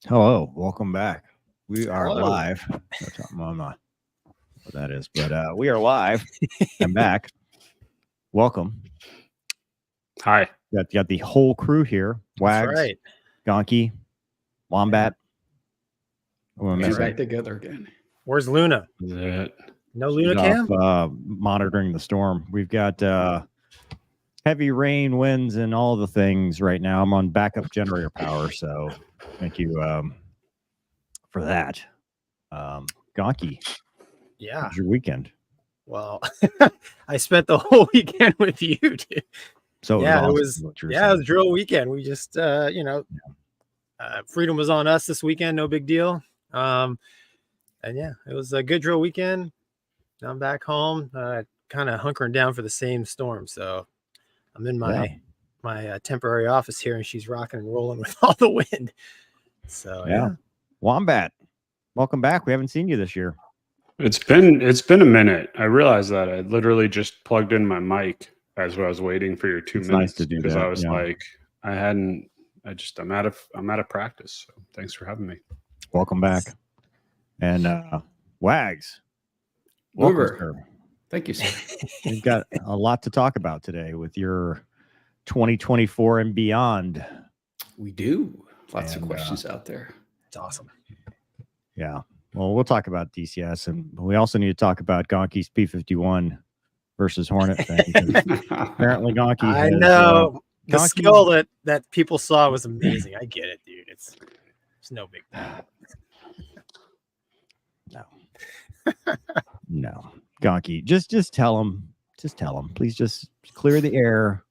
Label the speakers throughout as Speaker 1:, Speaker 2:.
Speaker 1: Hello, welcome back. We are live. Well, not what that is, but we are live. I'm back. Welcome.
Speaker 2: Hi.
Speaker 1: You got the whole crew here. Wags,
Speaker 3: That's right.
Speaker 1: Gonky, Wombat.
Speaker 4: We're back together again.
Speaker 3: Where's Luna? No Luna Cam?
Speaker 1: Monitoring the storm. We've got heavy rain, winds, and all the things right now. I'm on backup generator power, so thank you for that. Gonky,
Speaker 3: Yeah.
Speaker 1: how was your weekend?
Speaker 3: Well, I spent the whole weekend with you, dude.
Speaker 1: So
Speaker 3: yeah, it was a drill weekend. We just freedom was on us this weekend, no big deal. And yeah, it was a good drill weekend. I'm back home, kind of hunkering down for the same storm. So I'm in my temporary office here, and she's rocking and rolling with all the wind. So yeah.
Speaker 1: Wombat, welcome back. We haven't seen you this year.
Speaker 2: It's been a minute. I realized that I literally just plugged in my mic as I was waiting for your 2 minutes.
Speaker 1: Nice to do
Speaker 2: because
Speaker 1: that,
Speaker 2: I was like, I'm out of practice. So thanks for having me.
Speaker 1: Welcome back. And Wags,
Speaker 4: Welcome,
Speaker 1: sir.
Speaker 4: Thank you, sir.
Speaker 1: We've got a lot to talk about today with your 2024 and beyond.
Speaker 4: We do. Lots of questions out there.
Speaker 3: It's awesome.
Speaker 1: Yeah. Well, we'll talk about DCS, and we also need to talk about Gonky's P-51 versus Hornet thing. Apparently, Gonky
Speaker 3: I
Speaker 1: has,
Speaker 3: know the
Speaker 1: Gonky,
Speaker 3: skill that people saw was amazing. I get it, dude. It's no big deal.
Speaker 1: No, Gonky, just tell him. Just tell him. Please just clear the air.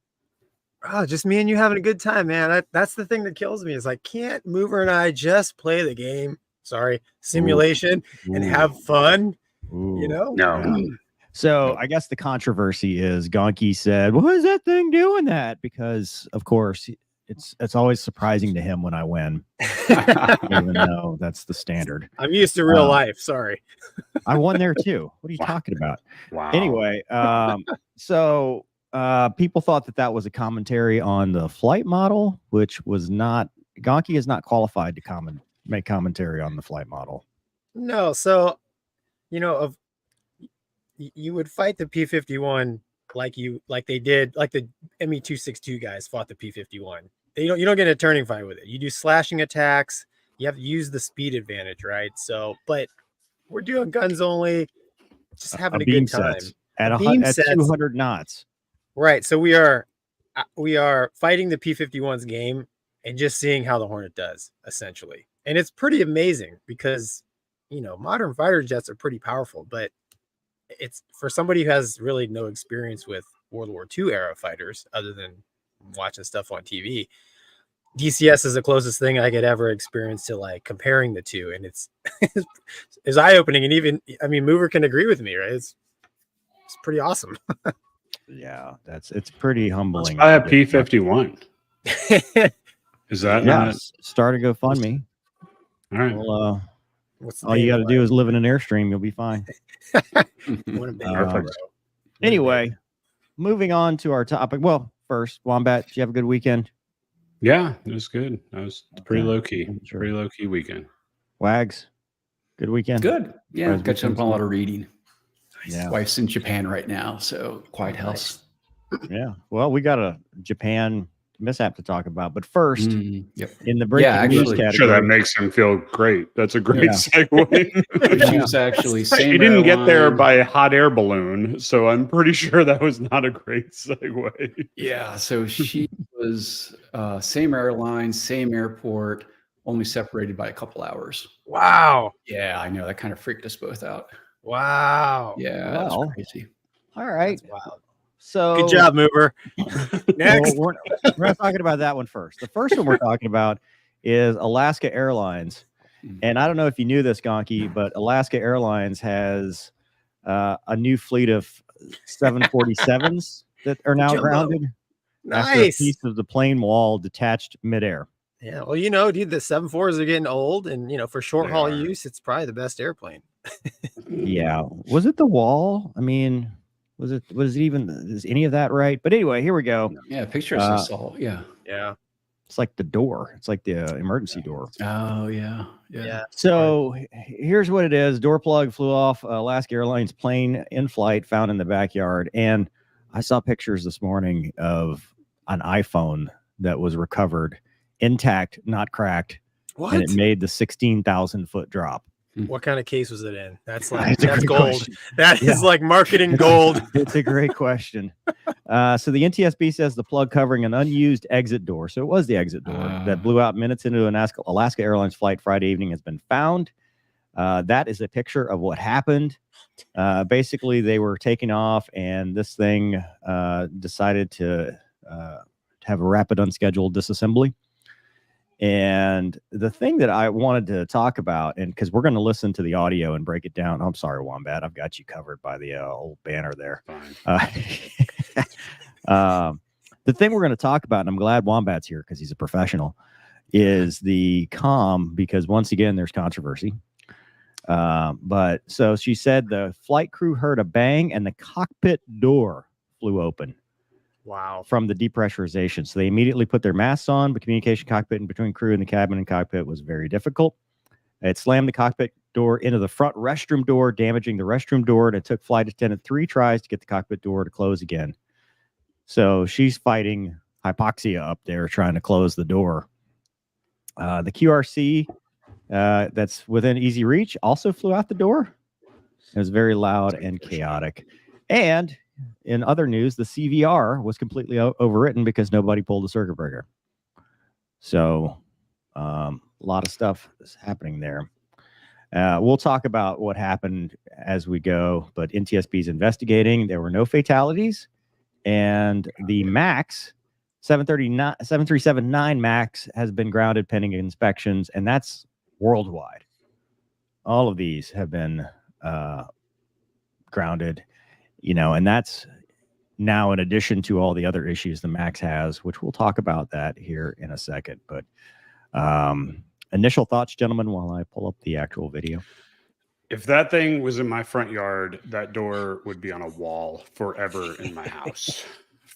Speaker 3: Oh, just me and you having a good time, man. That's the thing that kills me is I can't Mover and I just play the game. Sorry, simulation and have fun. You know?
Speaker 2: No.
Speaker 1: Yeah. So I guess the controversy is Gonky said, "Well, is that thing doing that?" Because of course it's always surprising to him when I win, even though that's the standard.
Speaker 3: I'm used to real life. Sorry,
Speaker 1: I won there too. What are you talking about?
Speaker 2: Wow.
Speaker 1: Anyway, so people thought that was a commentary on the flight model, which was not. Gonky is not qualified to make commentary on the flight model.
Speaker 3: No, so you would fight the P-51 like they did, like the ME-262 guys fought the P-51. You don't get a turning fight with it. You do slashing attacks. You have to use the speed advantage, right? So, but we're doing guns only, just having a good time
Speaker 1: at 200 knots.
Speaker 3: Right. So we are fighting the P-51's game and just seeing how the Hornet does, essentially. And it's pretty amazing because, modern fighter jets are pretty powerful, but it's for somebody who has really no experience with World War II era fighters other than watching stuff on TV. DCS is the closest thing I could ever experience to like comparing the two, and it's it's eye opening. And even I mean, Mover can agree with me, right? It's pretty awesome.
Speaker 1: Yeah, it's pretty humbling.
Speaker 2: I have P51. Is that not?
Speaker 1: Start a GoFundMe.
Speaker 2: All right.
Speaker 1: Well,
Speaker 3: What's the
Speaker 1: all you
Speaker 3: name
Speaker 1: got to
Speaker 3: of
Speaker 1: do is live in an Airstream. You'll be fine.
Speaker 3: it? What a band,
Speaker 2: Perfect.
Speaker 3: bro.
Speaker 1: Anyway, moving on to our topic. Well, first, Wombat, did you have a good weekend?
Speaker 2: Yeah, it was good. I was pretty
Speaker 1: Okay.
Speaker 2: low key.
Speaker 1: Sure.
Speaker 2: Pretty low key weekend.
Speaker 1: Wags, good weekend.
Speaker 4: Good. Yeah,
Speaker 1: Guys,
Speaker 4: catching up on a lot of reading.
Speaker 1: Yeah.
Speaker 4: Wife's in Japan right now, so quiet house.
Speaker 1: Yeah. Well, we got a Japan mishap to talk about, but first,
Speaker 4: Yep.
Speaker 1: in the breaking news
Speaker 4: actually,
Speaker 1: category,
Speaker 2: Sure, that makes him feel great. That's a great
Speaker 1: Yeah.
Speaker 2: segue.
Speaker 4: She was actually same
Speaker 2: He didn't get there
Speaker 4: airline.
Speaker 2: by a hot air balloon, so I'm pretty sure that was not a great segue.
Speaker 4: Yeah, so she was same airline, same airport, only separated by a couple hours.
Speaker 3: Wow.
Speaker 4: Yeah, I know that kind of freaked us both out.
Speaker 3: Wow.
Speaker 4: Yeah, that
Speaker 1: Well,
Speaker 4: was crazy.
Speaker 1: all right.
Speaker 3: That's wild.
Speaker 1: So
Speaker 3: Good job, Mover. Next.
Speaker 1: Well, we're not talking about that one first. The first one we're talking about is Alaska Airlines. And I don't know if you knew this, Gonky, but Alaska Airlines has a new fleet of 747s that are now
Speaker 3: Jumbo.
Speaker 1: grounded after a
Speaker 3: Nice.
Speaker 1: piece of the plane wall detached midair.
Speaker 3: Yeah. Well, dude, the 7.4s are getting old, and for short
Speaker 2: They
Speaker 3: haul
Speaker 2: are.
Speaker 3: use, it's probably the best airplane.
Speaker 1: Yeah. Was it the wall? I mean, was it even, is any of that right? But anyway, here we go.
Speaker 4: Yeah, pictures I saw. Yeah.
Speaker 3: Yeah.
Speaker 1: It's like the door. It's like the emergency door.
Speaker 4: Oh, yeah.
Speaker 3: Yeah.
Speaker 1: So here's what it is. Door plug flew off Alaska Airlines plane in flight found in the backyard. And I saw pictures this morning of an iPhone that was recovered intact, not cracked.
Speaker 3: What?
Speaker 1: And it made the 16,000 foot drop.
Speaker 3: What kind of case was it in? That's like
Speaker 1: That's a
Speaker 3: that's
Speaker 1: good
Speaker 3: gold.
Speaker 1: question.
Speaker 3: That is
Speaker 1: Yeah.
Speaker 3: like marketing gold.
Speaker 1: It's a great question. So the NTSB says the plug covering an unused exit door. So it was the exit door that blew out minutes into an Alaska Airlines flight Friday evening has been found. That is a picture of what happened. Basically, they were taking off and this thing decided to have a rapid unscheduled disassembly. And the thing that I wanted to talk about, and because we're going to listen to the audio and break it down. I'm sorry, Wombat. I've got you covered by the old banner there.
Speaker 2: Fine.
Speaker 1: The thing we're going to talk about, and I'm glad Wombat's here because he's a professional, is the comm, because once again, there's controversy. But so she said the flight crew heard a bang and the cockpit door flew open.
Speaker 3: Wow.
Speaker 1: From the depressurization. So they immediately put their masks on, but communication cockpit and between crew and the cabin and cockpit was very difficult. It slammed the cockpit door into the front restroom door, damaging the restroom door, and it took flight attendant 3 tries to get the cockpit door to close again. So she's fighting hypoxia up there, trying to close the door. The QRC that's within easy reach also flew out the door. It was very loud and chaotic. And in other news, the CVR was completely overwritten because nobody pulled the circuit breaker. So a lot of stuff is happening there. We'll talk about what happened as we go, but NTSB is investigating. There were no fatalities. And the MAX, 737-9 MAX, has been grounded pending inspections, and that's worldwide. All of these have been grounded. And that's now in addition to all the other issues the MAX has, which we'll talk about that here in a second. But initial thoughts, gentlemen, while I pull up the actual video.
Speaker 2: If that thing was in my front yard, that door would be on a wall forever in my house.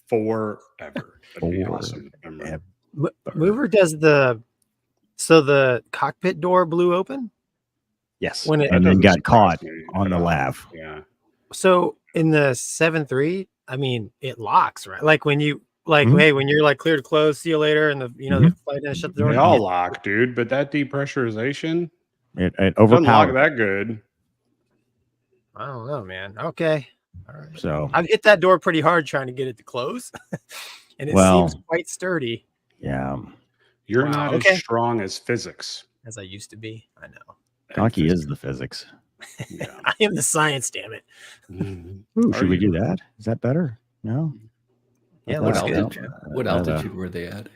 Speaker 2: Forever. That'd be awesome.
Speaker 3: Mover does so the cockpit door blew open?
Speaker 1: Yes.
Speaker 3: When it
Speaker 1: and then got
Speaker 2: surprise
Speaker 1: caught
Speaker 2: me
Speaker 1: on
Speaker 2: at
Speaker 1: the
Speaker 2: all.
Speaker 1: lav.
Speaker 2: Yeah.
Speaker 3: So in the 7.3, I mean, it locks, right? Like when you
Speaker 1: Mhm.
Speaker 3: hey, when you're like clear to close, see you later, and the the flight attendant shut the door.
Speaker 2: They all lock, dude, but that depressurization
Speaker 1: It
Speaker 2: doesn't lock
Speaker 1: overpowered.
Speaker 2: that good.
Speaker 3: I don't know, man. Okay. All right.
Speaker 1: So,
Speaker 3: I've hit that door pretty hard trying to get it to close. And it
Speaker 1: Well-
Speaker 3: seems quite sturdy,
Speaker 1: yeah.
Speaker 2: You're
Speaker 3: Wow,
Speaker 2: not
Speaker 3: okay.
Speaker 2: as strong as physics.
Speaker 3: as I used to be. I know.
Speaker 1: Donkey is the physics.
Speaker 2: Yeah.
Speaker 3: I am the science, damn it.
Speaker 2: Mhm.
Speaker 1: Ooh,
Speaker 2: Are
Speaker 1: should we
Speaker 2: you?
Speaker 1: do that? Is that better? No.
Speaker 3: Yeah,
Speaker 1: I
Speaker 3: looks
Speaker 1: thought-
Speaker 3: good.
Speaker 4: What altitude were they at?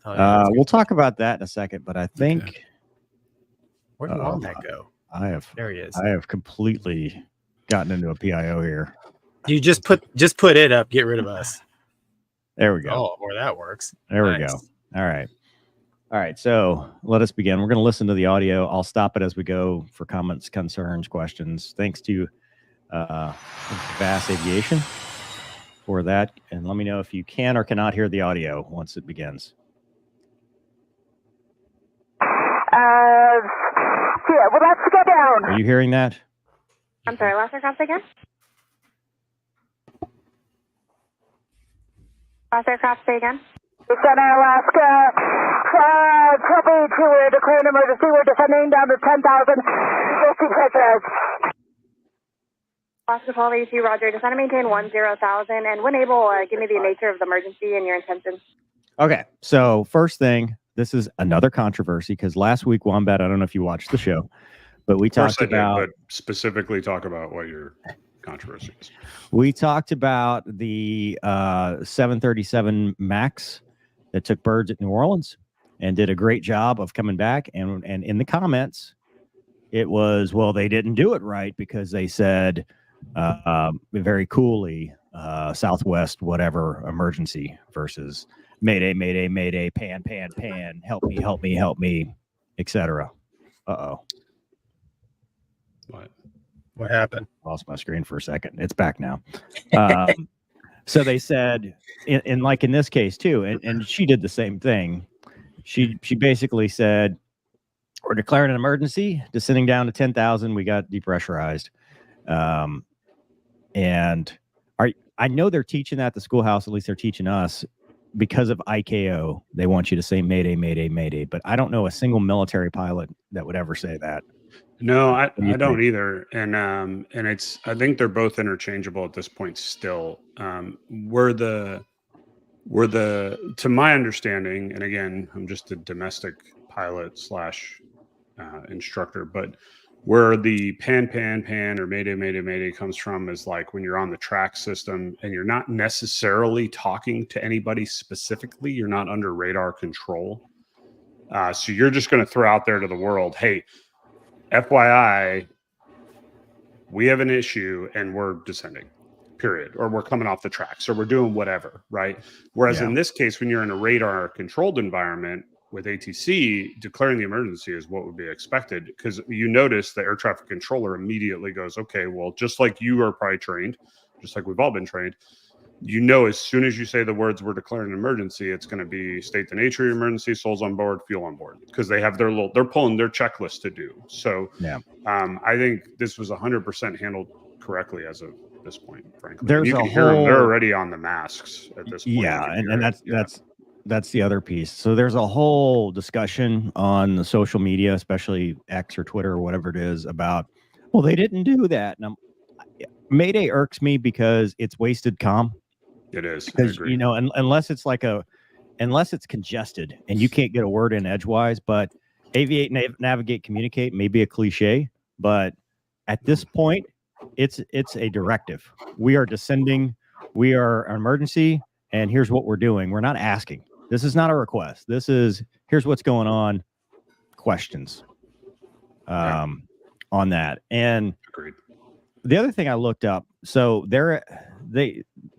Speaker 3: Oh, yeah, that's
Speaker 1: We'll
Speaker 3: good.
Speaker 1: talk about that in a second, but I think
Speaker 3: Where did Wombat go?
Speaker 1: I
Speaker 3: There he is.
Speaker 1: have completely gotten into a PIO here.
Speaker 3: You just put it up. Get rid of us.
Speaker 1: There we go.
Speaker 3: Oh, or that works.
Speaker 1: There we
Speaker 3: Nice.
Speaker 1: go. All right. So let us begin. We're going to listen to the audio. I'll stop it as we go for comments, concerns, questions. Thanks to Vass Aviation for that. And let me know if you can or cannot hear the audio once it begins.
Speaker 5: Yeah, well, let's go down.
Speaker 1: Are you hearing that?
Speaker 5: I'm sorry, last aircraft again? Last aircraft, say again? Center, Alaska. Copy, we're declaring emergency. We're descending down to 10,000. 50 seconds. Alaska 1282, Roger. Descend and maintain 10,000. And when able, give me the nature of the emergency and your intention.
Speaker 1: Okay. So first thing, this is another controversy because last week, Wombat, I don't know if you watched the show, but we
Speaker 2: Of course
Speaker 1: talked
Speaker 2: I did,
Speaker 1: about
Speaker 2: but specifically talk about what your controversy is.
Speaker 1: we talked about the 737 Max that took birds at New Orleans and did a great job of coming back. And in the comments, it was, well, they didn't do it right because they said very coolly Southwest whatever emergency versus Mayday, Mayday, Mayday, pan, pan, pan, help me, help me, help me, etc. Uh-oh.
Speaker 3: What happened?
Speaker 1: Lost my screen for a second. It's back now. So they said, in like in this case too, and she did the same thing. She basically said, we're declaring an emergency, descending down to 10,000. We got depressurized. And I know they're teaching that at the schoolhouse, at least they're teaching us, because of IKO. They want you to say Mayday, Mayday, Mayday. But I don't know a single military pilot that would ever say that.
Speaker 2: No, I
Speaker 1: do you
Speaker 2: don't
Speaker 1: think?
Speaker 2: either. And it's, I think they're both interchangeable at this point still. We're the, to my understanding, and again, I'm just a domestic pilot / instructor, but where the pan, pan, pan, or Mayday, Mayday, Mayday comes from is like when you're on the track system and you're not necessarily talking to anybody specifically, you're not under radar control. So you're just going to throw out there to the world, hey, FYI, we have an issue and we're descending, period. Or we're coming off the tracks or we're doing whatever, right? Whereas in this case, when you're in a radar controlled environment with ATC, declaring the emergency is what would be expected, because you notice the air traffic controller immediately goes, okay, well, just like you are probably trained, just like we've all been trained, you know, as soon as you say the words we're declaring an emergency, it's going to be state the nature of your emergency, souls on board, fuel on board, because they have they're pulling their checklist to do. So I think this was 100% handled correctly as of this point, frankly.
Speaker 1: There's
Speaker 2: you
Speaker 1: a
Speaker 2: can hear them, they're
Speaker 1: whole-
Speaker 2: already on the masks at this point.
Speaker 1: Yeah,
Speaker 2: You can
Speaker 1: and
Speaker 2: hear it.
Speaker 1: that's the other piece. So there's a whole discussion on the social media, especially X or Twitter or whatever it is, about, well, they didn't do that. And Mayday irks me because it's wasted comm.
Speaker 2: It is. I
Speaker 1: Because
Speaker 2: agree.
Speaker 1: you know, unless it's congested and you can't get a word in edgewise, but aviate, navigate, communicate may be a cliche, but at this point, it's a directive. We are descending. We are an emergency, and here's what we're doing. We're not asking. This is not a request. This is here's what's going on. Questions on that. And
Speaker 2: Agreed.
Speaker 1: the other thing I looked up, so the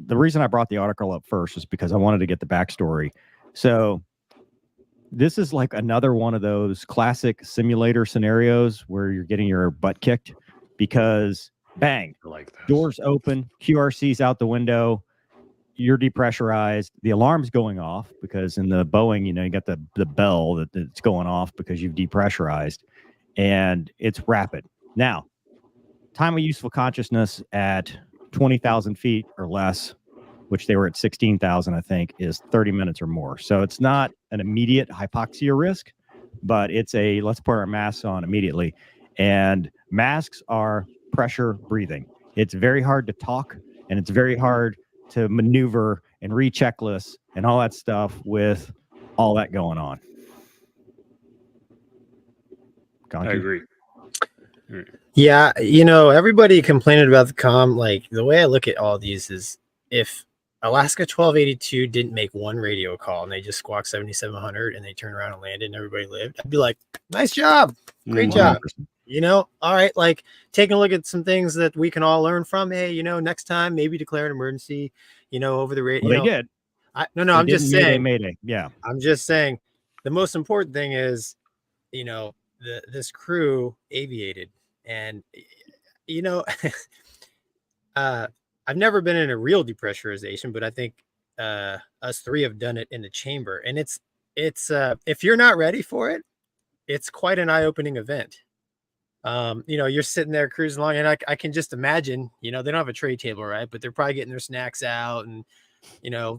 Speaker 1: reason I brought the article up first is because I wanted to get the backstory. So this is like another one of those classic simulator scenarios where you're getting your butt kicked because bang,
Speaker 2: I like that.
Speaker 1: doors open, QRC's out the window, you're depressurized, the alarm's going off because in the Boeing, you know, you got the bell that's going off because you've depressurized, and it's rapid. Now, time of useful consciousness at 20,000 feet or less, which they were at 16,000, I think, is 30 minutes or more. So it's not an immediate hypoxia risk, but it's a let's put our masks on immediately. And masks are pressure breathing. It's very hard to talk, and it's very hard to maneuver and recheck lists and all that stuff with all that going on. Gonky?
Speaker 2: I agree.
Speaker 3: Yeah, you know, everybody complaining about the comm. Like the way I look at all these is if Alaska 1282 didn't make one radio call, and they just squawked 7700, and they turned around and landed, and everybody lived. I'd be like, nice job, great job. All right, like taking a look at some things that we can all learn from. Hey, next time maybe declare an emergency, over the radio.
Speaker 1: Well, they did.
Speaker 3: I'm just saying.
Speaker 1: Mayday. Yeah.
Speaker 3: I'm just saying the most important thing is, this crew aviated, and I've never been in a real depressurization, but I think us three have done it in the chamber, and it's if you're not ready for it, it's quite an eye-opening event. You're sitting there cruising along, and I can just imagine, they don't have a tray table, right? But they're probably getting their snacks out and,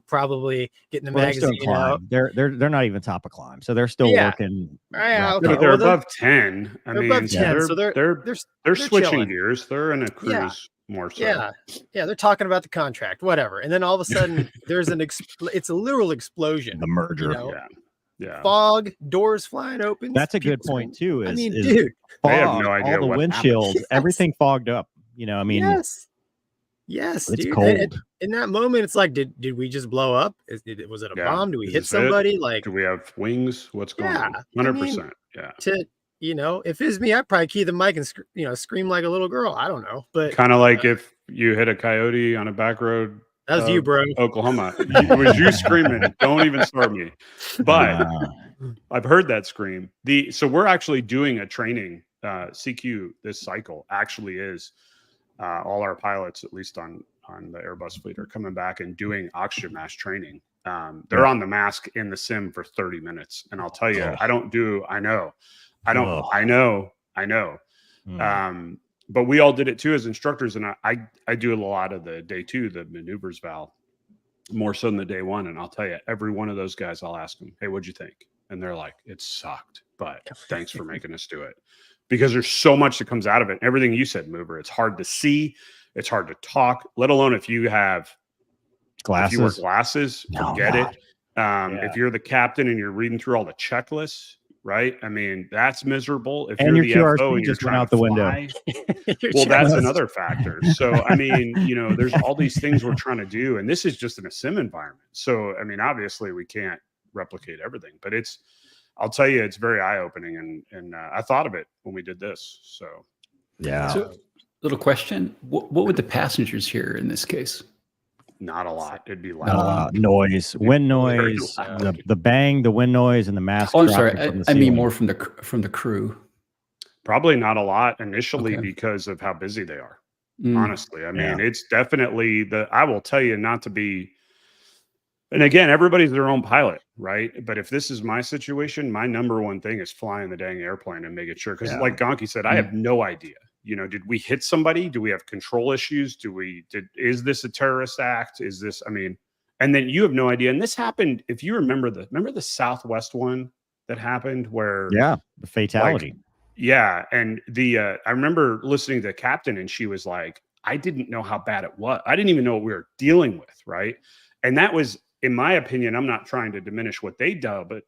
Speaker 3: probably getting the magazine out.
Speaker 1: They're not even top of climb, so they're still working.
Speaker 3: Yeah,
Speaker 2: okay. They're above 10.
Speaker 3: They're above 10, so
Speaker 2: they're switching
Speaker 3: chilling.
Speaker 2: gears. They're in a cruise more so.
Speaker 3: Yeah, they're talking about the contract, whatever, and then all of a sudden there's it's a literal explosion.
Speaker 1: The merger.
Speaker 2: Yeah.
Speaker 3: Fog, doors flying open.
Speaker 1: That's a good point too.
Speaker 3: Dude,
Speaker 2: fog, I have no idea
Speaker 1: all the windshield, everything fogged up. Yes,
Speaker 3: it's
Speaker 1: dude. Cold.
Speaker 3: In that moment, it's like, did we just blow up? Was it a bomb? Do we hit somebody? Like,
Speaker 2: do we have wings? What's going on? 100%.
Speaker 3: If it's me, I'd probably key the mic and scream like a little girl. I don't know, but
Speaker 2: kind of like if you hit a coyote on a back road.
Speaker 3: That was you, bro.
Speaker 2: Oklahoma. It was you screaming. Don't even start me. But I've heard that scream. So we're actually doing a training. CQ this cycle actually is all our pilots, at least on the Airbus fleet, are coming back and doing oxygen mask training. They're on the mask in the sim for 30 minutes. And I'll tell you, I know. But we all did it too as instructors, and I do a lot of the day 2, the maneuvers, Val, more so than the day 1. And I'll tell you, every one of those guys, I'll ask them, "Hey, what'd you think?" And they're like, "It sucked, but thanks for making us do it," because there's so much that comes out of it. Everything you said, Mover. It's hard to see, it's hard to talk, let alone if you have glasses. If you wear glasses, forget it. If you're the captain and you're reading through all the checklists. Right. I mean, that's miserable. If
Speaker 1: and
Speaker 2: you're
Speaker 1: your
Speaker 2: the FO
Speaker 1: QRC
Speaker 2: and you're
Speaker 1: just went out the window.
Speaker 2: Well, that's another factor. So, I mean, there's all these things we're trying to do, and this is just in a sim environment. So, I mean, obviously we can't replicate everything, but I'll tell you, it's very eye-opening. And I thought of it when we did this. So,
Speaker 1: yeah.
Speaker 4: So, little question. What would the passengers hear in this case?
Speaker 2: Not a lot. It'd be loud.
Speaker 1: Noise, wind noise, the bang, the wind noise, and the mask.
Speaker 4: Oh, I'm sorry. I mean more from the crew.
Speaker 2: Probably not a lot initially because of how busy they are. Honestly, I mean, it's definitely I will tell you not to be. And again, everybody's their own pilot, right? But if this is my situation, my number one thing is flying the dang airplane and making sure. Because like Gonky said, I have no idea. Did we hit somebody? Do we have control issues? Is this a terrorist act? Is this, and then you have no idea. And this happened, if you remember the Southwest one that happened where.
Speaker 1: Yeah. The fatality.
Speaker 2: And I remember listening to the captain and she was like, I didn't know how bad it was. I didn't even know what we were dealing with. Right. And that was, in my opinion, I'm not trying to diminish what they do, but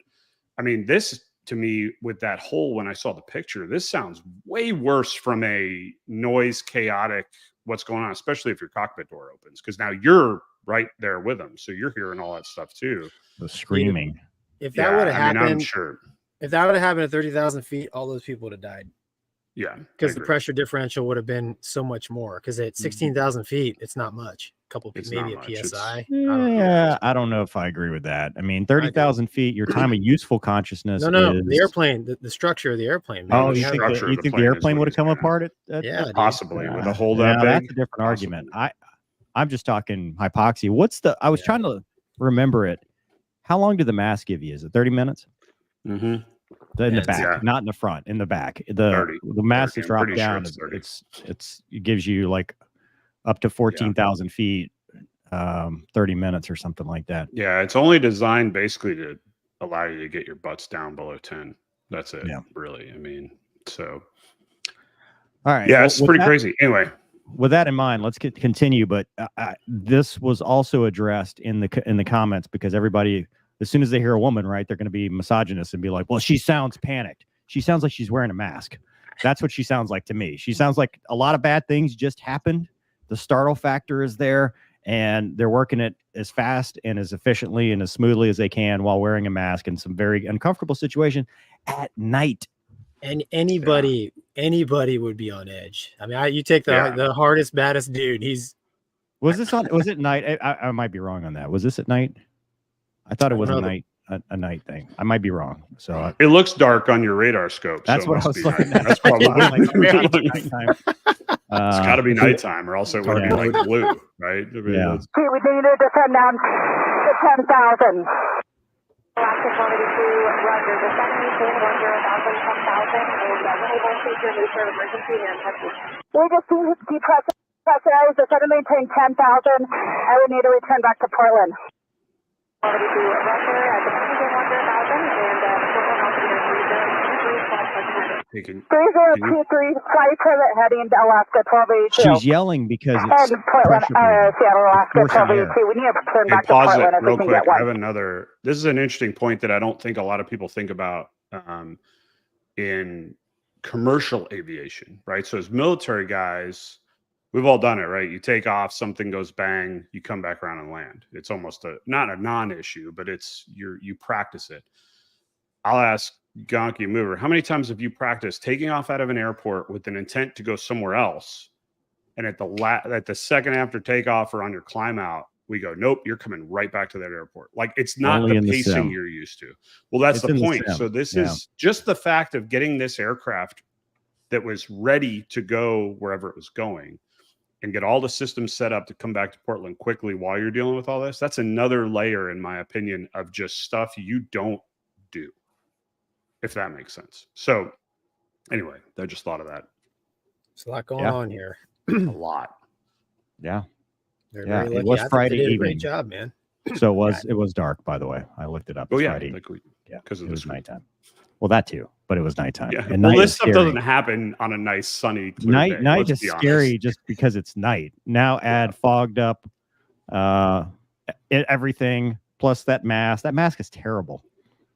Speaker 2: this, to me, with that hole, when I saw the picture, this sounds way worse from a noise, chaotic, what's going on, especially if your cockpit door opens, because now you're right there with them. So you're hearing all that stuff too.
Speaker 1: The screaming.
Speaker 3: If that would have happened,
Speaker 2: I'm sure.
Speaker 3: If that would have happened at 30,000 feet, all those people would have died.
Speaker 2: Yeah.
Speaker 3: Because the pressure differential would have been so much more. Because at 16,000 feet, it's not much. Couple, maybe a PSI.
Speaker 1: I don't know if I agree with that. 30,000 feet, your time of useful consciousness.
Speaker 3: No, the airplane, the structure of the airplane.
Speaker 1: Oh, you think the airplane would have come apart?
Speaker 2: Possibly with a hole that big.
Speaker 1: That's a different argument. I'm just talking hypoxia. I was trying to remember it. How long did the mask give you? Is it 30 minutes?
Speaker 2: Mm-hmm.
Speaker 1: In the back, not in the front. In the back, the mask is dropped down. Sure it gives you like up to 14,000 feet, 30 minutes or something like that.
Speaker 2: Yeah, it's only designed basically to allow you to get your butts down below 10. That's it, really. So.
Speaker 1: All right.
Speaker 2: Yeah, it's pretty crazy. Anyway.
Speaker 1: With that in mind, let's continue. But this was also addressed in the comments because everybody, as soon as they hear a woman, right, they're going to be misogynist and be like, well, she sounds panicked. She sounds like she's wearing a mask. That's what she sounds like to me. She sounds like a lot of bad things just happened. The startle factor is there. and they're working it as fast and as efficiently and as smoothly as they can while wearing a mask in some very uncomfortable situation at night.
Speaker 3: And anybody would be on edge. I mean, you take the hardest, baddest dude.
Speaker 1: Was it night? I might be wrong on that. Was this at night? I thought it was a night thing. I might be wrong. So
Speaker 2: it looks dark on your radar scope.
Speaker 1: That's
Speaker 2: so
Speaker 1: what I was looking at.
Speaker 2: That's probably
Speaker 1: nighttime.
Speaker 2: It's got to be nighttime, or else it would be like blue, right?
Speaker 1: Yeah.
Speaker 5: We need to descend down to 10,000. Alaska 182, Roger. Descending between 10,000, 10,000, and unable to take your nuclear emergency and touches. We just depressurize, descend and maintain 10,000, and we need to return back to Portland. 182, Roger. Descending to 100,000, and Portland altimeter 3023, flight permit heading to Alaska 1282.
Speaker 1: She's yelling because it's
Speaker 5: and Portland, Seattle, Alaska 1282. We need to return back to
Speaker 2: pause
Speaker 5: Portland
Speaker 2: it
Speaker 5: if we
Speaker 2: real
Speaker 5: can
Speaker 2: quick.
Speaker 5: get one.
Speaker 2: I have another. This is an interesting point that I don't think a lot of people think about in commercial aviation, right? So as military guys, we've all done it, right? You take off, something goes bang, you come back around and land. It's almost not a non-issue, but you practice it. I'll ask Gonky Mover, how many times have you practiced taking off out of an airport with an intent to go somewhere else, and at the second after takeoff or on your climb out, we go, nope, you're coming right back to that airport. Like, it's not
Speaker 1: Only
Speaker 2: the
Speaker 1: the
Speaker 2: pacing
Speaker 1: sim.
Speaker 2: you're used to. Well, that's
Speaker 1: It's
Speaker 2: the
Speaker 1: in the
Speaker 2: point.
Speaker 1: sim.
Speaker 2: So this is just the fact of getting this aircraft that was ready to go wherever it was going and get all the systems set up to come back to Portland quickly while you're dealing with all this. That's another layer, in my opinion, of just stuff you don't do, if that makes sense. So anyway, I just thought of that.
Speaker 3: There's a lot going on here.
Speaker 2: A lot.
Speaker 1: Yeah.
Speaker 3: They're
Speaker 1: Yeah,
Speaker 3: very
Speaker 1: it
Speaker 3: lucky.
Speaker 1: was
Speaker 3: I think
Speaker 1: Friday
Speaker 3: they did a
Speaker 1: evening.
Speaker 3: great job, man.
Speaker 1: So it was dark, by the way. I looked it up.
Speaker 2: Oh
Speaker 1: It's
Speaker 2: yeah,
Speaker 1: Friday.
Speaker 2: because of
Speaker 1: It was
Speaker 2: this
Speaker 1: nighttime. Well, that too, but it was nighttime.
Speaker 2: Yeah.
Speaker 1: And
Speaker 2: Well,
Speaker 1: night
Speaker 2: this
Speaker 1: is
Speaker 2: stuff
Speaker 1: scary.
Speaker 2: doesn't happen on a nice sunny clear day.
Speaker 1: Night
Speaker 2: Let's
Speaker 1: is
Speaker 2: be honest.
Speaker 1: scary just because it's night. Now add fogged up everything plus that mask. That mask is terrible.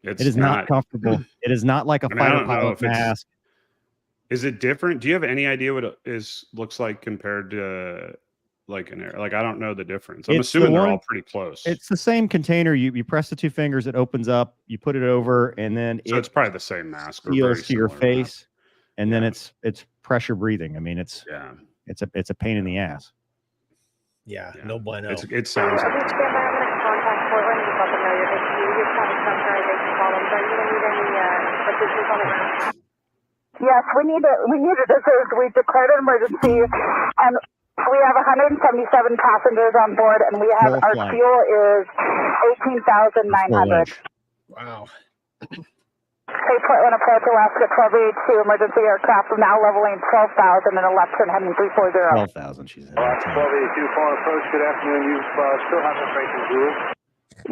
Speaker 2: It's
Speaker 1: It is not comfortable. It is not like a
Speaker 2: I
Speaker 1: fighter
Speaker 2: don't know
Speaker 1: pilot
Speaker 2: if it's-
Speaker 1: mask.
Speaker 2: Is it different? Do you have any idea what it looks like compared to like an air? Like, I don't know the difference. I'm
Speaker 1: It's
Speaker 2: assuming
Speaker 1: the
Speaker 2: they're
Speaker 1: one-
Speaker 2: all pretty close.
Speaker 1: It's the same container. You press the two fingers, it opens up, you put it over, and then
Speaker 2: so it's
Speaker 1: it
Speaker 2: probably the same mask. or very
Speaker 1: seals to your
Speaker 2: similar mask.
Speaker 1: face, and then
Speaker 2: Yeah.
Speaker 1: it's pressure breathing. I mean, it's
Speaker 2: Yeah.
Speaker 1: a pain in the ass.
Speaker 3: Yeah,
Speaker 2: Yeah.
Speaker 3: no bueno.
Speaker 2: It sounds like
Speaker 5: Stand by, I'm going to contact Portland and let them know your issue. You just have a pressurization problems. Are you going to need any assistance on the ground? Yes, we need to. We declared an emergency, and we have 177 passengers on board, and we have
Speaker 1: Full
Speaker 5: our
Speaker 1: flight.
Speaker 5: fuel is 18,900.
Speaker 3: Wow.
Speaker 5: Hey, Portland approach Alaska 1282 emergency aircraft now leveling 12,000 and a left turn heading 340.
Speaker 1: 12,000, she said.
Speaker 6: Alaska 1282, full approach. Good afternoon. You still have information zero?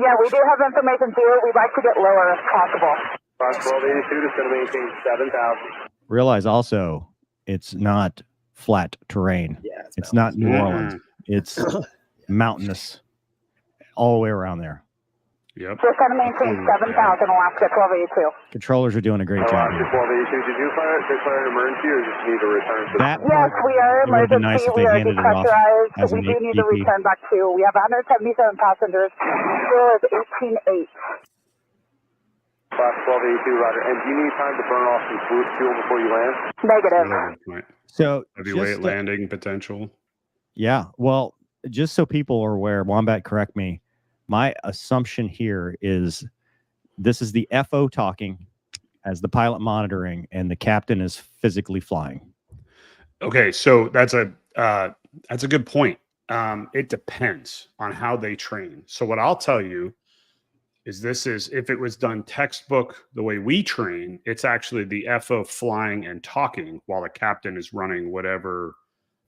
Speaker 5: Yeah, we do have information zero. We'd like to get lower if possible.
Speaker 6: Alaska 1282 is going to maintain 7,000.
Speaker 1: Realize also, it's not flat terrain.
Speaker 3: Yeah,
Speaker 1: It's not New
Speaker 2: Mm-mm.
Speaker 1: Orleans. It's mountainous all the way around there.
Speaker 2: Yep.
Speaker 5: Just going to maintain 7,000 Alaska 1282.
Speaker 1: Controllers are doing a great job.
Speaker 6: Alaska
Speaker 1: here.
Speaker 6: 1282, did you declare an emergency or just need to return to
Speaker 1: That
Speaker 5: Yes,
Speaker 1: part,
Speaker 5: we are
Speaker 1: it would've been
Speaker 5: emergency.
Speaker 1: nice if
Speaker 5: We
Speaker 1: they
Speaker 5: are
Speaker 1: handed it off
Speaker 5: depressurized.
Speaker 1: as
Speaker 5: We
Speaker 1: an
Speaker 5: do need to
Speaker 1: EP.
Speaker 5: return back to. We have 177 passengers. Fuel is 18.8.
Speaker 6: Alaska 1282, Roger. And do you need time to burn off some fuel before you land?
Speaker 5: Negative.
Speaker 2: Another good point.
Speaker 1: So
Speaker 2: Heavyweight
Speaker 1: just
Speaker 2: landing potential.
Speaker 1: yeah, well, just so people are aware, Wombat, correct me. My assumption here is this is the FO talking as the pilot monitoring, and the captain is physically flying.
Speaker 2: Okay, so that's a good point. It depends on how they train. So what I'll tell you is if it was done textbook the way we train, it's actually the FO flying and talking while the captain is running whatever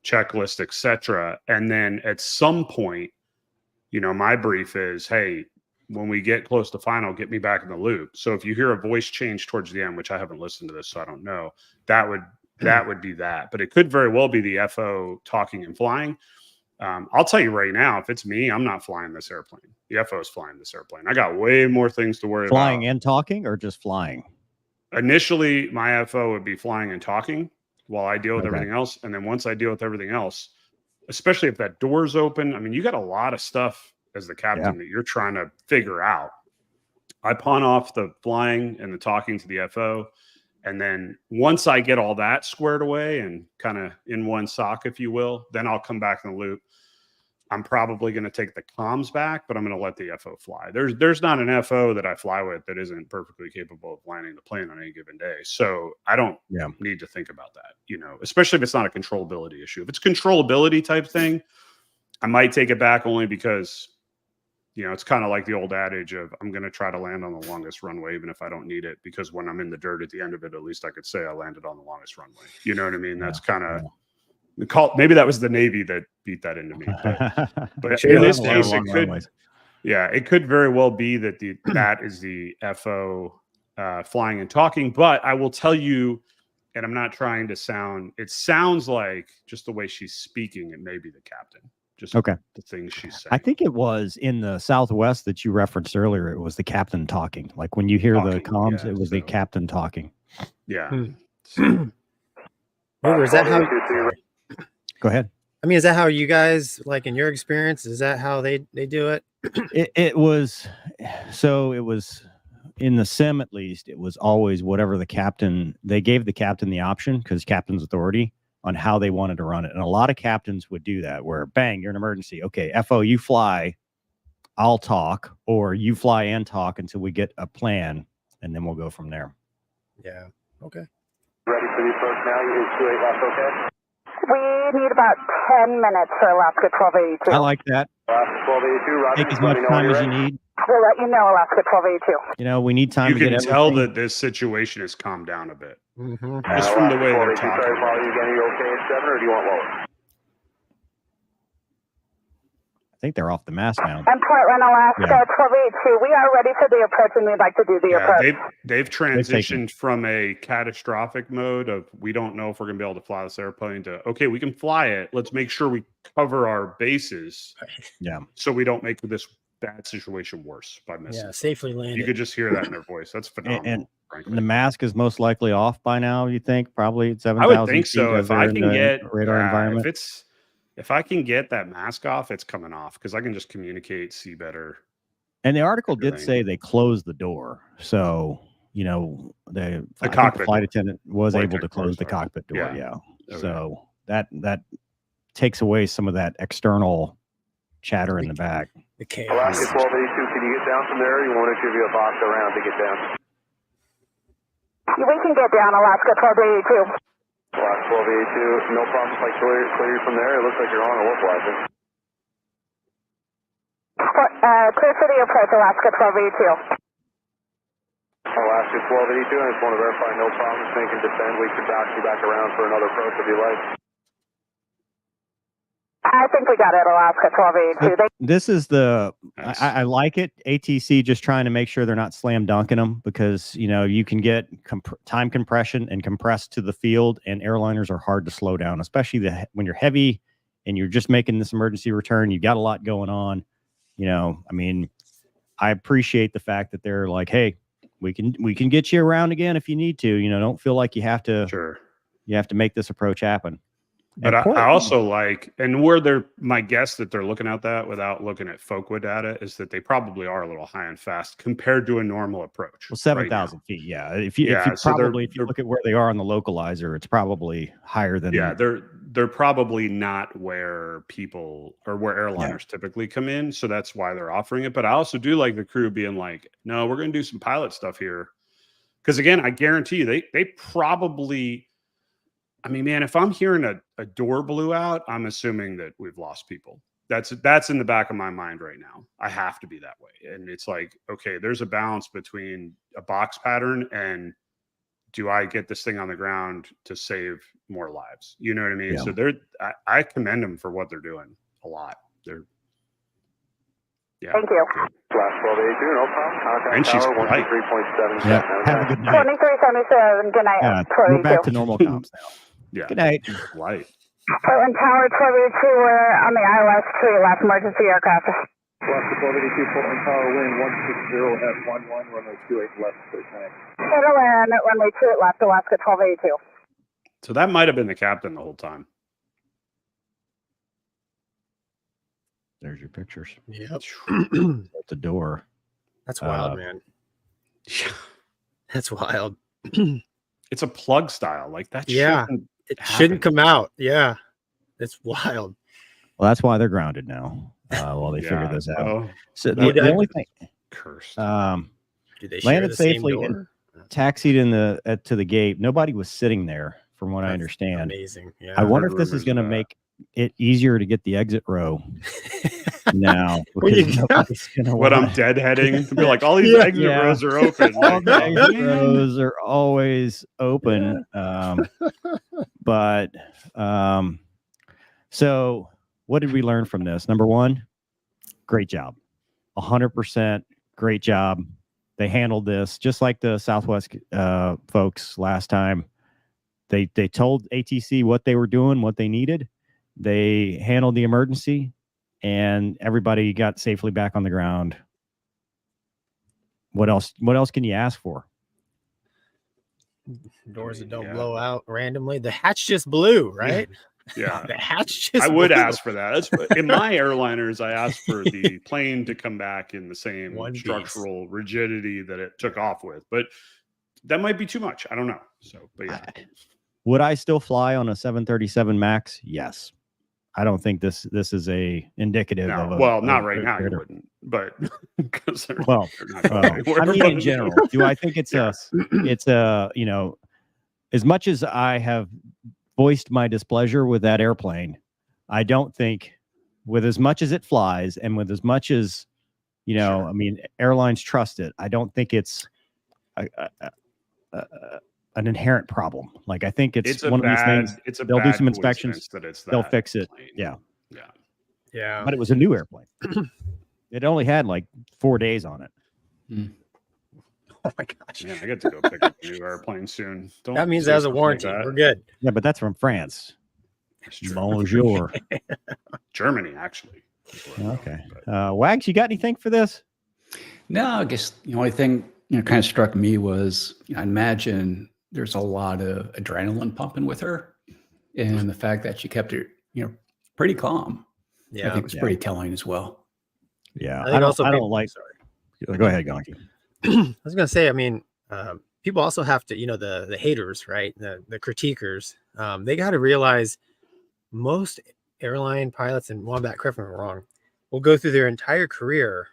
Speaker 2: checklist, etc. And then at some point, my brief is, hey, when we get close to final, get me back in the loop. So if you hear a voice change towards the end, which I haven't listened to this, so I don't know, that would be that. But it could very well be the FO talking and flying. I'll tell you right now, if it's me, I'm not flying this airplane. The FO is flying this airplane. I got way more things to worry
Speaker 1: Flying
Speaker 2: about.
Speaker 1: and talking, or just flying?
Speaker 2: Initially, my FO would be flying and talking while I deal with
Speaker 1: Okay.
Speaker 2: everything else. And then once I deal with everything else, especially if that door's open. I mean, you got a lot of stuff as the captain that you're trying to figure out. I pawn off the flying and the talking to the FO. And then once I get all that squared away and kind of in one sock, if you will, then I'll come back in the loop. I'm probably going to take the comms back, but I'm going to let the FO fly. There's not an FO that I fly with that isn't perfectly capable of landing the plane on any given day. So I don't need to think about that, you know, especially if it's not a controllability issue. If it's controllability type thing, I might take it back only because, you know, it's kind of like the old adage of I'm going to try to land on the longest runway, even if I don't need it, because when I'm in the dirt at the end of it, at least I could say I landed on the longest runway. You know what I mean? That's kind of maybe that was the Navy that beat that into me. But in this case, it could, it could very well be that that is the FO flying and talking. But I will tell you, and I'm not trying to sound, it sounds like just the way she's speaking, it may be the captain. Just the things she's saying.
Speaker 1: I think it was in the Southwest that you referenced earlier. It was the captain talking. Like when you hear the comms, it was the captain talking.
Speaker 2: Yeah.
Speaker 3: Hoover, is that how?
Speaker 1: Go ahead.
Speaker 3: I mean, is that how you guys, like in your experience, is that how they do it?
Speaker 1: It was in the sim, at least, it was always whatever the captain, they gave the captain the option because captain's authority on how they wanted to run it. And a lot of captains would do that where bang, you're an emergency. Okay, FO, you fly, I'll talk, or you fly and talk until we get a plan, and then we'll go from there.
Speaker 3: Yeah. Okay.
Speaker 6: Ready for the approach now. You hit 28 left, okay?
Speaker 5: We need about 10 minutes for Alaska 1282.
Speaker 1: I like that.
Speaker 6: Alaska 1282, Roger.
Speaker 1: Take as much time as you need.
Speaker 5: We'll let you know, Alaska 1282.
Speaker 1: You know, we need time
Speaker 2: you
Speaker 1: to get
Speaker 2: can tell
Speaker 1: everything.
Speaker 2: that this situation has calmed down a bit.
Speaker 3: Mm-hmm.
Speaker 2: Just from the way they're talking.
Speaker 6: Sorry, Molly, you getting okay at 7 or do you want lower?
Speaker 1: I think they're off the mast now.
Speaker 5: And Portland, Alaska 1282. We are ready for the approach and we'd like to do the approach.
Speaker 2: They've transitioned from a catastrophic mode of we don't know if we're going to be able to fly this airplane to, okay, we can fly it. Let's make sure we cover our bases.
Speaker 1: Yeah.
Speaker 2: So we don't make this bad situation worse by missing.
Speaker 3: Yeah, safely landed.
Speaker 2: You could just hear that in their voice. That's phenomenal.
Speaker 1: And the mask is most likely off by now, you think? Probably at 7,000
Speaker 2: I would think so. If I can get
Speaker 1: radar environment.
Speaker 2: If I can get that mask off, it's coming off because I can just communicate, see better.
Speaker 1: And the article did say they closed the door. So, you know, the flight attendant was able to close the cockpit door. Yeah. Okay. So that takes away some of that external chatter in the back.
Speaker 3: The chaos.
Speaker 6: Alaska 1282, can you get down from there? Or you want to give you a box around to get down?
Speaker 5: We can get down, Alaska 1282.
Speaker 6: Alaska 1282, no problem. If I clear you from there, it looks like you're on a localizer.
Speaker 5: Clear for the approach, Alaska 1282.
Speaker 6: Alaska 1282, I just want to verify no problems. Making descend. We could bounce you back around for another approach if you like.
Speaker 5: I think we got it, Alaska 1282.
Speaker 1: This is I like it. ATC just trying to make sure they're not slam dunking them because, you know, you can get time compression and compressed to the field, and airliners are hard to slow down, especially when you're heavy and you're just making this emergency return. You've got a lot going on. You know, I mean, I appreciate the fact that they're like, hey, we can get you around again if you need to. You know, don't feel like you have to make this approach happen.
Speaker 2: But I also like, and where my guess that they're looking at that without looking at FOQA data is that they probably are a little high and fast compared to a normal approach.
Speaker 1: Well, 7,000 feet. Yeah. If you look at where they are on the localizer, it's probably higher than.
Speaker 2: Yeah. They're probably not where people or where airliners typically come in. So that's why they're offering it. But I also do like the crew being like, no, we're going to do some pilot stuff here. Because again, I guarantee you, they probably, I mean, man, if I'm hearing a door blew out, I'm assuming that we've lost people. That's in the back of my mind right now. I have to be that way. And it's like, okay, there's a balance between a box pattern and do I get this thing on the ground to save more lives? You know what I mean? Yeah. So I commend them for what they're doing a lot. Thank
Speaker 5: you.
Speaker 6: Last 1282, no problem. Contact
Speaker 2: and she's
Speaker 6: tower,
Speaker 2: polite.
Speaker 6: 123.7.
Speaker 1: Yeah. Have a good night.
Speaker 5: 2377, good night.
Speaker 1: Yeah, we're back to normal comps now.
Speaker 2: Yeah.
Speaker 1: Good night.
Speaker 2: Light.
Speaker 5: Portland Tower 1282, we're on the ILS 3, last emergency aircraft.
Speaker 6: Alaska 1282, Portland Tower, wind 160 at 11, runway 28 left, please connect.
Speaker 5: Settle in at runway 28 left, Alaska 1282.
Speaker 2: So that might have been the captain the whole time.
Speaker 1: There's your pictures
Speaker 3: Yep.
Speaker 1: at the door.
Speaker 3: That's wild, man. That's wild.
Speaker 2: It's a plug style. Like that
Speaker 3: Yeah.
Speaker 2: shouldn't
Speaker 3: It
Speaker 2: happen.
Speaker 3: shouldn't come out. Yeah. It's wild.
Speaker 1: Well, that's why they're grounded now while they figure
Speaker 2: Yeah,
Speaker 1: this out.
Speaker 2: so
Speaker 1: So
Speaker 3: No,
Speaker 1: the only thing,
Speaker 2: cursed.
Speaker 3: Do they share
Speaker 1: landed
Speaker 3: the same
Speaker 1: safely and
Speaker 3: door?
Speaker 1: taxied to the gate. Nobody was sitting there, from what I
Speaker 3: That's
Speaker 1: understand.
Speaker 3: Amazing. Yeah.
Speaker 1: I wonder if
Speaker 2: heard
Speaker 1: this is
Speaker 2: rumors
Speaker 1: going to
Speaker 2: of that.
Speaker 1: make it easier to get the exit row now.
Speaker 3: Well, you
Speaker 1: Because
Speaker 3: got-
Speaker 1: nobody's gonna
Speaker 2: What I'm
Speaker 1: wanna-
Speaker 2: deadheading to be like, all these
Speaker 3: Yeah.
Speaker 2: exit
Speaker 1: Yeah.
Speaker 2: rows are open.
Speaker 1: all
Speaker 2: Like,
Speaker 1: the
Speaker 2: oh,
Speaker 1: exit
Speaker 2: man.
Speaker 1: rows are always open. But so what did we learn from this? Number one, great job. 100% great job. They handled this just like the Southwest folks last time. They told ATC what they were doing, what they needed. They handled the emergency, and everybody got safely back on the ground. What else? What else can you ask for?
Speaker 3: Doors that don't
Speaker 2: Yeah.
Speaker 3: blow out randomly. The hatch just blew, right?
Speaker 2: Yeah.
Speaker 3: The hatch just
Speaker 2: I would
Speaker 3: blew.
Speaker 2: ask for that. That's, in my airliners, I asked for the plane to come back in the same
Speaker 3: One piece.
Speaker 2: structural rigidity that it took off with, but that might be too much. I don't know. So, but yeah,
Speaker 1: Would I still fly on a 737 Max? Yes. I don't think this is a indicative
Speaker 2: no,
Speaker 1: of a,
Speaker 2: well, not
Speaker 1: of
Speaker 2: right
Speaker 1: a
Speaker 2: now. You
Speaker 1: greater-
Speaker 2: wouldn't, but because they're,
Speaker 1: Well,
Speaker 2: they're not
Speaker 1: well,
Speaker 2: going
Speaker 1: I mean,
Speaker 2: anywhere,
Speaker 1: in
Speaker 2: but-
Speaker 1: general, do I think it's
Speaker 2: Yes.
Speaker 1: it's a, you know, as much as I have voiced my displeasure with that airplane, I don't think, with as much as it flies and with as much as, you know,
Speaker 2: Sure.
Speaker 1: I mean, airlines trust it. I don't think it's an inherent problem. Like, I think it's
Speaker 2: a
Speaker 1: one of these
Speaker 2: bad,
Speaker 1: things.
Speaker 2: it's a
Speaker 1: they'll do
Speaker 2: bad
Speaker 1: some inspections,
Speaker 2: coincidence that it's
Speaker 1: they'll
Speaker 2: that
Speaker 1: fix it.
Speaker 2: plane.
Speaker 1: Yeah.
Speaker 2: Yeah.
Speaker 3: Yeah.
Speaker 1: But it was a new airplane. It only had like 4 days on it.
Speaker 3: Oh my gosh.
Speaker 2: Man, I get to go pick up a new airplane soon. Don't
Speaker 3: That means
Speaker 2: say
Speaker 3: it has a
Speaker 2: stuff like
Speaker 3: warranty.
Speaker 2: that.
Speaker 3: We're good.
Speaker 1: Yeah, but that's from France.
Speaker 2: That's true.
Speaker 1: Bonjour.
Speaker 2: Germany, actually. is where I'm
Speaker 1: Okay.
Speaker 2: going, but-
Speaker 1: Wags, you got anything for this?
Speaker 4: No, I guess the only thing kind of struck me was I imagine there's a lot of adrenaline pumping with her, and the fact that she kept it pretty calm.
Speaker 3: Yeah.
Speaker 4: I think was
Speaker 1: Yeah.
Speaker 4: pretty telling as well.
Speaker 1: Yeah.
Speaker 3: I think also
Speaker 1: I
Speaker 3: people-
Speaker 1: don't like.
Speaker 3: Sorry.
Speaker 1: Go ahead, Gonky.
Speaker 3: I was gonna say, I mean, people also have to, the haters, right? The critiquers, they got to realize most airline pilots, and Wombat, correct me if I'm wrong, will go through their entire career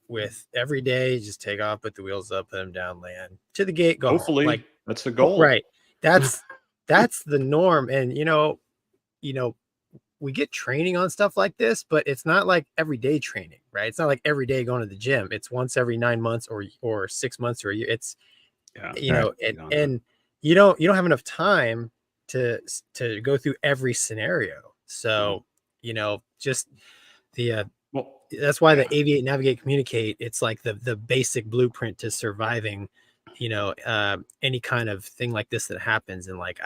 Speaker 3: with every day just take off, put the wheels up, put them down, land to the gate, go home.
Speaker 2: Hopefully,
Speaker 3: Like,
Speaker 2: that's the goal.
Speaker 3: right? That's the norm, and we get training on stuff like this, but it's not like everyday training, right? It's not like every day going to the gym. It's once every 9 months or 6 months or a year. It's
Speaker 2: Yeah.
Speaker 3: and you don't have enough time to go through every scenario. So just the
Speaker 2: Well,
Speaker 3: that's why the aviate, navigate, communicate. It's like the basic blueprint to surviving any kind of thing like this that happens. And like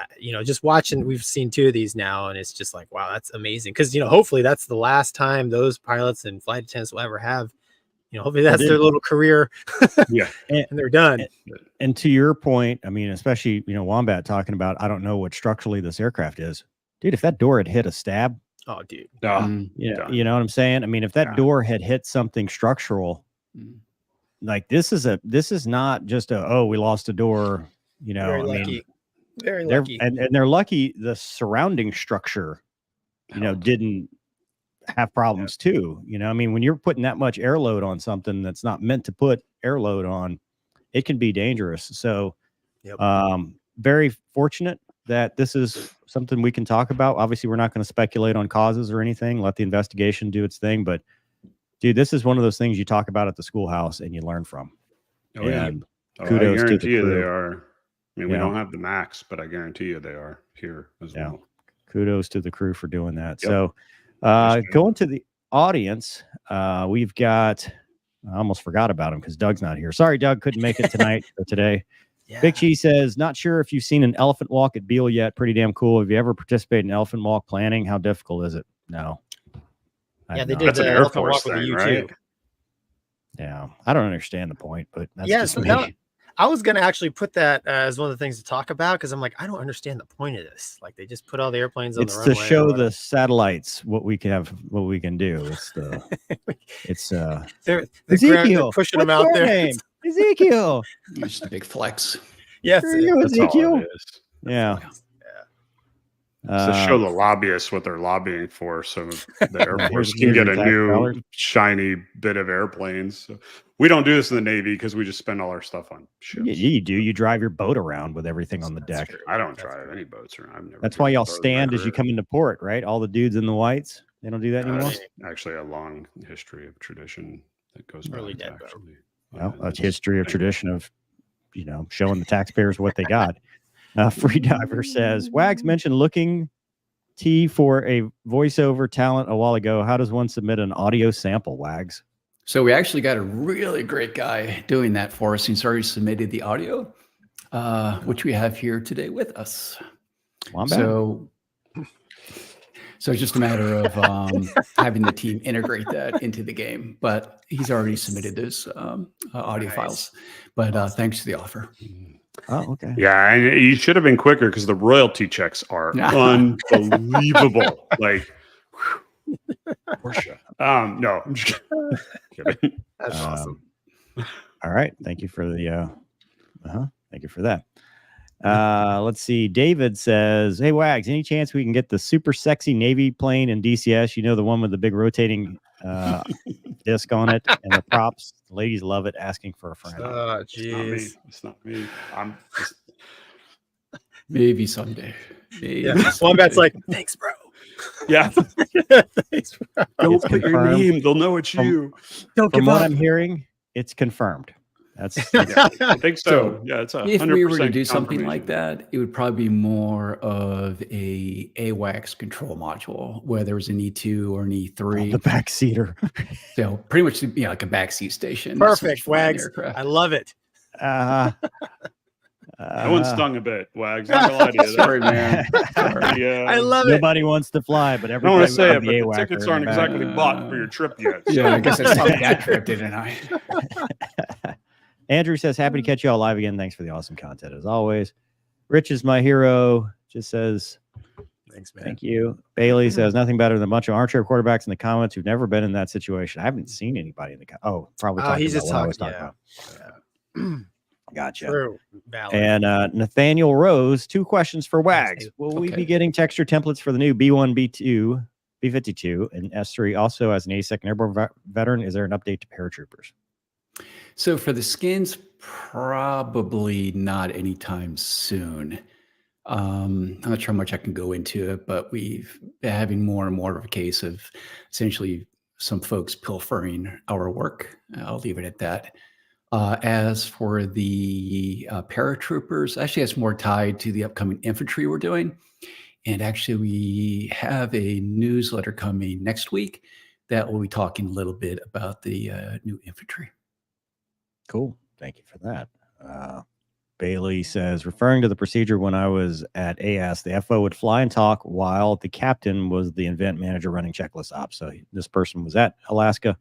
Speaker 3: just watching, we've seen 2 of these now, and it's just like, wow, that's amazing, because hopefully that's the last time those pilots and flight attendants will ever have, hopefully that's their little career.
Speaker 2: yeah.
Speaker 3: And they're done.
Speaker 1: And to your point, I mean, especially Wombat talking about, I don't know what structurally this aircraft is, dude. If that door had hit a stab,
Speaker 3: Oh, dude.
Speaker 2: No,
Speaker 1: you know what I'm saying? I mean, if that
Speaker 2: Yeah.
Speaker 1: door had hit something structural, like this is not just we lost a door.
Speaker 3: Very
Speaker 1: I mean,
Speaker 3: lucky. Very
Speaker 1: they're
Speaker 3: lucky.
Speaker 1: and they're lucky the surrounding structure, didn't have problems too. I mean, when you're putting that much air load on something that's not meant to put air load on, it can be dangerous. So,
Speaker 3: Yep.
Speaker 1: very fortunate that this is something we can talk about. Obviously, we're not going to speculate on causes or anything. Let the investigation do its thing. But, dude, this is one of those things you talk about at the schoolhouse and you learn from.
Speaker 2: Oh, yeah.
Speaker 1: And
Speaker 2: Oh,
Speaker 1: kudos
Speaker 2: I
Speaker 1: to
Speaker 2: guarantee
Speaker 1: the
Speaker 2: you they
Speaker 1: crew.
Speaker 2: are. I mean, we
Speaker 1: Yeah.
Speaker 2: don't have the max, but I guarantee you they are here as
Speaker 1: Yeah.
Speaker 2: well.
Speaker 1: Kudos to the crew for doing that.
Speaker 2: Yep.
Speaker 1: So,
Speaker 2: Nice job.
Speaker 1: going to the audience, we've got. I almost forgot about him because Doug's not here. Sorry, Doug, couldn't make it tonight or today.
Speaker 3: Yeah.
Speaker 1: Big Cheese says, not sure if you've seen an elephant walk at Beale yet. Pretty damn cool. Have you ever participated in elephant walk planning? How difficult is it? No. I
Speaker 3: Yeah,
Speaker 1: have
Speaker 3: they
Speaker 1: not.
Speaker 3: did
Speaker 2: That's
Speaker 3: the
Speaker 2: an Air
Speaker 3: elephant
Speaker 2: Force
Speaker 3: walk with the
Speaker 2: thing,
Speaker 3: U2.
Speaker 2: right?
Speaker 1: Yeah. I don't understand the point, but that's
Speaker 3: Yeah,
Speaker 1: just
Speaker 3: so
Speaker 1: me.
Speaker 3: how- I was gonna actually put that as one of the things to talk about because I'm like, I don't understand the point of this. Like, they just put all the airplanes on
Speaker 1: It's
Speaker 3: the
Speaker 1: to
Speaker 3: runway.
Speaker 1: show the satellites what we can do. It's
Speaker 3: they're
Speaker 1: Ezekiel.
Speaker 3: pushing
Speaker 1: What's
Speaker 3: them out
Speaker 1: your
Speaker 3: there.
Speaker 1: name? Ezekiel.
Speaker 4: It's just a big flex.
Speaker 3: Yes,
Speaker 1: There you go,
Speaker 2: That's all
Speaker 1: Ezekiel.
Speaker 2: it is.
Speaker 1: Yeah.
Speaker 2: It's to show the lobbyists what they're lobbying for, so the Air Force can
Speaker 1: here's
Speaker 2: get
Speaker 1: your
Speaker 2: a
Speaker 1: tax
Speaker 2: new
Speaker 1: dollars.
Speaker 2: shiny bit of airplanes. So we don't do this in the Navy because we just spend all our stuff on ships.
Speaker 1: You do. You drive your boat around with everything on the
Speaker 3: That's
Speaker 1: deck.
Speaker 3: true.
Speaker 2: I don't
Speaker 3: That's
Speaker 2: drive
Speaker 3: true.
Speaker 2: any boats around. I've never.
Speaker 1: That's why
Speaker 2: driven a
Speaker 1: y'all
Speaker 2: boat in my
Speaker 1: stand as you
Speaker 2: career.
Speaker 1: come into port, right? All the dudes in the whites. They don't do that anymore.
Speaker 2: That's actually a long history of tradition that goes back.
Speaker 3: Early dead boat.
Speaker 2: Actually,
Speaker 1: Well,
Speaker 2: Yeah,
Speaker 1: a history of
Speaker 2: thing.
Speaker 1: tradition of, showing the taxpayers what they got. Freediver says, Wags mentioned looking for a voiceover talent a while ago. How does one submit an audio sample, Wags?
Speaker 4: So we actually got a really great guy doing that for us. He's already submitted the audio, which we have here today with us.
Speaker 1: Wombat?
Speaker 4: So it's just a matter of having the team integrate that into the game. But he's already submitted those audio
Speaker 3: Nice.
Speaker 4: files. But thanks to the offer.
Speaker 1: Oh, okay.
Speaker 2: Yeah, and you should have been quicker because the royalty checks are unbelievable. Like, Portia. No, I'm just kidding.
Speaker 3: That's awesome.
Speaker 1: All right. Thank you for the thank you for that. Let's see. David says, hey, Wags, any chance we can get the super sexy Navy plane in DCS? You know, the one with the big rotating disc on it and the props. The ladies love it, asking for a friend.
Speaker 3: Oh,
Speaker 2: It's not me.
Speaker 3: jeez.
Speaker 2: It's not me. I'm just,
Speaker 4: Maybe someday. Maybe
Speaker 3: Yeah.
Speaker 4: someday.
Speaker 3: Wombat's like, thanks, bro.
Speaker 2: yeah.
Speaker 3: Thanks, bro.
Speaker 2: Don't
Speaker 1: It's
Speaker 2: put your
Speaker 1: confirmed.
Speaker 2: name. They'll know it's you.
Speaker 3: Don't
Speaker 1: From
Speaker 3: give
Speaker 1: what
Speaker 3: up.
Speaker 1: I'm hearing, it's confirmed. That's
Speaker 2: Yeah, I think so.
Speaker 4: So,
Speaker 2: Yeah, it's 100%
Speaker 4: if we were to do something like
Speaker 2: confirmation.
Speaker 4: that, it would probably be more of a AWACS control module where there was an E2 or an
Speaker 1: the
Speaker 4: E3.
Speaker 1: backseater.
Speaker 4: So pretty much, like a backseat station.
Speaker 3: Perfect,
Speaker 4: flying
Speaker 3: Wags.
Speaker 4: aircraft.
Speaker 3: I love it.
Speaker 2: That one stung a bit, Wags. Not gonna lie to you.
Speaker 4: Sorry, man. Sorry.
Speaker 2: Yeah.
Speaker 3: I love it.
Speaker 1: Nobody wants to fly, but
Speaker 2: I don't
Speaker 1: everybody
Speaker 2: want to say it,
Speaker 1: wants
Speaker 2: but
Speaker 1: the
Speaker 2: the
Speaker 1: AWACS
Speaker 2: tickets
Speaker 1: in the
Speaker 2: aren't
Speaker 1: back.
Speaker 2: exactly bought for your trip yet. so-
Speaker 4: Yeah, I guess I stopped that trip, didn't I?
Speaker 1: Andrew says, happy to catch you all live again. Thanks for the awesome content as always. Rich is my hero. Just says,
Speaker 3: Thanks, man.
Speaker 1: thank you. Bailey says, nothing better than a bunch of armchair quarterbacks in the comments who've never been in that situation. I haven't seen anybody in the probably talking
Speaker 3: he's
Speaker 1: about
Speaker 3: just
Speaker 1: what I was
Speaker 3: talking.
Speaker 1: talking
Speaker 3: Yeah.
Speaker 1: about. Gotcha.
Speaker 3: True. Valid.
Speaker 1: And Nathaniel Rose, 2 questions for Wags. Will we be
Speaker 4: Okay.
Speaker 1: getting texture templates for the new B1, B2, B52, and S3? Also, as an 82nd Airborne veteran, is there an update to paratroopers?
Speaker 4: So for the skins, probably not anytime soon. I'm not sure how much I can go into it, but we've been having more and more of a case of essentially some folks pilfering our work. I'll leave it at that. As for the paratroopers, actually that's more tied to the upcoming infantry we're doing. And actually we have a newsletter coming next week that will be talking a little bit about the new infantry.
Speaker 1: Cool. Thank you for that. Bailey says, referring to the procedure when I was at AS, the FO would fly and talk while the captain was the event manager running checklist ops. So this person was at Alaska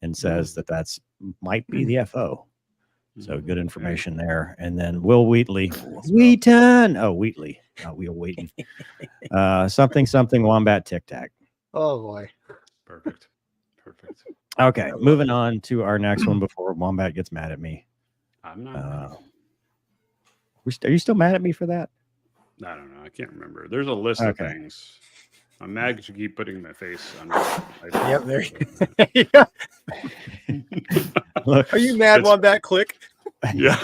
Speaker 1: and says that that's might be the FO. So good information there. And then Will Wheatley. Wheaton. Oh, Wheatley. Not Will Wheaton. Something Wombat Tic Tac.
Speaker 3: Oh boy.
Speaker 2: Perfect.
Speaker 1: Okay, moving on to our next one before Wombat gets mad at me.
Speaker 2: I'm not.
Speaker 1: Are you still mad at me for that?
Speaker 2: I don't know. I can't remember. There's a list
Speaker 1: Okay.
Speaker 2: of things. I'm mad because you keep putting my face on.
Speaker 3: Yep. There you go.
Speaker 1: Look,
Speaker 3: Are you mad,
Speaker 2: It's-
Speaker 3: Wombat? Click.
Speaker 2: Yeah.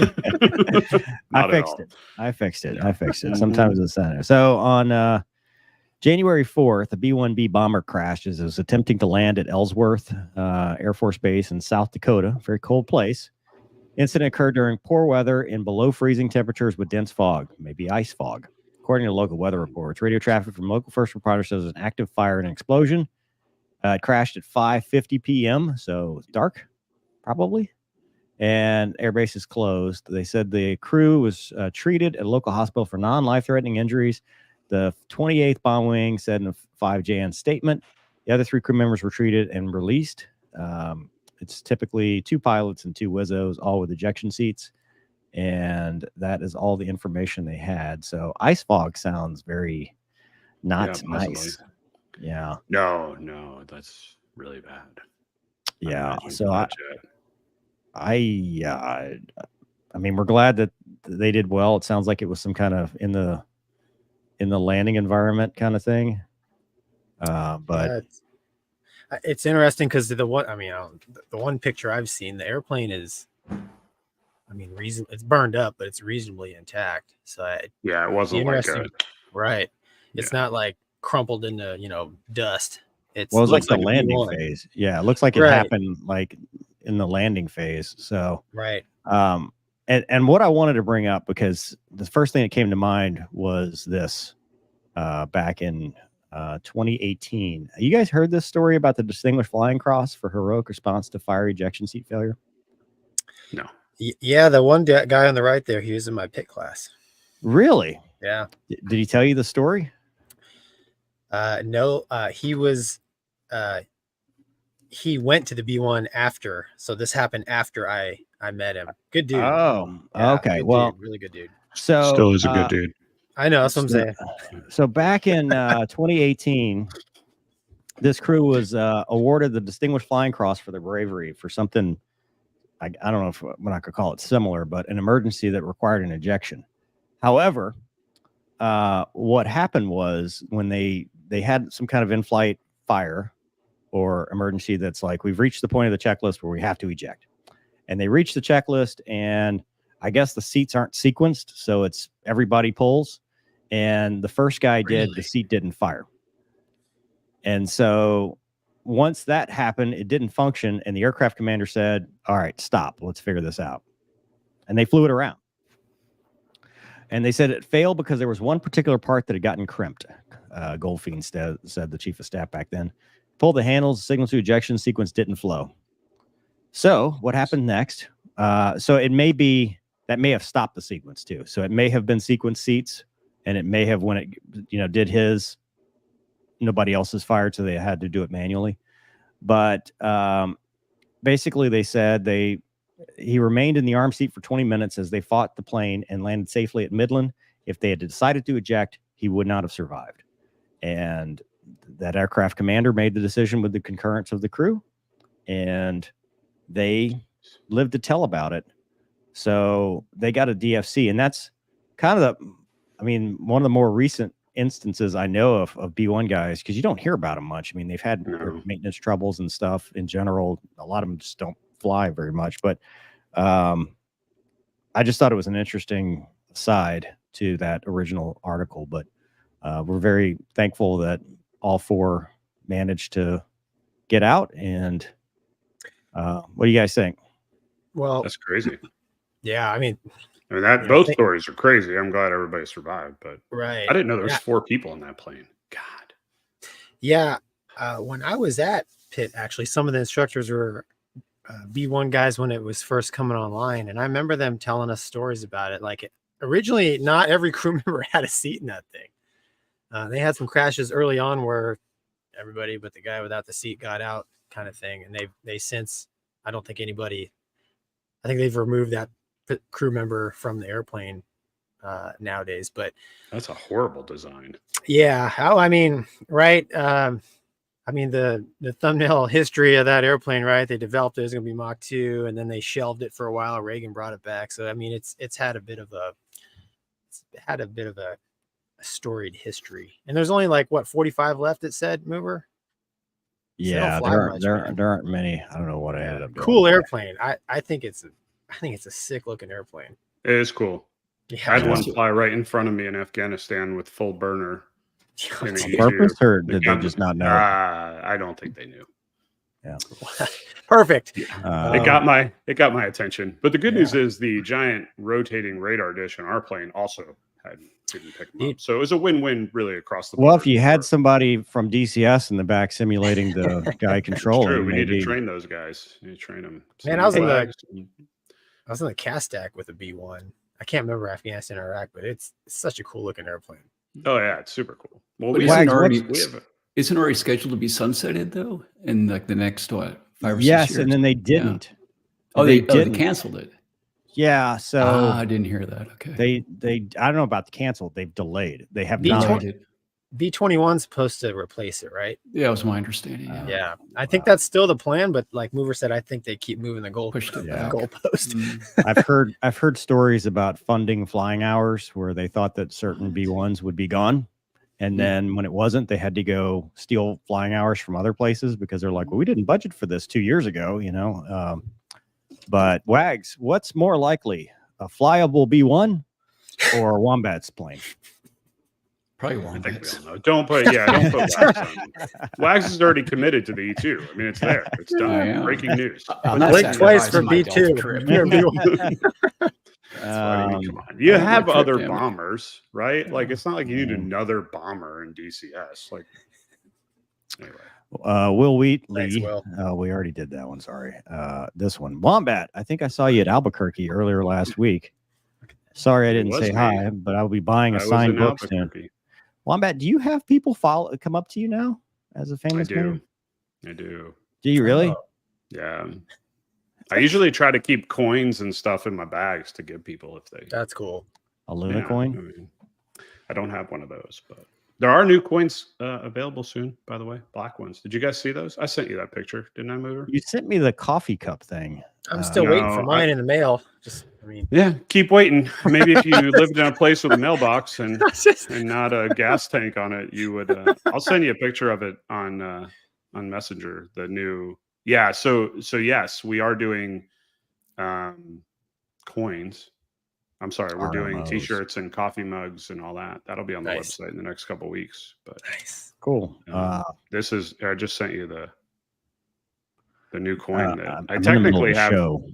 Speaker 1: I fixed it. Sometimes it's center. So on January 4th, a B-1B bomber crashed as it was attempting to land at Ellsworth Air Force Base in South Dakota, a very cold place. Incident occurred during poor weather in below freezing temperatures with dense fog, maybe ice fog. According to local weather reports, radio traffic from local first responders shows an active fire and an explosion. It crashed at 5:50 p.m., so it's dark, probably. And airbase is closed. They said the crew was treated at a local hospital for non-life-threatening injuries. The 28th Bomb Wing said in a 5JN statement, the other 3 crew members were treated and released. It's typically 2 pilots and 2 Wizzos, all with ejection seats. and that is all the information they had. So ice fog sounds very not
Speaker 2: Yeah, possibly.
Speaker 1: nice. Yeah.
Speaker 2: No, that's really bad.
Speaker 1: Yeah.
Speaker 2: Imagine
Speaker 1: So
Speaker 2: for that jet.
Speaker 1: I mean, we're glad that they did well. It sounds like it was some kind of in the landing environment kind of thing. But
Speaker 3: it's interesting because the one picture I've seen, the airplane is, I mean, it's burned up, but it's reasonably intact. So
Speaker 2: it wasn't like
Speaker 3: right. It's not like crumpled into dust.
Speaker 1: It was like the landing phase. Yeah, it looks like it happened like in the landing phase. So
Speaker 3: right.
Speaker 1: And what I wanted to bring up, because the first thing that came to mind was this back in 2018. You guys heard this story about the Distinguished Flying Cross for heroic response to fire ejection seat failure?
Speaker 2: No.
Speaker 3: Yeah, the one guy on the right there, he was in my pit class.
Speaker 1: Really?
Speaker 3: Yeah.
Speaker 1: Did he tell you the story?
Speaker 3: No, he was he went to the B1 after. So this happened after I met him. Good dude.
Speaker 1: Oh,
Speaker 3: yeah,
Speaker 1: okay.
Speaker 3: Good
Speaker 1: well,
Speaker 3: dude. Really good dude.
Speaker 1: So
Speaker 2: still is a good dude.
Speaker 3: I know, that's what I'm saying.
Speaker 1: So back in 2018, this crew was awarded the Distinguished Flying Cross for their bravery for something, I don't know if we're not going to call it similar, but an emergency that required an ejection. However, what happened was when they had some kind of in-flight fire or emergency that's like, we've reached the point of the checklist where we have to eject. And they reached the checklist, and I guess the seats aren't sequenced, so it's everybody pulls. And the first guy did, the seat didn't fire. And so once that happened, it didn't function, and the aircraft commander said, all right, stop, let's figure this out. And they flew it around. And they said it failed because there was one particular part that had gotten crimped. Goldfein said, the chief of staff back then. Pulled the handles, signal to ejection sequence didn't flow. So what happened next? So it may be, that may have stopped the sequence too. So it may have been sequence seats, and it may have, when it, did his, nobody else's fired, so they had to do it manually. But basically they said he remained in the arm seat for 20 minutes as they fought the plane and landed safely at Midland. If they had decided to eject, he would not have survived. And that aircraft commander made the decision with the concurrence of the crew, and they lived to tell about it. So they got a DFC, and that's kind of one of the more recent instances I know of B1 guys, because you don't hear about them much. I mean, they've had maintenance troubles and stuff in general. A lot of them just don't fly very much, but I just thought it was an interesting side to that original article. But we're very thankful that all four managed to get out. And what do you guys think?
Speaker 2: Well, that's crazy.
Speaker 3: Yeah, I mean
Speaker 2: both stories are crazy. I'm glad everybody survived, but
Speaker 3: right.
Speaker 2: I didn't know there was 4 people in that plane. God.
Speaker 3: Yeah, when I was at Pitt, actually, some of the instructors were B1 guys when it was first coming online, and I remember them telling us stories about it. Like originally, not every crew member had a seat in that thing. They had some crashes early on where everybody but the guy without the seat got out, kind of thing. And they since, I think they've removed that crew member from the airplane nowadays. But
Speaker 2: that's a horrible design.
Speaker 3: Yeah. Right. The thumbnail history of that airplane, right? They developed it was going to be Mach 2, and then they shelved it for a while. Reagan brought it back. So it's had a bit of a storied history. And there's only 45 left. It said, Mover.
Speaker 1: Yeah, there aren't many. I don't know what I ended up doing.
Speaker 3: Cool airplane. I think it's a sick looking airplane.
Speaker 2: It is cool. Yeah, I had one fly right in front of me in Afghanistan with full burner.
Speaker 1: On purpose, or did they just not know?
Speaker 2: I don't think they knew.
Speaker 1: Yeah.
Speaker 3: Perfect.
Speaker 2: It got my attention. But the good news is the giant rotating radar dish in our plane also didn't pick them up. So it was a win-win really across the board.
Speaker 1: Well, if you had somebody from DCS in the back simulating the guy controlling,
Speaker 2: true. We need to train those guys. We need to train them.
Speaker 3: Man, I was in the CAS stack with a B1. I can't remember Afghanistan or Iraq, but it's such a cool looking airplane.
Speaker 2: Oh yeah, it's super cool. Well,
Speaker 4: isn't already scheduled to be sunsetted though in the next 5 or 6 years?
Speaker 1: Yes, and then they didn't.
Speaker 4: Yeah. They canceled it.
Speaker 1: Yeah, so
Speaker 4: I didn't hear that. Okay.
Speaker 1: they I don't know about the canceled. They've delayed. They have
Speaker 3: V20
Speaker 1: not.
Speaker 3: B-21's supposed to replace it, right?
Speaker 4: Yeah, that was my understanding. Yeah.
Speaker 3: Yeah, I think that's still the plan. But like Mover said, I think they keep moving the
Speaker 4: Pushed it
Speaker 3: the
Speaker 4: back.
Speaker 3: goalpost.
Speaker 4: Mm.
Speaker 1: I've heard stories about funding flying hours where they thought that certain B1s would be gone. And then when it wasn't, they had to go steal flying hours from other places because they're like, well, we didn't budget for this 2 years ago, you know. But Wags, what's more likely, a flyable B1 or a Wombat's plane?
Speaker 4: Probably
Speaker 2: I think we
Speaker 4: Wombats.
Speaker 2: all know. Don't put Wags on. Wags is already committed to the E2. I mean, it's there. It's done.
Speaker 4: I am.
Speaker 2: Breaking news.
Speaker 4: I'm not
Speaker 3: Blink twice
Speaker 4: sacrificing
Speaker 3: for
Speaker 4: my Delta
Speaker 3: B2.
Speaker 4: trip.
Speaker 3: You're B1.
Speaker 2: I mean, come on. You
Speaker 4: I like
Speaker 2: have
Speaker 4: my trip,
Speaker 2: other
Speaker 4: damn it.
Speaker 2: bombers, right? Like, it's not like you need
Speaker 1: Yeah.
Speaker 2: another bomber in DCS. Like, anyway.
Speaker 1: Will Wheatley.
Speaker 3: Thanks, Will.
Speaker 1: We already did that one. Sorry. This one. Wombat. I think I saw you at Albuquerque earlier last week. Sorry I didn't
Speaker 2: was
Speaker 1: say
Speaker 2: me.
Speaker 1: hi, but I'll be buying a
Speaker 2: I was
Speaker 1: signed
Speaker 2: in
Speaker 1: book soon.
Speaker 2: Albuquerque.
Speaker 1: Wombat, do you have people come up to you now as a
Speaker 2: I
Speaker 1: famous
Speaker 2: do.
Speaker 1: man?
Speaker 2: I do.
Speaker 1: Do you really?
Speaker 2: Yeah. I usually try to keep coins and stuff in my bags to give people if they.
Speaker 3: That's cool.
Speaker 1: A Luna
Speaker 2: Yeah,
Speaker 1: coin?
Speaker 2: I mean, I don't have one of those, but there are new coins available soon, by the way. Black ones. Did you guys see those? I sent you that picture, didn't I, Mover?
Speaker 1: You sent me the coffee cup thing.
Speaker 3: I'm still waiting for
Speaker 2: no,
Speaker 3: mine in the mail. Just, I mean,
Speaker 2: Yeah, keep waiting. Maybe if you lived in a place with a mailbox and not a gas tank on it, you would. I'll send you a picture of it on Messenger. The new, yeah. So yes, we are doing coins. I'm sorry, we're doing
Speaker 1: RMOs.
Speaker 2: T-shirts and coffee mugs and all that. That'll be on the
Speaker 3: Nice.
Speaker 2: website in the next couple of weeks. But
Speaker 3: nice.
Speaker 1: Cool.
Speaker 2: this is. I just sent you the new coin that
Speaker 1: I'm
Speaker 2: I
Speaker 1: in the middle of
Speaker 2: technically
Speaker 1: the
Speaker 2: have.
Speaker 1: show.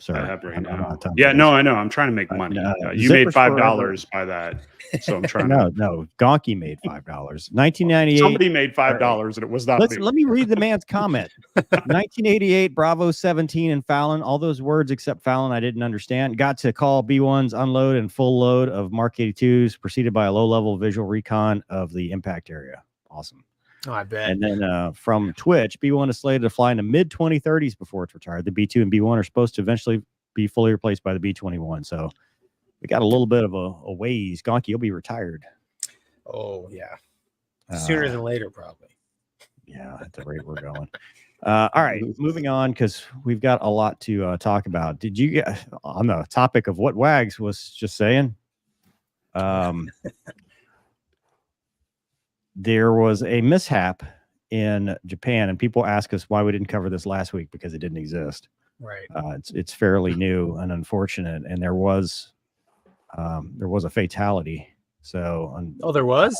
Speaker 1: Sorry.
Speaker 2: I have right
Speaker 1: I'm out
Speaker 2: now.
Speaker 1: of time
Speaker 2: Yeah,
Speaker 1: for
Speaker 2: no,
Speaker 1: this.
Speaker 2: I know. I'm trying to make money. You
Speaker 1: Zippers
Speaker 2: made $5
Speaker 1: forever.
Speaker 2: by that, so I'm trying to.
Speaker 1: No. Gonky made $5. 1998.
Speaker 2: Somebody made $5, and it was not me.
Speaker 1: Let me read the man's comment. 1988, Bravo 17 and Fallon. All those words except Fallon I didn't understand. Got to call B1s unload and full load of Mark 82s, preceded by a low-level visual recon of the impact area. Awesome.
Speaker 3: Oh, I bet.
Speaker 1: And then from Twitch, B1 is slated to fly in the mid-2030s before it's retired. The B2 and B1 are supposed to eventually be fully replaced by the B21. So we got a little bit of a ways. Gonky, you'll be retired.
Speaker 3: Oh, yeah. Sooner than later, probably.
Speaker 1: Yeah, at the rate we're going. All right, moving on because we've got a lot to talk about. Did you get on the topic of what Wags was just saying? There was a mishap in Japan, and people ask us why we didn't cover this last week because it didn't exist.
Speaker 3: Right.
Speaker 1: It's fairly new and unfortunate, and there was a fatality. So
Speaker 3: Oh, there was?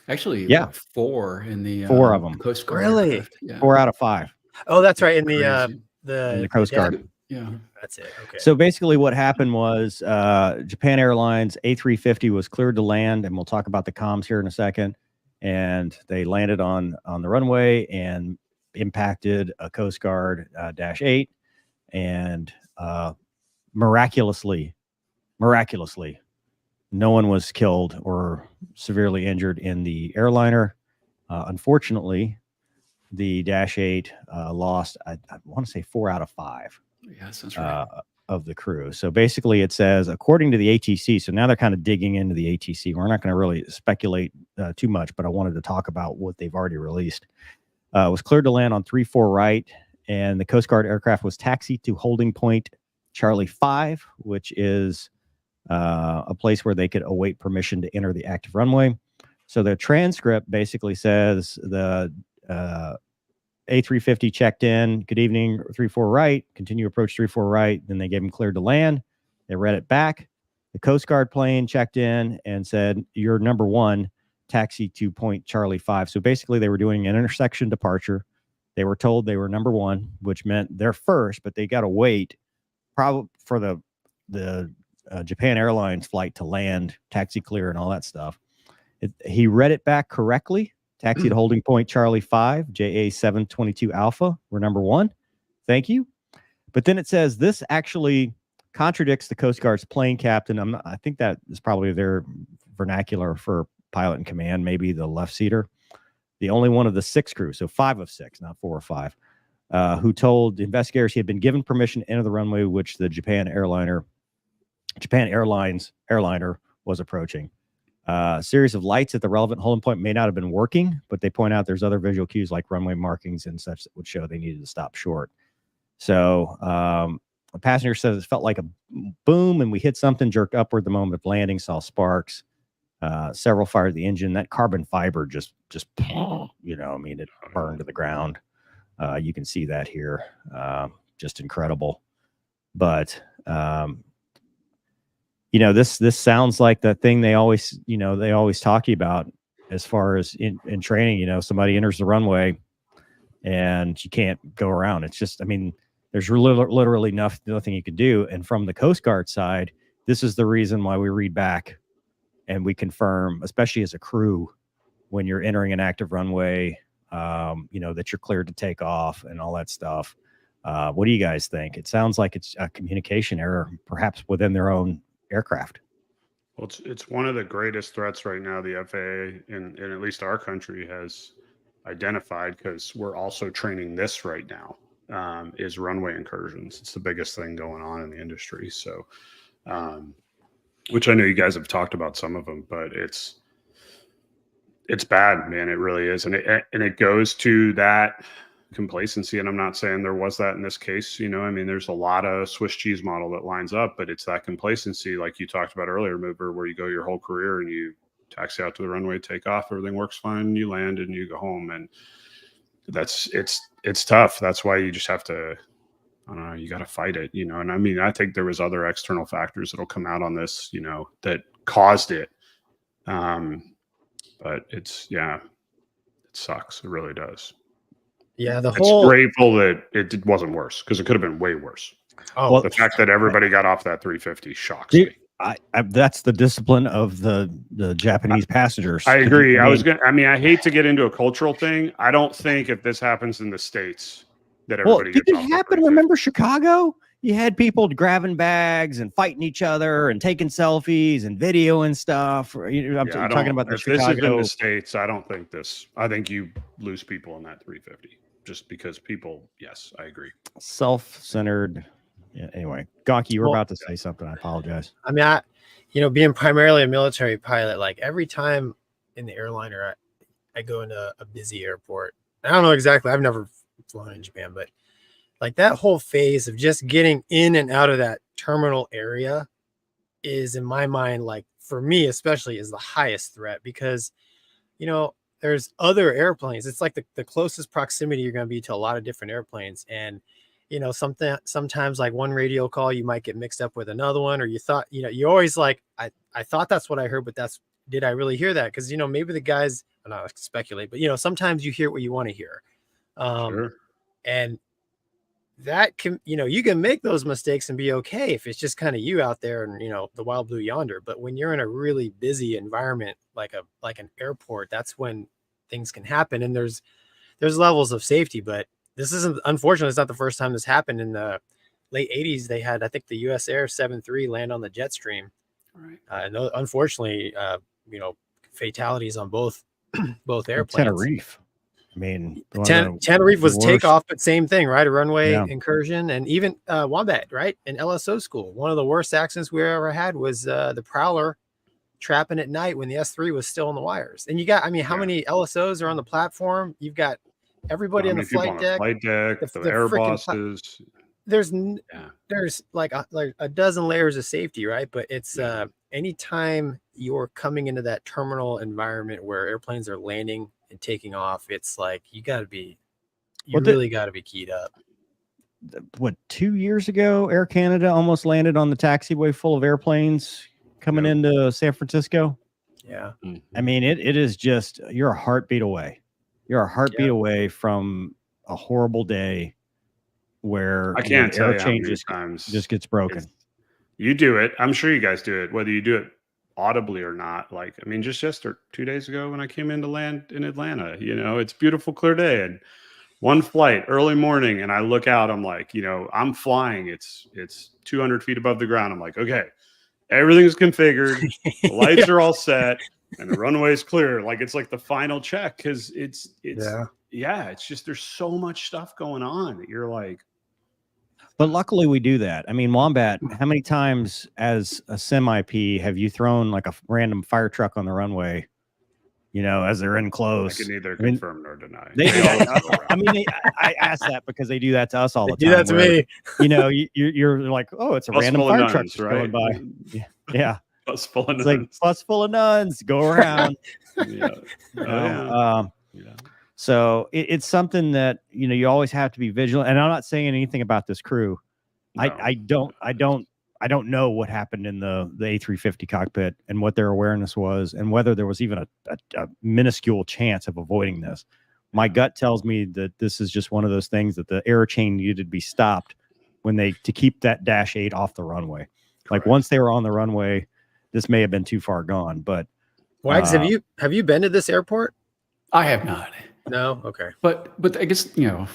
Speaker 4: Actually,
Speaker 1: Yeah.
Speaker 4: 4 in the
Speaker 1: 4 of 'em.
Speaker 4: Coast Guard.
Speaker 3: Really?
Speaker 4: aircraft. Yeah.
Speaker 1: 4 out of 5
Speaker 3: Oh, that's right. In the
Speaker 4: Crazy.
Speaker 1: in the Coast Guard.
Speaker 4: Yeah.
Speaker 3: That's it. Okay.
Speaker 1: So basically what happened was Japan Airlines A350 was cleared to land, and we'll talk about the comms here in a second. And they landed on the runway and impacted a Coast Guard Dash 8. And miraculously, no one was killed or severely injured in the airliner. Unfortunately, the Dash 8 lost, I want to say 4 out of 5.
Speaker 4: Yeah, sounds right.
Speaker 1: Of the crew. So basically it says, according to the ATC, so now they're kind of digging into the ATC. We're not going to really speculate too much, but I wanted to talk about what they've already released. It was cleared to land on 3-4 right, and the Coast Guard aircraft was taxied to holding point Charlie 5, which is a place where they could await permission to enter the active runway. So the transcript basically says the A350 checked in. Good evening, 3-4 right. Continue approach 3-4 right. Then they gave him cleared to land. They read it back. The Coast Guard plane checked in and said, "You're number 1, taxi to point Charlie 5." So basically, they were doing an intersection departure. They were told they were number 1, which meant they're first, but they got to wait probably for the Japan Airlines flight to land, taxi clear, and all that stuff. He read it back correctly. Taxi to holding point Charlie 5, JA 722 Alpha. We're number 1. Thank you. But then it says this actually contradicts the Coast Guard's plane captain. I think that is probably their vernacular for pilot in command, maybe the left seater. The only one of the 6 crew, so 5 of 6, not 4 or 5, who told investigators he had been given permission to enter the runway, which the Japan airliner Japan Airlines airliner was approaching. A series of lights at the relevant holding point may not have been working, but they point out there's other visual cues like runway markings and such that would show they needed to stop short. So a passenger says it felt like a boom and we hit something, jerked upward the moment of landing, saw sparks. Several fired the engine. That carbon fiber just you know, I mean, it burned to the ground. You can see that here. Just incredible. But you know, this sounds like the thing they always talk to you about as far as in training. You know, somebody enters the runway and you can't go around. It's just, I mean, there's literally nothing you can do. And from the Coast Guard side, this is the reason why we read back and we confirm, especially as a crew, when you're entering an active runway, you know, that you're cleared to take off and all that stuff. What do you guys think? It sounds like it's a communication error, perhaps within their own aircraft.
Speaker 2: Well, it's one of the greatest threats right now the FAA in at least our country has identified, because we're also training this right now, is runway incursions. It's the biggest thing going on in the industry. So, which I know you guys have talked about some of them, but it's bad, man. It really is. And it goes to that complacency. And I'm not saying there was that in this case, you know, I mean, there's a lot of Swiss cheese model that lines up, but it's that complacency, like you talked about earlier, Mover, where you go your whole career and you taxi out to the runway, take off, everything works fine, you land and you go home. And it's tough. That's why you just have to, I don't know, you got to fight it, you know? And I mean, I think there was other external factors that'll come out on this, you know, that caused it. But it sucks. It really does.
Speaker 3: Yeah,
Speaker 2: it's grateful that it wasn't worse, because it could have been way worse.
Speaker 3: Oh,
Speaker 2: well, the fact that everybody got off that 350 shocks me.
Speaker 1: That's the discipline of the Japanese passengers.
Speaker 2: I agree. I hate to get into a cultural thing. I don't think if this happens in the States that everybody
Speaker 1: did it happen? Remember Chicago? You had people grabbing bags and fighting each other and taking selfies and video and stuff. I'm talking about the Chicago.
Speaker 2: If this is in the States, I don't think this. I think you lose people in that 350 just because people. Yes, I agree.
Speaker 1: Self-centered. Yeah, anyway, Gonky, you were about to say something. I apologize.
Speaker 3: I mean, being primarily a military pilot, like every time in the airliner, I go into a busy airport. I don't know exactly. I've never flown in Japan, but like that whole phase of just getting in and out of that terminal area is, in my mind, like for me especially, is the highest threat, because, you know, there's other airplanes. It's like the closest proximity you're going to be to a lot of different airplanes. And, you know, sometimes like one radio call, you might get mixed up with another one, or you thought, you know, you always like, I thought that's what I heard, but did I really hear that? Because, you know, maybe the guys, I'm not speculate, but, you know, sometimes you hear what you want to hear.
Speaker 2: Sure.
Speaker 3: And that can, you know, you can make those mistakes and be okay if it's just kind of you out there and, you know, the wild blue yonder. But when you're in a really busy environment, like an airport, that's when things can happen. And there's levels of safety, but this isn't, unfortunately, it's not the first time this happened. In the late 80s, they had, I think, the US Air 73 land on the jet stream.
Speaker 2: Right.
Speaker 3: And unfortunately, you know, fatalities on both airplanes.
Speaker 1: Tenerife. I mean,
Speaker 3: Tenerife was takeoff, but same thing, right? A runway incursion. And even Wombat, right? In LSO school, one of the worst accidents we ever had was the Prowler trapping at night when the S3 was still on the wires. And you got, I mean, how many LSOs are on the platform? You've got everybody on the flight deck,
Speaker 2: the air bosses.
Speaker 3: There's like a dozen layers of safety, right? But it's anytime you're coming into that terminal environment where airplanes are landing and taking off, it's like you really got to be keyed up.
Speaker 1: What, 2 years ago, Air Canada almost landed on the taxiway full of airplanes coming into San Francisco.
Speaker 3: Yeah.
Speaker 1: I mean, it is just, you're a heartbeat away. You're a heartbeat away from a horrible day where
Speaker 2: I can't tell you how many
Speaker 1: changes
Speaker 2: times
Speaker 1: just gets broken.
Speaker 2: You do it. I'm sure you guys do it, whether you do it audibly or not. Like, I mean, just yesterday, 2 days ago when I came in to land in Atlanta, you know, it's beautiful, clear day, and one flight early morning, and I look out, I'm like, you know, I'm flying. It's 200 feet above the ground. I'm like, okay, everything's configured. The lights are all set and the runway's clear. Like, it's like the final check. Cause it's just, there's so much stuff going on that you're like,
Speaker 1: But luckily we do that. I mean, Wombat, how many times as a semi-P have you thrown like a random fire truck on the runway, you know, as they're in
Speaker 2: I
Speaker 1: close?
Speaker 2: can neither
Speaker 1: I mean,
Speaker 2: confirm nor deny.
Speaker 1: They do
Speaker 2: always
Speaker 1: that.
Speaker 2: go around.
Speaker 1: I mean, I ask that because they do that to us all the
Speaker 3: Do
Speaker 1: time.
Speaker 3: that to
Speaker 1: where,
Speaker 3: me.
Speaker 1: You know, you're like, oh, it's a
Speaker 2: Bus
Speaker 1: random
Speaker 2: full of
Speaker 1: fire truck
Speaker 2: nuns,
Speaker 1: just going by. Yeah.
Speaker 2: Bus full of
Speaker 1: It's like
Speaker 2: nuns.
Speaker 1: bus full of nuns, go around.
Speaker 2: Yeah.
Speaker 1: You
Speaker 2: Oh,
Speaker 1: know,
Speaker 2: yeah. Yeah.
Speaker 1: So it's something that, you know, you always have to be vigilant. And I'm not saying anything about this crew.
Speaker 2: No.
Speaker 1: I don't know what happened in the A350 cockpit and what their awareness was and whether there was even a minuscule chance of avoiding this. My gut tells me that this is just one of those things that the air chain needed to be stopped to keep that Dash 8 off the runway. Like once they were on the runway, this may have been too far gone. But
Speaker 3: Wags, have you been to this airport?
Speaker 4: I have not.
Speaker 3: No. Okay.
Speaker 4: But I guess, you know,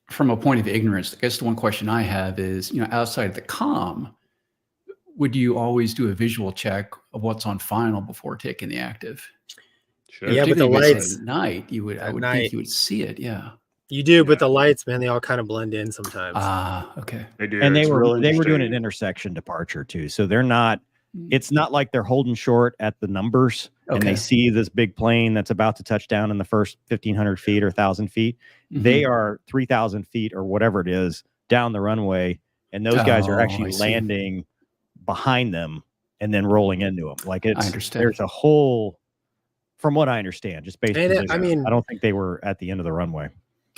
Speaker 4: from a point of ignorance, I guess the one question I have is, you know, outside of the comm, would you always do a visual check of what's on final before taking the active?
Speaker 2: Sure.
Speaker 3: Yeah, but the
Speaker 4: Particularly if
Speaker 3: lights
Speaker 4: it's at night, I would think you would see it. Yeah.
Speaker 3: You do, but the lights, man, they all kind of blend in sometimes.
Speaker 4: Okay.
Speaker 2: They do.
Speaker 1: and they
Speaker 2: It's
Speaker 1: were
Speaker 2: real
Speaker 1: doing an
Speaker 2: interesting.
Speaker 1: intersection departure too. So they're not. It's not like they're holding short at the numbers and they see this big plane that's about to touch down in the first 1,500 feet or 1,000 feet. They are 3,000 feet or whatever it is down the runway, and those guys are actually landing behind them and then rolling into them. Like
Speaker 4: I understand.
Speaker 1: There's a whole, from what I understand, just based.
Speaker 3: And I mean,
Speaker 1: I don't think they were at the end of the runway.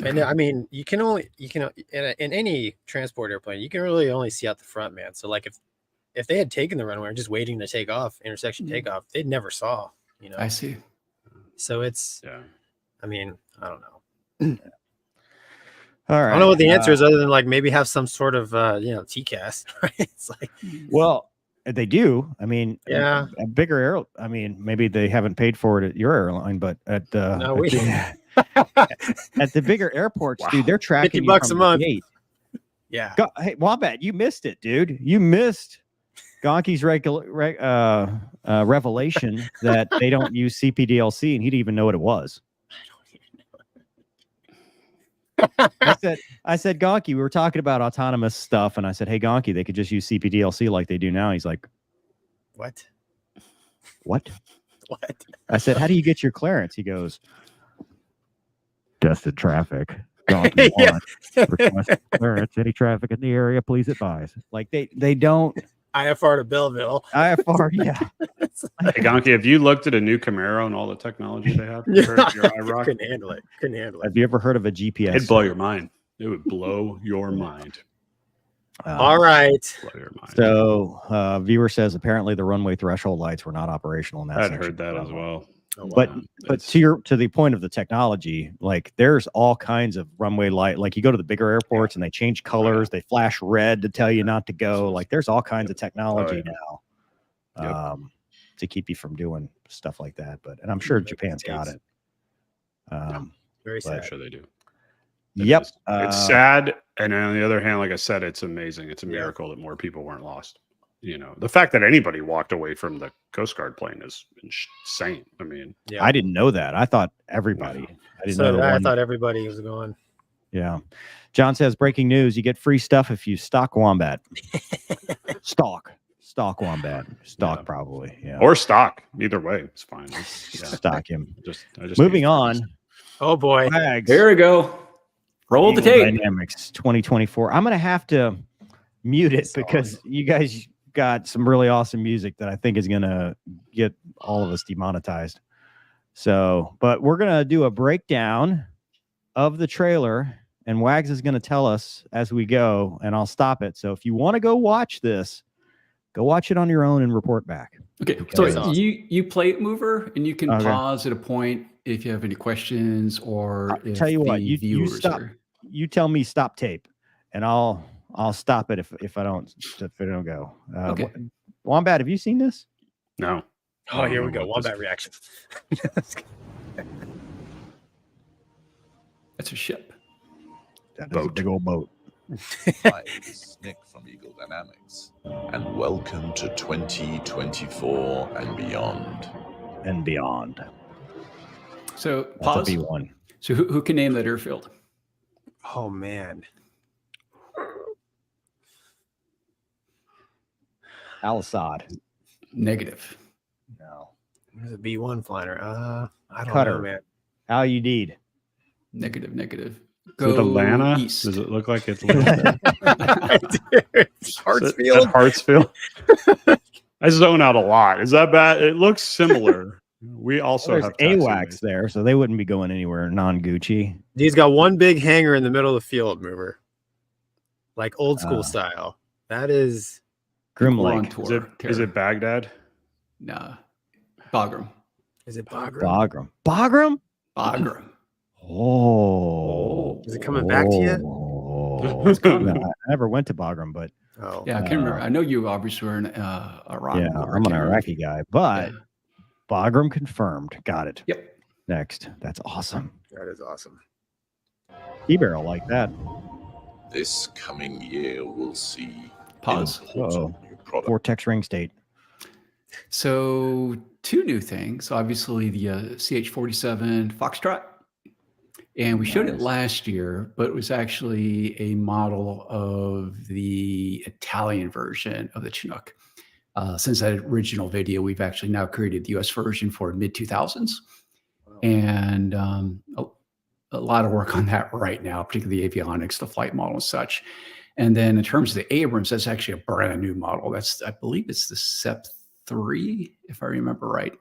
Speaker 3: And I mean, you can in any transport airplane, you can really only see out the front, man. So like if they had taken the runway and just waiting to take off, intersection takeoff, they'd never saw, you know.
Speaker 4: I see.
Speaker 3: So it's,
Speaker 2: Yeah.
Speaker 3: I mean, I don't know.
Speaker 1: All right.
Speaker 3: I don't know what the answer is other than like maybe have some sort of, TCAS, right? It's like,
Speaker 1: well, they do. I mean,
Speaker 3: yeah,
Speaker 1: a bigger air. I mean, maybe they haven't paid for it at your airline, but at the bigger airports, dude, they're tracking
Speaker 3: $50 a month.
Speaker 1: Gate.
Speaker 3: Yeah.
Speaker 1: Hey, Wombat, you missed it, dude. You missed Gonky's revelation that they don't use CPDLC, and he didn't even know what it was. I said, Gonky, we were talking about autonomous stuff, and I said, hey, Gonky, they could just use CPDLC like they do now. He's like,
Speaker 3: What?
Speaker 1: I said, how do you get your clearance? He goes, tested traffic. Gonky request clearance. Any traffic in the area, please advise. Like they don't.
Speaker 3: IFR to Belleville.
Speaker 1: IFR, yeah.
Speaker 2: Hey, Gonky, have you looked at a new Camaro and all the technology they have? Your IROC?
Speaker 3: Couldn't handle it.
Speaker 1: Have you ever heard of a GPS?
Speaker 2: It'd blow your mind. It would blow your mind.
Speaker 3: All right.
Speaker 2: Blow your mind.
Speaker 1: So, viewer says apparently the runway threshold lights were not operational in that.
Speaker 2: I'd
Speaker 1: section
Speaker 2: heard that as well.
Speaker 3: Oh, wow.
Speaker 1: But to the point of the technology, like there's all kinds of runway light. Like you go to the bigger airports and they change colors, they flash red to tell you not to go. Like there's all kinds of technology now to keep you from doing stuff like that. And I'm sure Japan's got it.
Speaker 3: Very sad.
Speaker 2: I'm sure they do.
Speaker 1: Yep.
Speaker 2: It's sad, and on the other hand, like I said, it's amazing. It's a miracle that more people weren't lost. You know, the fact that anybody walked away from the Coast Guard plane is insane. I mean,
Speaker 1: I didn't know that. I thought everybody. I didn't know.
Speaker 3: I thought everybody was going.
Speaker 1: Yeah. John says, breaking news: you get free stuff if you stock Wombat. Stock Wombat. Probably. Yeah.
Speaker 2: Or stock. Either way, it's fine.
Speaker 1: Stock him.
Speaker 2: I just
Speaker 1: moving on.
Speaker 3: Oh boy.
Speaker 1: Flags.
Speaker 4: There we go. Roll the tape.
Speaker 1: Dynamics 2024. I'm gonna have to mute it because you guys got some really awesome music that I think is gonna get all of us demonetized. So, but we're gonna do a breakdown of the trailer, and Wags is gonna tell us as we go, and I'll stop it. So if you want to go watch this, go watch it on your own and report back.
Speaker 4: Okay. So you plate mover, and you can pause at a point if you have any questions, or
Speaker 1: I'll tell you what, you stop. You tell me stop tape, and I'll stop it if I don't go.
Speaker 4: Okay.
Speaker 1: Wombat, have you seen this?
Speaker 2: No.
Speaker 3: Oh, here we go. Wombat reaction.
Speaker 4: That's a ship.
Speaker 1: That is a big old boat.
Speaker 7: Hi, this is Nick from Eagle Dynamics, and welcome to 2024 and beyond.
Speaker 1: And beyond.
Speaker 4: So
Speaker 1: That's
Speaker 4: pause.
Speaker 1: a B1.
Speaker 4: So who can name that airfield?
Speaker 3: Oh man.
Speaker 1: Al Assad.
Speaker 4: Negative.
Speaker 1: No.
Speaker 3: There's a B1 flying. I don't
Speaker 1: Cutter.
Speaker 3: know, man.
Speaker 1: Al Udeid.
Speaker 4: Negative.
Speaker 2: Is it Atlanta?
Speaker 4: East.
Speaker 2: Does it look like it's
Speaker 3: Hartsfield.
Speaker 2: Hartsfield. I zone out a lot. Is that bad? It looks similar. We also
Speaker 1: There's
Speaker 2: have taxi
Speaker 1: AWACS
Speaker 2: lanes.
Speaker 1: there, so they wouldn't be going anywhere non-Gucci.
Speaker 3: He's got one big hangar in the middle of the field mover, like old school
Speaker 1: Ah.
Speaker 3: style. That is
Speaker 1: Grim
Speaker 4: We're on
Speaker 1: Lake.
Speaker 4: tour.
Speaker 2: Is it Baghdad?
Speaker 4: No. Bagram.
Speaker 3: Is it Bagram?
Speaker 1: Bagram. Bagram?
Speaker 4: Bagram.
Speaker 1: Oh.
Speaker 3: Is it coming back to you?
Speaker 1: Oh.
Speaker 4: It's coming.
Speaker 1: No, I never went to Bagram, but
Speaker 3: Oh,
Speaker 4: Yeah, I can't remember. I know you obviously were in Iraq.
Speaker 1: yeah, I'm an Iraqi guy. But
Speaker 4: Yeah.
Speaker 1: Bagram confirmed. Got it.
Speaker 4: Yep.
Speaker 1: Next. That's awesome.
Speaker 3: that is awesome.
Speaker 1: E-barrel like that.
Speaker 7: This coming year will see
Speaker 4: Pause.
Speaker 7: important new products.
Speaker 1: Vortex ring state.
Speaker 4: So 2 new things. Obviously, the CH-47 Foxtrot. And we showed it
Speaker 1: Nice.
Speaker 4: last year, but it was actually a model of the Italian version of the Chinook. Since that original video, we've actually now created the US version for mid-2000s. And a lot of work on that right now, particularly the avionics, the flight model and such. And then in terms of the Abrams, that's actually a brand new model. That's, I believe it's the SEP 3, if I remember right.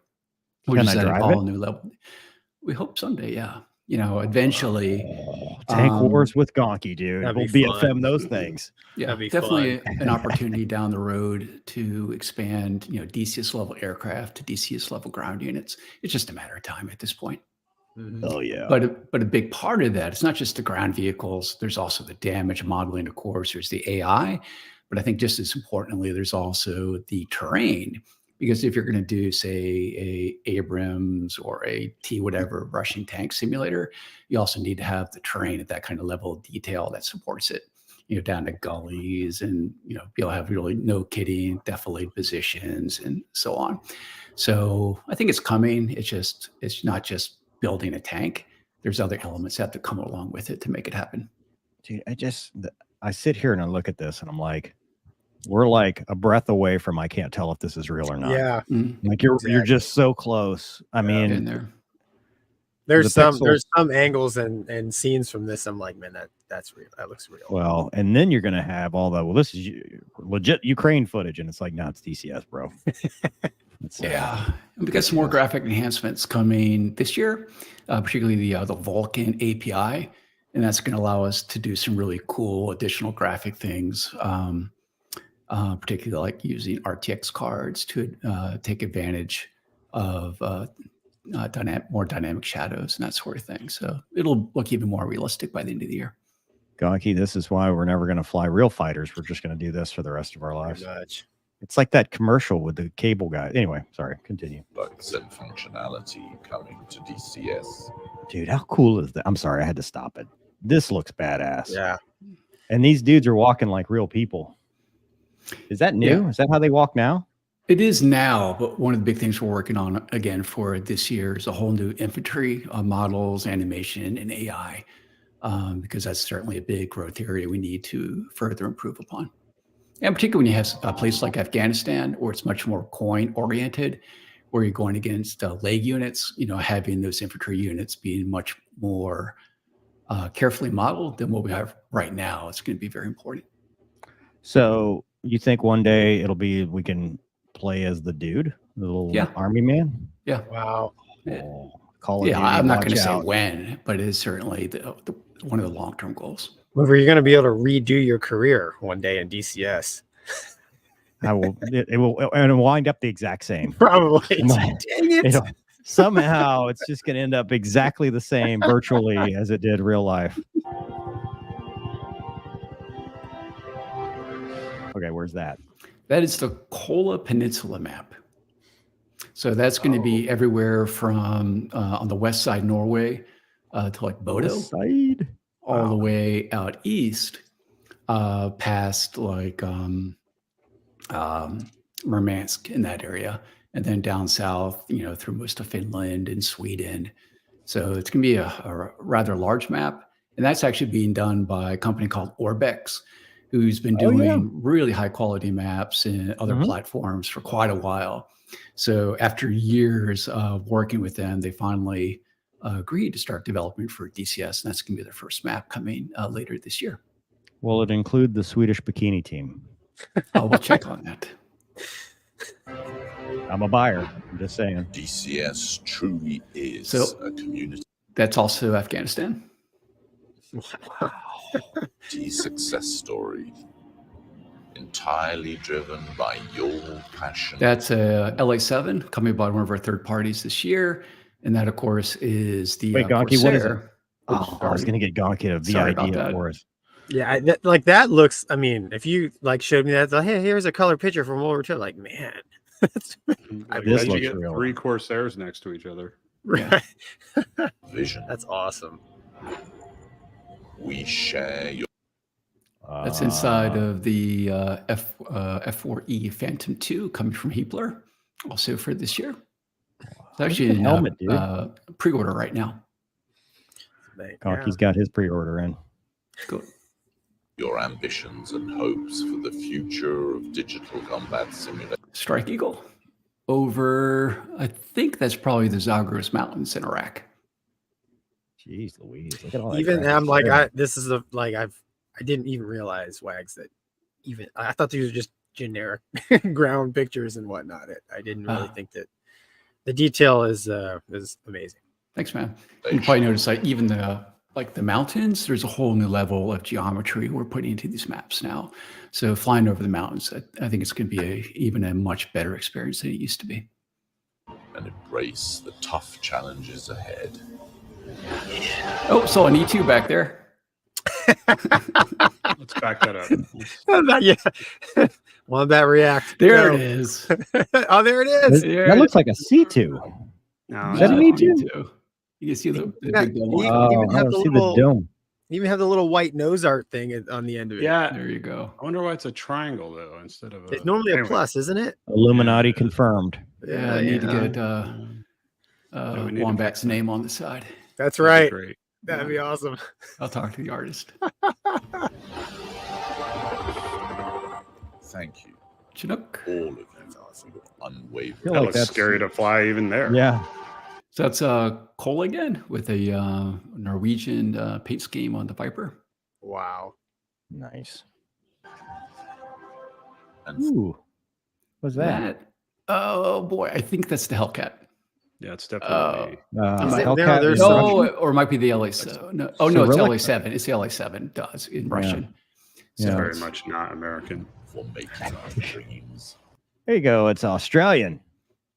Speaker 4: Which
Speaker 1: Can
Speaker 4: is
Speaker 1: I
Speaker 4: at an
Speaker 1: drive it?
Speaker 4: all new level. We hope someday, yeah. You know, eventually,
Speaker 1: Tank
Speaker 4: Um,
Speaker 1: wars with Gonky, dude.
Speaker 3: that'd
Speaker 1: We'll
Speaker 3: be
Speaker 1: BFM
Speaker 3: fun.
Speaker 1: those things.
Speaker 4: yeah,
Speaker 3: That'd be
Speaker 4: definitely an opportunity down the road to expand, you know, DCS level aircraft to DCS level ground units. It's just a matter of time at this point.
Speaker 3: Mhm.
Speaker 1: Oh yeah.
Speaker 4: But a big part of that, it's not just the ground vehicles. There's also the damage modeling, of course. There's the AI, but I think just as importantly, there's also the terrain. Because if you're going to do, say, a Abrams or a T whatever Russian tank simulator, you also need to have the terrain at that kind of level of detail that supports it. You know, down to gullies, and you know, you'll have really no kidding, defilade positions, and so on. So I think it's coming. It's not just building a tank. There's other elements that have to come along with it to make it happen.
Speaker 1: Dude, I sit here and I look at this and I'm like, we're like a breath away from I can't tell if this is real or not.
Speaker 3: Yeah,
Speaker 1: Like you're
Speaker 3: Exactly.
Speaker 1: just so close. I
Speaker 3: Yeah.
Speaker 1: mean,
Speaker 4: In there.
Speaker 3: there's
Speaker 1: The
Speaker 3: some angles and scenes from this. I'm like, man, that's real. That looks real.
Speaker 1: well, and then you're gonna have all the this is legit Ukraine footage, and it's like, no, it's DCS, bro. It's,
Speaker 4: Yeah, and we got some more graphic enhancements coming this year, particularly the Vulkan API, and that's going to allow us to do some really cool additional graphic things, particularly like using RTX cards to take advantage of more dynamic shadows and that sort of thing. So it'll look even more realistic by the end of the year.
Speaker 1: Gonky, this is why we're never gonna fly real fighters. We're just gonna do this for the rest of our lives.
Speaker 3: Pretty much.
Speaker 1: It's like that commercial with the cable guy. Anyway, sorry, continue.
Speaker 7: Products and functionality coming to DCS.
Speaker 1: Dude, how cool is that? I'm sorry, I had to stop it. This looks badass.
Speaker 3: Yeah.
Speaker 1: And these dudes are walking like real people. Is that new?
Speaker 4: Yeah.
Speaker 1: Is that how they walk now?
Speaker 4: It is now, but one of the big things we're working on again for this year is a whole new infantry models, animation, and AI, because that's certainly a big growth area we need to further improve upon. And particularly when you have a place like Afghanistan, where it's much more coin oriented, where you're going against leg units, you know, having those infantry units being much more carefully modeled than what we have right now. It's going to be very important.
Speaker 1: So you think one day it'll be we can play as the dude, the little
Speaker 4: Yeah.
Speaker 1: army man?
Speaker 4: Yeah.
Speaker 3: Wow.
Speaker 1: Oh, Call of
Speaker 4: Yeah,
Speaker 1: Duty,
Speaker 4: I'm not
Speaker 1: watch
Speaker 4: going to say
Speaker 1: out.
Speaker 4: when, but it is certainly one of the long-term goals.
Speaker 3: Mover, you're going to be able to redo your career one day in DCS.
Speaker 1: I will. It will, and it'll wind up the exact same.
Speaker 3: Probably.
Speaker 1: No.
Speaker 3: Dang it.
Speaker 1: It'll- somehow, it's just going to end up exactly the same virtually as it did real life. Okay, where's that?
Speaker 4: That is the Kola Peninsula map. So that's going to be everywhere from on the west side Norway to like Bodo,
Speaker 1: Side.
Speaker 4: all the way out east past like Murmansk in that area, and then down south, you know, through most of Finland and Sweden. So it's going to be a rather large map, and that's actually being done by a company called Orbex, who's been
Speaker 1: Oh,
Speaker 4: doing
Speaker 1: yeah.
Speaker 4: really high quality maps in other
Speaker 1: Mhm.
Speaker 4: platforms for quite a while. So after years of working with them, they finally agreed to start developing for DCS, and that's going to be their first map coming later this year.
Speaker 1: Will it include the Swedish bikini team?
Speaker 4: Oh, we'll check on that.
Speaker 1: I'm a buyer. I'm just saying.
Speaker 7: DCS truly is
Speaker 4: So-
Speaker 7: a community
Speaker 4: That's also Afghanistan.
Speaker 7: success story, entirely driven by your passion.
Speaker 4: That's a LA7 coming by one of our third parties this year. And that, of course, is the
Speaker 1: Wait, Gonky, what is it?
Speaker 4: Corsair.
Speaker 1: Oh, I was
Speaker 4: sorry.
Speaker 1: going to get Gonky to
Speaker 4: Sorry about
Speaker 1: VID it
Speaker 4: that.
Speaker 1: for us.
Speaker 3: Yeah, that looks. I mean, if you like showed me that, like, hey, here's a color picture from World War II. Like, man, that's
Speaker 2: Like,
Speaker 1: This
Speaker 2: how'd you
Speaker 1: looks
Speaker 2: get
Speaker 1: real.
Speaker 2: 3 Corsairs next to each other?
Speaker 3: right.
Speaker 7: Vision.
Speaker 3: That's awesome.
Speaker 7: We share your
Speaker 4: That's inside of the F4E Phantom 2 coming from Heapler, also for this year. It's actually
Speaker 1: the
Speaker 4: in
Speaker 1: helmet, dude.
Speaker 4: pre-order right now.
Speaker 1: Gonky's got his pre-order in.
Speaker 4: Cool.
Speaker 7: your ambitions and hopes for the future of digital combat simulation.
Speaker 4: Strike Eagle over, I think that's probably the Zagros Mountains in Iraq.
Speaker 1: Jeez Louise. Look at all that
Speaker 3: Even
Speaker 1: graphics
Speaker 3: I'm like,
Speaker 1: there.
Speaker 3: this is a like I didn't even realize, Wags, that even I thought these were just generic ground pictures and whatnot. I didn't really think that the detail is amazing.
Speaker 4: Thanks, man. You probably notice like even the mountains, there's a whole new level of geometry we're putting into these maps now. So flying over the mountains, I think it's going to be even a much better experience than it used to be.
Speaker 7: And embrace the tough challenges ahead.
Speaker 4: Oh, saw an E2 back there.
Speaker 2: Let's back that up.
Speaker 3: Not yet. One that react.
Speaker 4: There
Speaker 3: No.
Speaker 4: it is.
Speaker 3: Oh, there it is.
Speaker 4: There
Speaker 1: That
Speaker 4: it
Speaker 1: looks like a C2.
Speaker 2: No,
Speaker 1: Is that an
Speaker 4: is.
Speaker 1: E2?
Speaker 4: You can see the
Speaker 3: Yeah,
Speaker 4: big dome.
Speaker 3: you
Speaker 1: Oh,
Speaker 3: even
Speaker 1: I
Speaker 3: have
Speaker 1: want
Speaker 3: the
Speaker 1: to see
Speaker 3: little-
Speaker 1: the dome.
Speaker 3: You even have the little white nose art thing on the end of it.
Speaker 2: yeah.
Speaker 4: There you go.
Speaker 2: I wonder why it's a triangle though instead of a.
Speaker 3: It's normally a
Speaker 2: Anyway.
Speaker 3: plus, isn't it?
Speaker 1: Illuminati
Speaker 2: Yeah.
Speaker 1: confirmed.
Speaker 4: Yeah, I need to get
Speaker 2: we need to
Speaker 4: Wombat's
Speaker 2: fix that.
Speaker 4: name on the side.
Speaker 3: That's
Speaker 2: That'd
Speaker 3: right.
Speaker 2: be great.
Speaker 3: That'd be awesome.
Speaker 4: I'll talk to the artist.
Speaker 7: Thank you,
Speaker 4: Chinook.
Speaker 7: all of you, for your unwavering.
Speaker 1: feel
Speaker 2: That
Speaker 1: like
Speaker 2: looks
Speaker 1: that's-
Speaker 2: scary to fly even there.
Speaker 1: Yeah.
Speaker 4: So that's Cole again with a Norwegian paint scheme on the Viper.
Speaker 3: Wow.
Speaker 1: Nice.
Speaker 7: And
Speaker 1: Ooh. What's that?
Speaker 4: Oh boy, I think that's the Hellcat.
Speaker 2: Yeah, it's definitely.
Speaker 3: Is it-
Speaker 1: Hellcat
Speaker 3: there's
Speaker 1: is
Speaker 3: some-
Speaker 1: Russian?
Speaker 4: No, or it might be the LA7. No, oh no, it's
Speaker 1: Cyrillic?
Speaker 4: LA7. It's the LA7. Does in Russian.
Speaker 1: Yeah.
Speaker 4: So
Speaker 2: very
Speaker 4: it's-
Speaker 2: much not American.
Speaker 7: for making our dreams.
Speaker 1: There you go. It's Australian.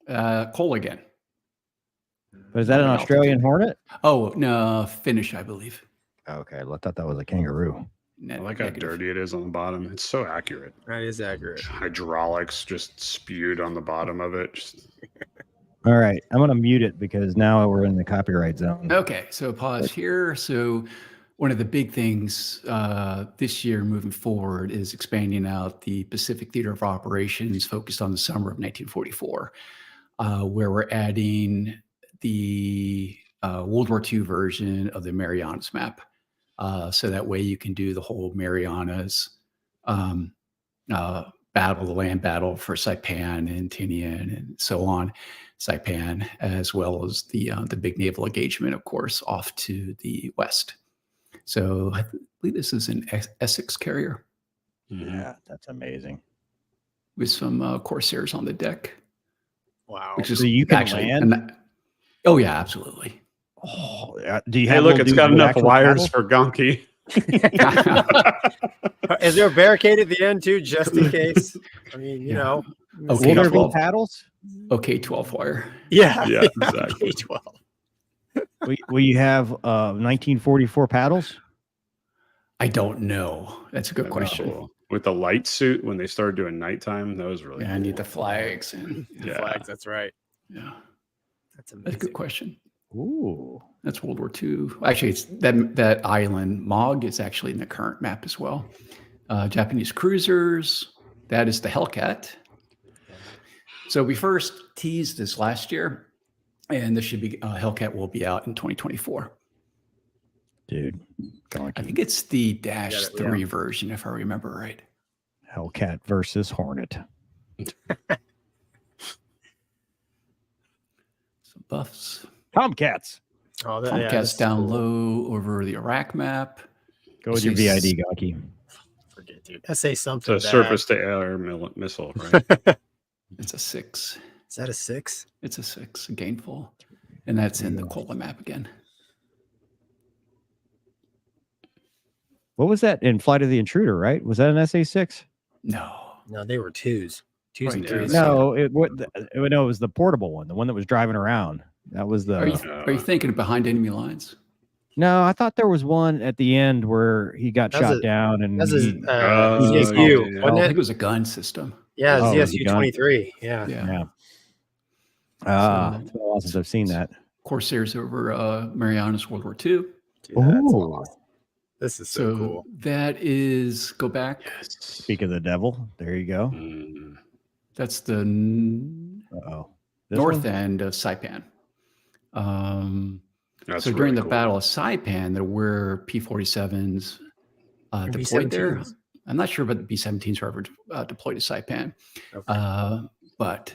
Speaker 4: Cole again.
Speaker 1: But is that an
Speaker 4: Altitude.
Speaker 1: Australian Hornet?
Speaker 4: Oh no, Finnish, I believe.
Speaker 1: Okay, I thought that was a kangaroo.
Speaker 2: I like how
Speaker 4: Negative.
Speaker 2: dirty it is on the bottom. It's so accurate.
Speaker 3: That is accurate.
Speaker 2: Hydraulics just spewed on the bottom of it. Just,
Speaker 1: All right, I'm going to mute it because now we're in the copyright zone.
Speaker 4: Okay, so pause here. So one of the big things this year moving forward is expanding out the Pacific Theater of Operations focused on the summer of 1944, where we're adding the World War II version of the Marianas map. So that way you can do the whole Marianas battle, the land battle for Saipan and Tinian and so on. Saipan, as well as the big naval engagement, of course, off to the west. So I believe this is an Essex carrier
Speaker 1: Yeah, that's amazing.
Speaker 4: with some Corsairs on the deck,
Speaker 3: Wow.
Speaker 4: which is
Speaker 1: So you can
Speaker 4: actually
Speaker 1: land?
Speaker 4: Oh yeah, absolutely.
Speaker 1: Oh, do you
Speaker 2: hey,
Speaker 1: have?
Speaker 2: look,
Speaker 1: little
Speaker 2: it's
Speaker 1: dudes
Speaker 2: got
Speaker 1: with
Speaker 2: enough
Speaker 1: actual
Speaker 2: wires
Speaker 1: paddles?
Speaker 2: for Gonky.
Speaker 3: Is there a barricade at the end too, just in case? I mean, you
Speaker 4: Yeah.
Speaker 3: know.
Speaker 4: Okay,
Speaker 1: Will there be
Speaker 4: 12.
Speaker 1: paddles?
Speaker 4: Okay, 12 wire.
Speaker 3: Yeah.
Speaker 2: Yeah, exactly.
Speaker 3: K-12.
Speaker 1: Will you have 1944 paddles?
Speaker 4: I don't know. That's a good question.
Speaker 2: Cool. With the light suit when they started doing nighttime, that was really
Speaker 4: Yeah, I need the flags and
Speaker 2: Yeah.
Speaker 3: Flags, that's right.
Speaker 4: yeah,
Speaker 3: That's
Speaker 4: that's a
Speaker 3: amazing.
Speaker 4: good question.
Speaker 1: Ooh.
Speaker 4: That's World War II. Actually, it's that island Mog is actually in the current map as well. Japanese cruisers. That is the Hellcat. So we first teased this last year, and this should be Hellcat will be out in 2024.
Speaker 1: Dude,
Speaker 4: I
Speaker 1: Gonky.
Speaker 4: think it's the Dash
Speaker 3: Yeah.
Speaker 4: 3 version, if I remember right.
Speaker 1: Hellcat versus Hornet.
Speaker 4: Some buffs.
Speaker 1: Tomcats.
Speaker 3: Oh, that,
Speaker 4: Tomcats
Speaker 3: this is
Speaker 4: down
Speaker 3: cool.
Speaker 4: low over the Iraq map.
Speaker 1: Go with your VID, Gonky.
Speaker 3: Forget, dude. Say
Speaker 2: It's
Speaker 3: something.
Speaker 2: a
Speaker 3: bad.
Speaker 2: surface-to-air missile, right?
Speaker 4: It's a 6.
Speaker 3: Is that a 6?
Speaker 4: It's a 6, a gainful. And that's in the Cola map again.
Speaker 1: What was that in Flight of the Intruder, right? Was that an SA6?
Speaker 4: No.
Speaker 3: No, they were 2s. 2s and
Speaker 4: Right,
Speaker 3: 3s.
Speaker 4: yeah.
Speaker 1: No, it was the portable one, the one that was driving around. That was the.
Speaker 4: Are you thinking behind enemy lines?
Speaker 1: No, I thought there was one at the end where he got
Speaker 3: That was
Speaker 1: shot
Speaker 3: a-
Speaker 1: down and
Speaker 3: That's
Speaker 1: he-
Speaker 3: a
Speaker 2: Oh,
Speaker 3: ZSU,
Speaker 2: yeah.
Speaker 4: I
Speaker 3: wasn't
Speaker 4: think
Speaker 3: it?
Speaker 4: it was a gun system.
Speaker 3: Yeah,
Speaker 1: Oh, it was a
Speaker 3: ZSU
Speaker 1: gun.
Speaker 3: 23. Yeah.
Speaker 1: yeah.
Speaker 4: So-
Speaker 1: It's been a while since I've seen that.
Speaker 4: Corsairs over Marianas World War II.
Speaker 3: Dude, that's
Speaker 1: Ooh.
Speaker 3: awesome. This is so
Speaker 4: So
Speaker 3: cool.
Speaker 4: that is, go back.
Speaker 1: Speak of the devil. There you go.
Speaker 2: Mm.
Speaker 4: That's the
Speaker 1: Uh-oh.
Speaker 4: north end of Saipan.
Speaker 2: That's
Speaker 4: So during
Speaker 2: really
Speaker 4: the
Speaker 2: cool.
Speaker 4: Battle of Saipan, there were P-47s
Speaker 3: And
Speaker 4: deployed there.
Speaker 3: B-17s.
Speaker 4: I'm not sure about the B-17s were ever deployed to Saipan,
Speaker 3: Okay.
Speaker 4: but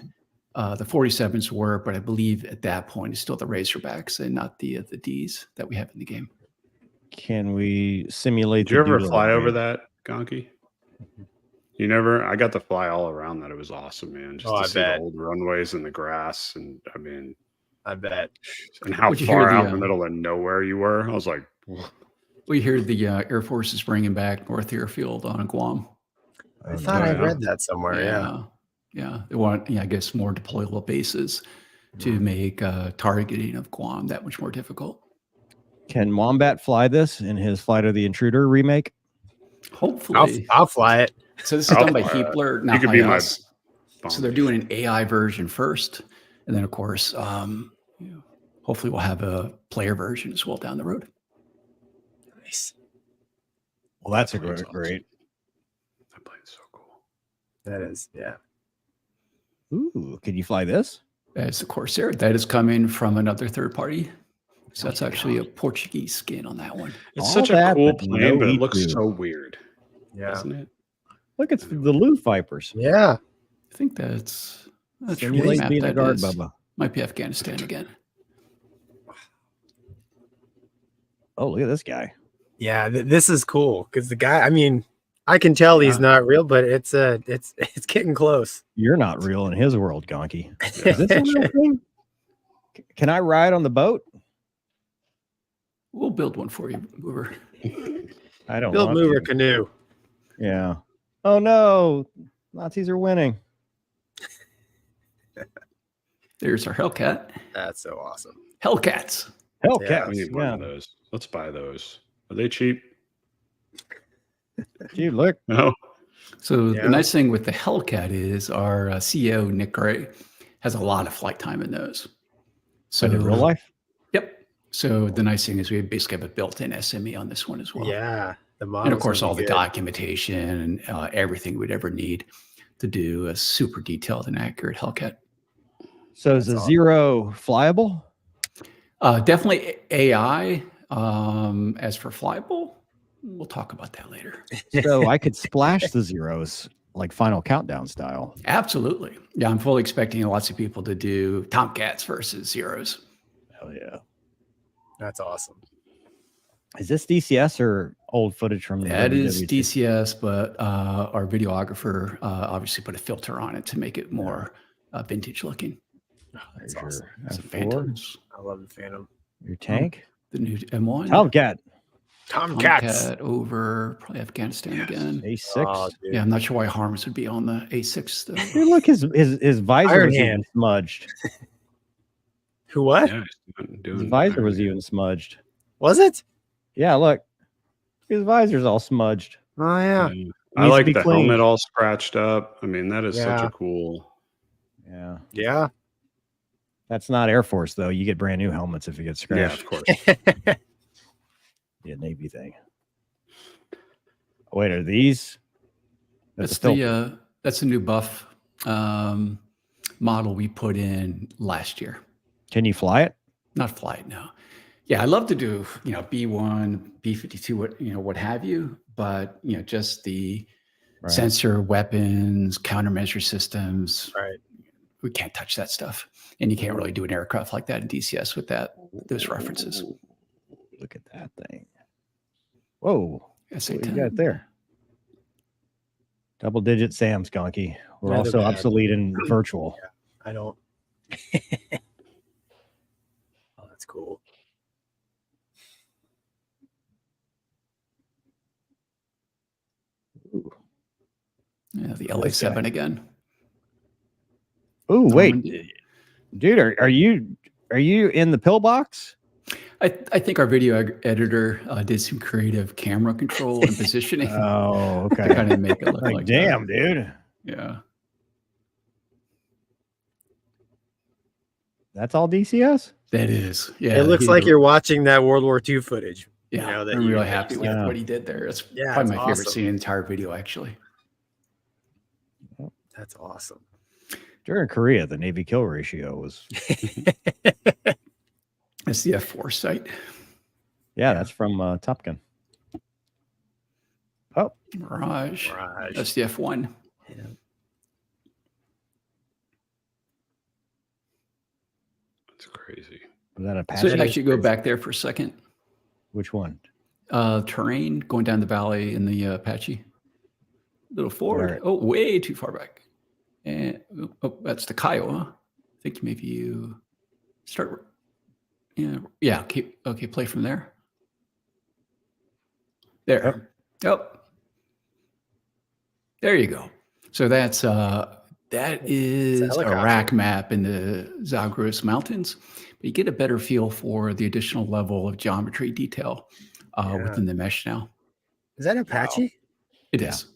Speaker 4: the 47s were. But I believe at that point it's still the Razorbacks and not the Ds that we have in the game.
Speaker 1: Can we simulate?
Speaker 2: Did you
Speaker 1: the
Speaker 2: ever
Speaker 1: Doodle
Speaker 2: fly over
Speaker 1: raid?
Speaker 2: that, Gonky? You never? I got to fly all around that. It was awesome, man. Just
Speaker 3: Oh,
Speaker 2: to
Speaker 3: I
Speaker 2: see
Speaker 3: bet.
Speaker 2: the old runways and the grass, and I mean,
Speaker 3: I bet.
Speaker 2: and how
Speaker 4: Would you
Speaker 2: far
Speaker 4: hear
Speaker 2: out
Speaker 4: the,
Speaker 2: in the middle of nowhere you were. I was like,
Speaker 4: We hear the Air Force is bringing back North Airfield on Guam.
Speaker 3: I thought I read that somewhere. Yeah.
Speaker 4: Yeah. They want, I guess, more deployable bases to make targeting of Guam that much more difficult.
Speaker 1: Can Wombat fly this in his Flight of the Intruder remake?
Speaker 4: Hopefully.
Speaker 3: I'll fly it.
Speaker 4: So this is
Speaker 2: I'll
Speaker 4: done by
Speaker 2: fly it.
Speaker 4: Heapler,
Speaker 2: You
Speaker 4: not
Speaker 2: could
Speaker 4: by
Speaker 2: be my
Speaker 4: us. So they're doing an AI version first, and then of course, hopefully we'll have a player version as well down the road.
Speaker 3: Nice.
Speaker 1: Well, that's a
Speaker 2: That's
Speaker 1: great.
Speaker 2: That plane's so cool.
Speaker 3: That is. Yeah.
Speaker 1: Ooh, can you fly this?
Speaker 4: That's the Corsair. That is coming from another third party. So that's actually a Portuguese skin on that one.
Speaker 2: It's
Speaker 1: All
Speaker 2: such a
Speaker 1: that,
Speaker 2: cool
Speaker 1: but
Speaker 2: plane,
Speaker 1: no
Speaker 2: but it looks
Speaker 1: E2.
Speaker 2: so weird,
Speaker 3: Yeah.
Speaker 2: doesn't it?
Speaker 1: Look, it's the Louvre Vipers.
Speaker 3: Yeah.
Speaker 4: I think that's really
Speaker 1: Simulate
Speaker 4: map
Speaker 1: being a
Speaker 4: that
Speaker 1: guard,
Speaker 4: is.
Speaker 1: Bubba.
Speaker 4: Might be Afghanistan again.
Speaker 1: Oh, look at this guy.
Speaker 3: Yeah. This is cool because the guy. I mean, I can tell he's not real, but it's getting close.
Speaker 1: You're not real in his world, Gonky. Is this a real thing? Can I ride on the boat?
Speaker 4: We'll build one for you, Mover.
Speaker 1: I don't
Speaker 3: Build
Speaker 1: want
Speaker 3: mover
Speaker 1: to.
Speaker 3: canoe.
Speaker 1: Yeah. Oh no, Nazis are winning.
Speaker 4: There's our Hellcat.
Speaker 3: That's so awesome.
Speaker 4: Hellcats.
Speaker 1: Hellcats.
Speaker 2: We need one
Speaker 1: Yeah.
Speaker 2: of those. Let's buy those. Are they cheap?
Speaker 1: Dude, look.
Speaker 2: No.
Speaker 4: So
Speaker 3: Yeah.
Speaker 4: the nice thing with the Hellcat is our CEO, Nick Gray, has a lot of flight time in those. So
Speaker 1: But in real life.
Speaker 4: Yep. So the nice thing is we basically have a built-in SME on this one as well.
Speaker 3: Yeah. The model.
Speaker 4: And of course, all the documentation and everything we'd ever need to do a super detailed and accurate Hellcat.
Speaker 1: So is
Speaker 3: That's
Speaker 1: a
Speaker 3: awesome.
Speaker 1: Zero flyable?
Speaker 4: Definitely AI. As for flyable, we'll talk about that later.
Speaker 1: So I could splash the zeros like Final Countdown style.
Speaker 4: Absolutely. Yeah, I'm fully expecting lots of people to do Tomcats versus Zeros.
Speaker 1: Hell yeah.
Speaker 3: That's awesome.
Speaker 1: Is this DCS or old footage from the
Speaker 4: That is
Speaker 1: WWT?
Speaker 4: DCS, but our videographer obviously put a filter on it to make it more vintage looking.
Speaker 3: That's
Speaker 1: There's
Speaker 3: awesome.
Speaker 1: your
Speaker 4: Some
Speaker 1: F4,
Speaker 4: Phantoms,
Speaker 3: I love the Phantom.
Speaker 1: your tank.
Speaker 4: the new M1.
Speaker 1: Tomcat,
Speaker 3: Tomcats.
Speaker 4: Tomcat over probably Afghanistan again.
Speaker 1: A6.
Speaker 3: Oh, dude.
Speaker 4: Yeah, I'm not sure why Harms would be on the A6 though.
Speaker 1: Dude, look, his visor
Speaker 3: Iron
Speaker 1: was even
Speaker 3: Hand.
Speaker 1: smudged.
Speaker 3: Who? What?
Speaker 2: Yeah,
Speaker 1: His visor was even smudged.
Speaker 3: Was it?
Speaker 1: Yeah, look. His visor's all smudged.
Speaker 3: Oh yeah.
Speaker 2: I
Speaker 1: Needs to
Speaker 2: like
Speaker 1: be
Speaker 2: the
Speaker 1: cleaned.
Speaker 2: helmet all scratched up. I mean, that is such
Speaker 3: Yeah.
Speaker 2: a cool.
Speaker 1: Yeah.
Speaker 3: Yeah.
Speaker 1: That's not Air Force, though. You get brand new helmets if it gets
Speaker 2: Yeah,
Speaker 1: scratched.
Speaker 2: of course.
Speaker 1: Yeah, Navy thing. Oh, wait, are these?
Speaker 4: That's
Speaker 1: filter.
Speaker 4: the new buff model we put in last year.
Speaker 1: Can you fly it?
Speaker 4: Not flight, no. Yeah, I love to do, B1, B52, what have you, but just the
Speaker 1: Right.
Speaker 4: sensor, weapons, countermeasure systems.
Speaker 3: Right.
Speaker 4: We can't touch that stuff, and you can't really do an aircraft like that in DCS with those references.
Speaker 1: Look at that thing. Whoa.
Speaker 4: SA
Speaker 1: What you got there? Double-digit SAMs, Gonky. We're
Speaker 3: Yeah,
Speaker 1: also
Speaker 3: they're bad.
Speaker 1: obsolete in virtual.
Speaker 3: I don't. Oh, that's cool.
Speaker 1: Ooh,
Speaker 4: Yeah, the LA7 again.
Speaker 1: Ooh, wait,
Speaker 4: Normandy.
Speaker 1: dude, are you in the pillbox?
Speaker 4: I think our video editor did some creative camera control and positioning
Speaker 1: Oh,
Speaker 4: to
Speaker 1: okay.
Speaker 4: kind of make it look
Speaker 1: Like,
Speaker 4: like
Speaker 1: damn,
Speaker 4: that.
Speaker 1: dude.
Speaker 4: Yeah.
Speaker 1: That's all DCS?
Speaker 4: That is. Yeah.
Speaker 3: It looks
Speaker 4: he
Speaker 3: like
Speaker 4: did a-
Speaker 3: you're watching that World War II footage.
Speaker 4: Yeah.
Speaker 3: that
Speaker 4: I'm
Speaker 3: you-
Speaker 4: really
Speaker 3: that
Speaker 4: happy
Speaker 3: you-
Speaker 4: with
Speaker 1: Yeah.
Speaker 4: what he did there. It's
Speaker 3: Yeah,
Speaker 4: probably
Speaker 3: it's
Speaker 4: my favorite
Speaker 3: awesome.
Speaker 4: scene in the entire video, actually.
Speaker 3: That's awesome.
Speaker 1: During Korea, the Navy kill ratio was,
Speaker 4: That's the F4 site.
Speaker 1: yeah, that's from Top Gun. Oh,
Speaker 4: Mirage.
Speaker 3: Mirage.
Speaker 4: That's the F1.
Speaker 3: Yeah.
Speaker 2: That's crazy.
Speaker 1: was that
Speaker 4: So
Speaker 1: Apache?
Speaker 4: actually go back there for a second.
Speaker 1: Which one?
Speaker 4: Terrain going down the valley in the Apache. A little forward.
Speaker 1: Alright.
Speaker 4: Oh, way too far back. And that's the Kiowa. I think maybe you start. Yeah. Okay. Play from there. There. Yep. There you go. So that is a
Speaker 3: helicopter.
Speaker 4: rack map in the Zagros Mountains. But you get a better feel for the additional level of geometry detail within the mesh now.
Speaker 3: Is that Apache?
Speaker 4: It
Speaker 1: Yeah.
Speaker 4: is.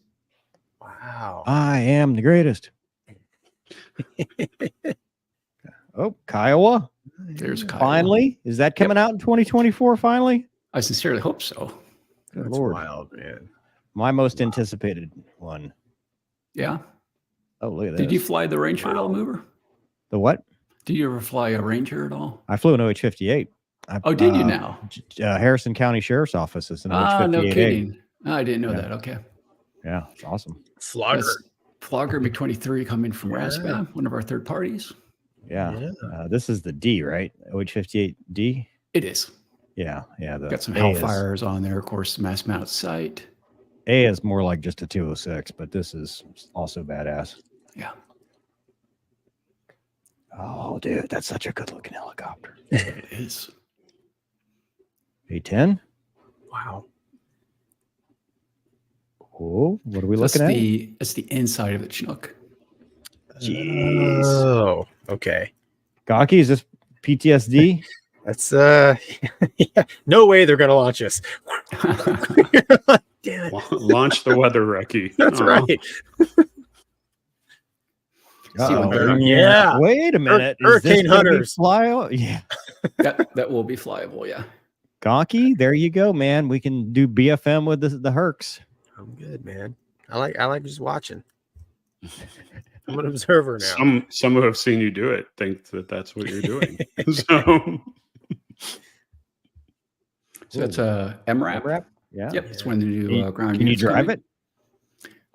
Speaker 3: Wow.
Speaker 1: I am the greatest. Oh, Kiowa.
Speaker 4: There's Kiowa.
Speaker 1: Finally, is that coming out in 2024? Finally,
Speaker 4: I sincerely hope so.
Speaker 1: good
Speaker 3: That's
Speaker 1: lord,
Speaker 3: wild, man.
Speaker 1: my most anticipated one.
Speaker 4: Yeah.
Speaker 1: Oh, look at this.
Speaker 4: Did you fly the Ranger at all, Mover?
Speaker 1: The what?
Speaker 4: Did you ever fly a Ranger at all?
Speaker 1: I flew an OH-58.
Speaker 4: Oh, did you now?
Speaker 1: Harrison County Sheriff's Office is an OH-58.
Speaker 4: No kidding. I didn't know
Speaker 1: Yeah.
Speaker 4: that. Okay.
Speaker 1: Yeah, it's awesome.
Speaker 3: Flogger.
Speaker 4: That's Flogger MiG-23 coming from RASPAM, one of our third parties.
Speaker 1: Yeah.
Speaker 3: Yeah.
Speaker 1: This is the D, right? OH-58D.
Speaker 4: It is.
Speaker 1: Yeah.
Speaker 4: Got some
Speaker 1: A is-
Speaker 4: Hellfires on there, of course, mass mount sight.
Speaker 1: A is more like just a 206, but this is also badass.
Speaker 4: Yeah.
Speaker 1: Oh, dude, that's such a good looking helicopter.
Speaker 4: It is.
Speaker 1: A10.
Speaker 3: Wow.
Speaker 1: Oh, what are we
Speaker 4: That's
Speaker 1: looking at?
Speaker 4: That's the inside of the Chinook.
Speaker 1: Jeez.
Speaker 3: Oh, okay.
Speaker 1: Gonky, is this PTSD?
Speaker 3: That's yeah. No way they're gonna launch us. Damn it.
Speaker 2: Launch the weather recce.
Speaker 3: That's
Speaker 2: Aw.
Speaker 3: right.
Speaker 1: Uh-oh.
Speaker 3: Yeah.
Speaker 1: Wait a minute. Is
Speaker 3: Hurricane
Speaker 1: this gonna be
Speaker 3: hunters.
Speaker 1: Yeah.
Speaker 4: that will be flyable, yeah.
Speaker 1: Gonky, there you go, man. We can do BFM with the Hercs.
Speaker 3: I'm good, man. I like just watching. I'm an observer now.
Speaker 2: Some who have seen you do it think that that's what you're doing. So
Speaker 4: So that's a MRAP.
Speaker 1: MRAP? Yeah.
Speaker 4: Yep, it's one of the new ground
Speaker 1: Can you
Speaker 4: units
Speaker 1: drive
Speaker 4: coming.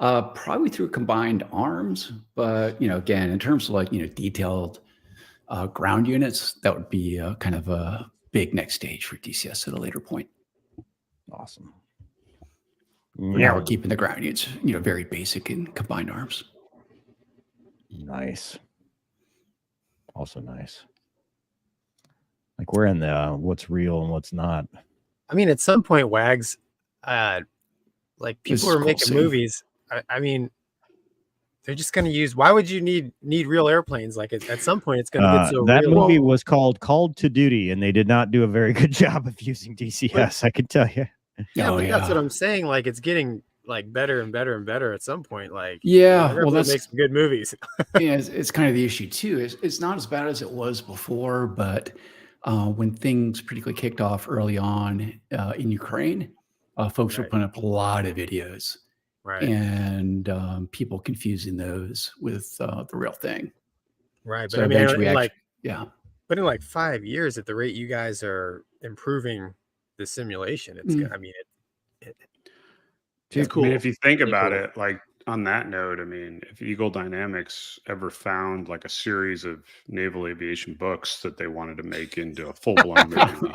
Speaker 1: it?
Speaker 4: Probably through combined arms, but again, in terms of like detailed ground units, that would be kind of a big next stage for DCS at a later point.
Speaker 1: Awesome.
Speaker 4: Now we're keeping the ground units, very basic in combined arms.
Speaker 1: Nice. Also nice. Like we're in the what's real and what's not.
Speaker 3: I mean, at some point, Wags, like
Speaker 4: This
Speaker 3: people
Speaker 4: is
Speaker 3: are
Speaker 4: cool
Speaker 3: making
Speaker 4: seeing.
Speaker 3: movies. I mean, they're just going to use. Why would you need real airplanes? Like at some point, it's going to get so
Speaker 1: that
Speaker 3: real.
Speaker 1: movie was called Called to Duty, and they did not do a very good job of using DCS. I can tell you.
Speaker 3: Yeah,
Speaker 4: Oh,
Speaker 3: but that's
Speaker 4: yeah.
Speaker 3: what I'm saying. Like it's getting like better and better and better at some point. Like
Speaker 4: Yeah,
Speaker 3: they're
Speaker 4: well,
Speaker 3: gonna
Speaker 4: that's
Speaker 3: make some good movies.
Speaker 4: yeah, it's kind of the issue too. It's not as bad as it was before, but when things particularly kicked off early on in Ukraine, folks were
Speaker 3: Right.
Speaker 4: putting up a lot of videos
Speaker 3: Right,
Speaker 4: and people confusing those with the real thing.
Speaker 3: right. But
Speaker 4: So
Speaker 3: I mean,
Speaker 4: eventually,
Speaker 3: like
Speaker 4: yeah,
Speaker 3: But in like 5 years, at the rate you guys are improving the simulation, it's I mean, it's cool.
Speaker 2: I mean, if you think
Speaker 3: Really
Speaker 2: about
Speaker 3: cool.
Speaker 2: it, like on that note, I mean, if Eagle Dynamics ever found like a series of naval aviation books that they wanted to make into a full-blown movie,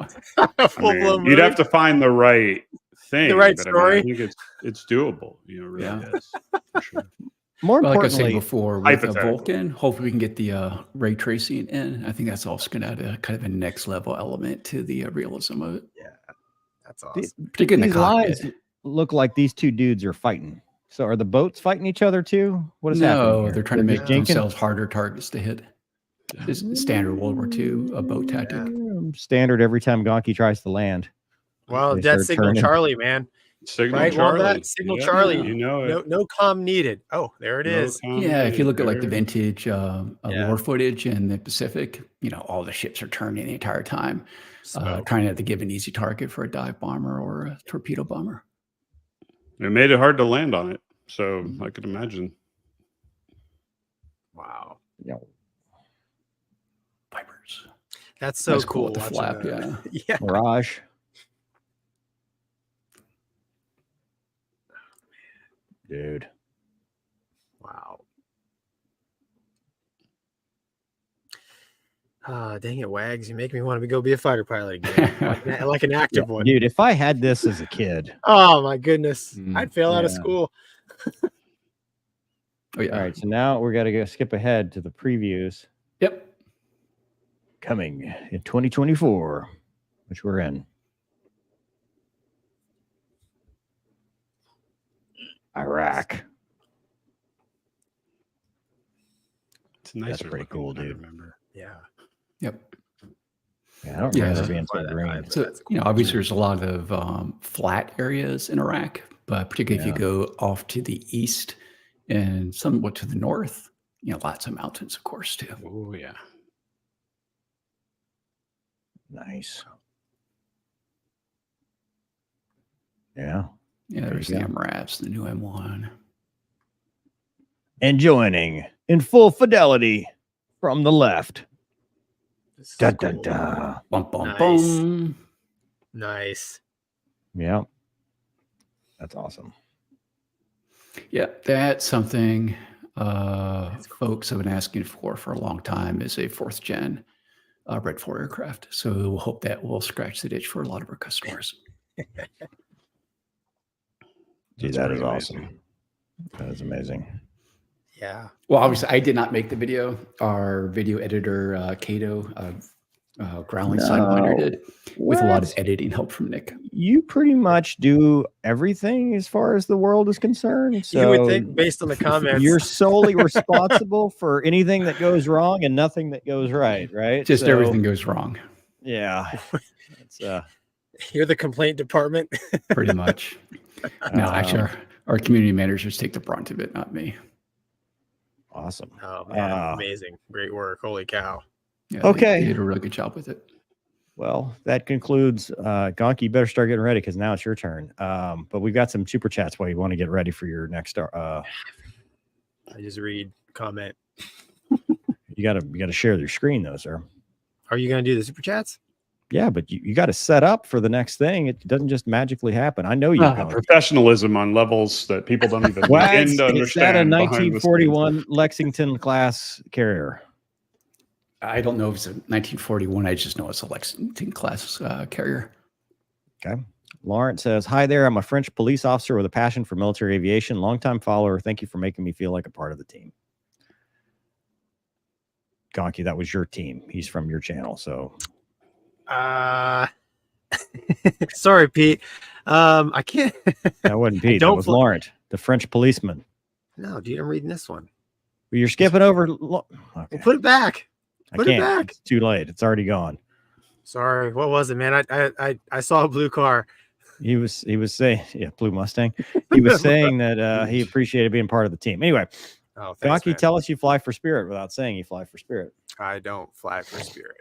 Speaker 3: Full-blown
Speaker 2: you'd have
Speaker 3: movie?
Speaker 2: to find the right thing.
Speaker 3: The right
Speaker 2: but
Speaker 3: story?
Speaker 2: I mean, I think it's doable. You know, it really is for sure.
Speaker 1: More
Speaker 4: Well, like I was saying
Speaker 1: importantly,
Speaker 4: before, with
Speaker 2: Hypothetically.
Speaker 4: Vulcan, hopefully we can get the ray tracing in. I think that's also going to add a kind of a next level element to the realism of it.
Speaker 3: Yeah, that's awesome.
Speaker 4: Particularly in
Speaker 1: these
Speaker 4: the
Speaker 1: lines
Speaker 4: cockpit.
Speaker 1: look like these two dudes are fighting. So are the boats fighting each other too? What is happening?
Speaker 4: No,
Speaker 1: here?
Speaker 4: they're trying to
Speaker 1: just
Speaker 4: make
Speaker 1: jinking?
Speaker 4: themselves harder targets to hit. This is standard World War II boat tactic.
Speaker 1: Standard every time Gonky tries to land.
Speaker 3: Well,
Speaker 1: They
Speaker 3: that's
Speaker 1: start
Speaker 3: Signal
Speaker 1: turning.
Speaker 3: Charlie, man.
Speaker 2: Signal
Speaker 3: Right?
Speaker 2: Charlie.
Speaker 3: Well, that Signal
Speaker 2: Yeah,
Speaker 3: Charlie.
Speaker 2: You know it.
Speaker 3: No comm needed. Oh, there it
Speaker 2: No
Speaker 3: is.
Speaker 2: comm
Speaker 4: Yeah, if you
Speaker 2: needed
Speaker 4: look at like the
Speaker 2: there.
Speaker 4: vintage
Speaker 3: Yeah.
Speaker 4: war footage in the Pacific, you know, all the ships are turning the entire time,
Speaker 3: Smoke.
Speaker 4: trying not to give an easy target for a dive bomber or a torpedo bomber.
Speaker 2: It made it hard to land on it, so I could imagine.
Speaker 3: Wow.
Speaker 1: Yeah.
Speaker 4: Vipers.
Speaker 3: That's so
Speaker 4: That's
Speaker 3: cool.
Speaker 4: with the
Speaker 3: watching
Speaker 4: flap,
Speaker 3: that.
Speaker 4: yeah.
Speaker 3: Yeah.
Speaker 1: Mirage. Dude.
Speaker 3: Wow. Ah, dang it, Wags. You make me want to go be a fighter pilot again. like an active one.
Speaker 1: Dude, if I had this as a kid.
Speaker 3: Oh my goodness.
Speaker 1: Mm,
Speaker 3: I'd fail out of
Speaker 1: yeah.
Speaker 3: school.
Speaker 4: Oh, yeah.
Speaker 1: All right, so now we're going to go skip ahead to the previews
Speaker 4: Yep.
Speaker 1: coming in 2024, which we're in. Iraq.
Speaker 2: It's nice.
Speaker 1: pretty cool,
Speaker 2: I
Speaker 1: dude.
Speaker 2: remember.
Speaker 3: Yeah.
Speaker 4: Yep.
Speaker 1: Yeah, I don't
Speaker 4: Yeah,
Speaker 1: remember
Speaker 4: that's
Speaker 1: being so
Speaker 3: that
Speaker 1: green.
Speaker 3: vibe.
Speaker 4: So,
Speaker 3: That's
Speaker 4: you know,
Speaker 3: cool.
Speaker 4: obviously there's a lot of flat areas in Iraq, but particularly if you
Speaker 1: Yeah.
Speaker 4: go off to the east and somewhat to the north, you know, lots of mountains, of course, too.
Speaker 2: Oh yeah.
Speaker 1: Nice. Yeah.
Speaker 4: Yeah,
Speaker 1: There
Speaker 4: there's
Speaker 1: you
Speaker 4: the
Speaker 1: go.
Speaker 4: MRAPs, the new M1.
Speaker 1: And joining in full fidelity from the left.
Speaker 3: This is
Speaker 1: Dun, dun,
Speaker 3: cool.
Speaker 1: dun.
Speaker 4: Bum, bum,
Speaker 3: Nice.
Speaker 4: bum.
Speaker 3: Nice.
Speaker 1: Yeah. That's awesome.
Speaker 4: Yeah, that's something folks have been asking for a long time is a fourth gen Red 4 aircraft. So we'll hope that will scratch the ditch for a lot of our customers.
Speaker 1: Gee,
Speaker 2: That's
Speaker 1: that
Speaker 2: pretty
Speaker 1: is
Speaker 2: amazing.
Speaker 1: awesome. That is amazing.
Speaker 3: Yeah.
Speaker 4: Well, obviously, I did not make the video. Our video editor, Cato, Growling Sidewinder did, with a lot of
Speaker 1: What?
Speaker 4: editing help from Nick.
Speaker 1: You pretty much do everything as far as the world is concerned. So
Speaker 3: You would think, based on the comments,
Speaker 1: you're solely responsible for anything that goes wrong and nothing that goes right, right?
Speaker 4: Just
Speaker 1: So,
Speaker 4: everything goes wrong,
Speaker 1: Yeah. It's,
Speaker 3: you're the complaint department.
Speaker 4: pretty much. No, actually, our community managers take the brunt of it, not me.
Speaker 1: awesome.
Speaker 3: Oh man,
Speaker 1: Uh,
Speaker 3: amazing. Great work. Holy cow.
Speaker 4: Yeah,
Speaker 1: Okay.
Speaker 4: They did a really good job with it.
Speaker 1: Well, that concludes. Gonky, you better start getting ready because now it's your turn. But we've got some super chats while you want to get ready for your next.
Speaker 3: I just read comment.
Speaker 1: You gotta share your screen though, sir.
Speaker 3: Are you gonna do the super chats?
Speaker 1: Yeah, but you got to set up for the next thing. It doesn't just magically happen. I know you. Gonky.
Speaker 2: Professionalism on levels that people don't even
Speaker 1: Wags,
Speaker 2: begin to
Speaker 1: is that a
Speaker 2: understand. behind the scenes.
Speaker 1: 1941 Lexington class carrier?
Speaker 4: I don't know if it's a 1941. I just know it's a Lexington class carrier.
Speaker 1: Okay. Lawrence says, "Hi there. I'm a French police officer with a passion for military aviation. Longtime follower. Thank you for making me feel like a part of the team." Gonky, that was your team. He's from your channel, so
Speaker 3: Sorry, Pete. I can't.
Speaker 1: that wasn't Pete. That
Speaker 3: don't
Speaker 1: was
Speaker 3: fl-
Speaker 1: Lawrence, the French policeman.
Speaker 3: No, dude, I'm reading this one.
Speaker 1: You're skipping over. Okay.
Speaker 3: Well, put it back.
Speaker 1: I
Speaker 3: put it
Speaker 1: can't.
Speaker 3: back.
Speaker 1: It's too late. It's already gone.
Speaker 3: Sorry. What was it, man? I saw a blue car.
Speaker 1: He was saying, yeah, blue Mustang. He was saying that he appreciated being part of the team. Anyway,
Speaker 3: Oh, thanks,
Speaker 1: Gonky,
Speaker 3: man.
Speaker 1: tell us you fly for Spirit without saying you fly for Spirit.
Speaker 3: I don't fly for Spirit.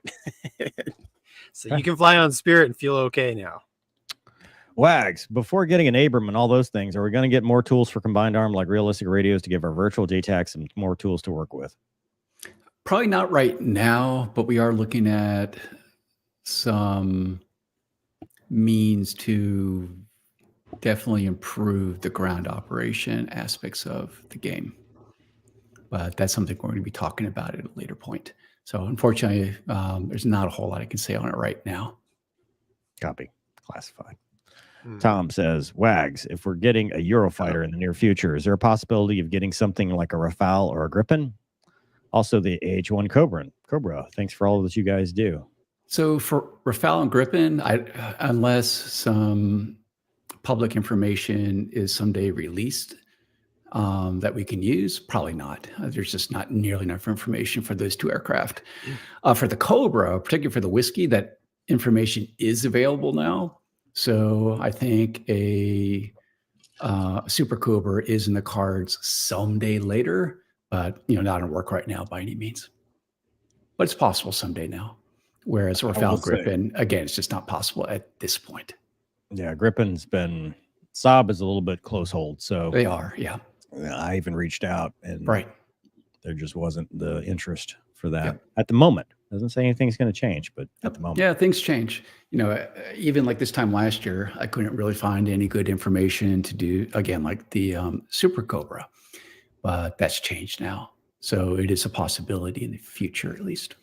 Speaker 3: So you can fly on Spirit and feel okay now.
Speaker 1: Wags, before getting an Abram and all those things, are we going to get more tools for combined arm like realistic radios to give our virtual JTAC some more tools to work with?
Speaker 4: Probably not right now, but we are looking at some means to definitely improve the ground operation aspects of the game. But that's something we're going to be talking about at a later point. So unfortunately, there's not a whole lot I can say on it right now.
Speaker 1: Copy. Classified. Tom says, Wags, if we're getting a Eurofighter in the near future, is there a possibility of getting something like a Rafale or a Gripen? Also, the AH-1 Cobra. Thanks for all that you guys do.
Speaker 4: So for Rafale and Gripen, unless some public information is someday released that we can use, probably not. There's just not nearly enough information for those two aircraft. For the Cobra, particularly for the Whiskey, that information is available now. So I think a Super Cobra is in the cards someday later, but not in work right now by any means. But it's possible someday now. Whereas Rafale Gripen, again, it's just not possible at this point.
Speaker 1: Yeah, Gripen's been Saab is a little bit close hold. So
Speaker 4: they are, yeah.
Speaker 1: I even reached out and
Speaker 4: right.
Speaker 1: There just wasn't the interest for that at the moment. Doesn't say anything's going to change, but at the moment.
Speaker 4: Yeah, things change. Even like this time last year, I couldn't really find any good information to do, again, like the Super Cobra. But that's changed now. So it is a possibility in the future, at least.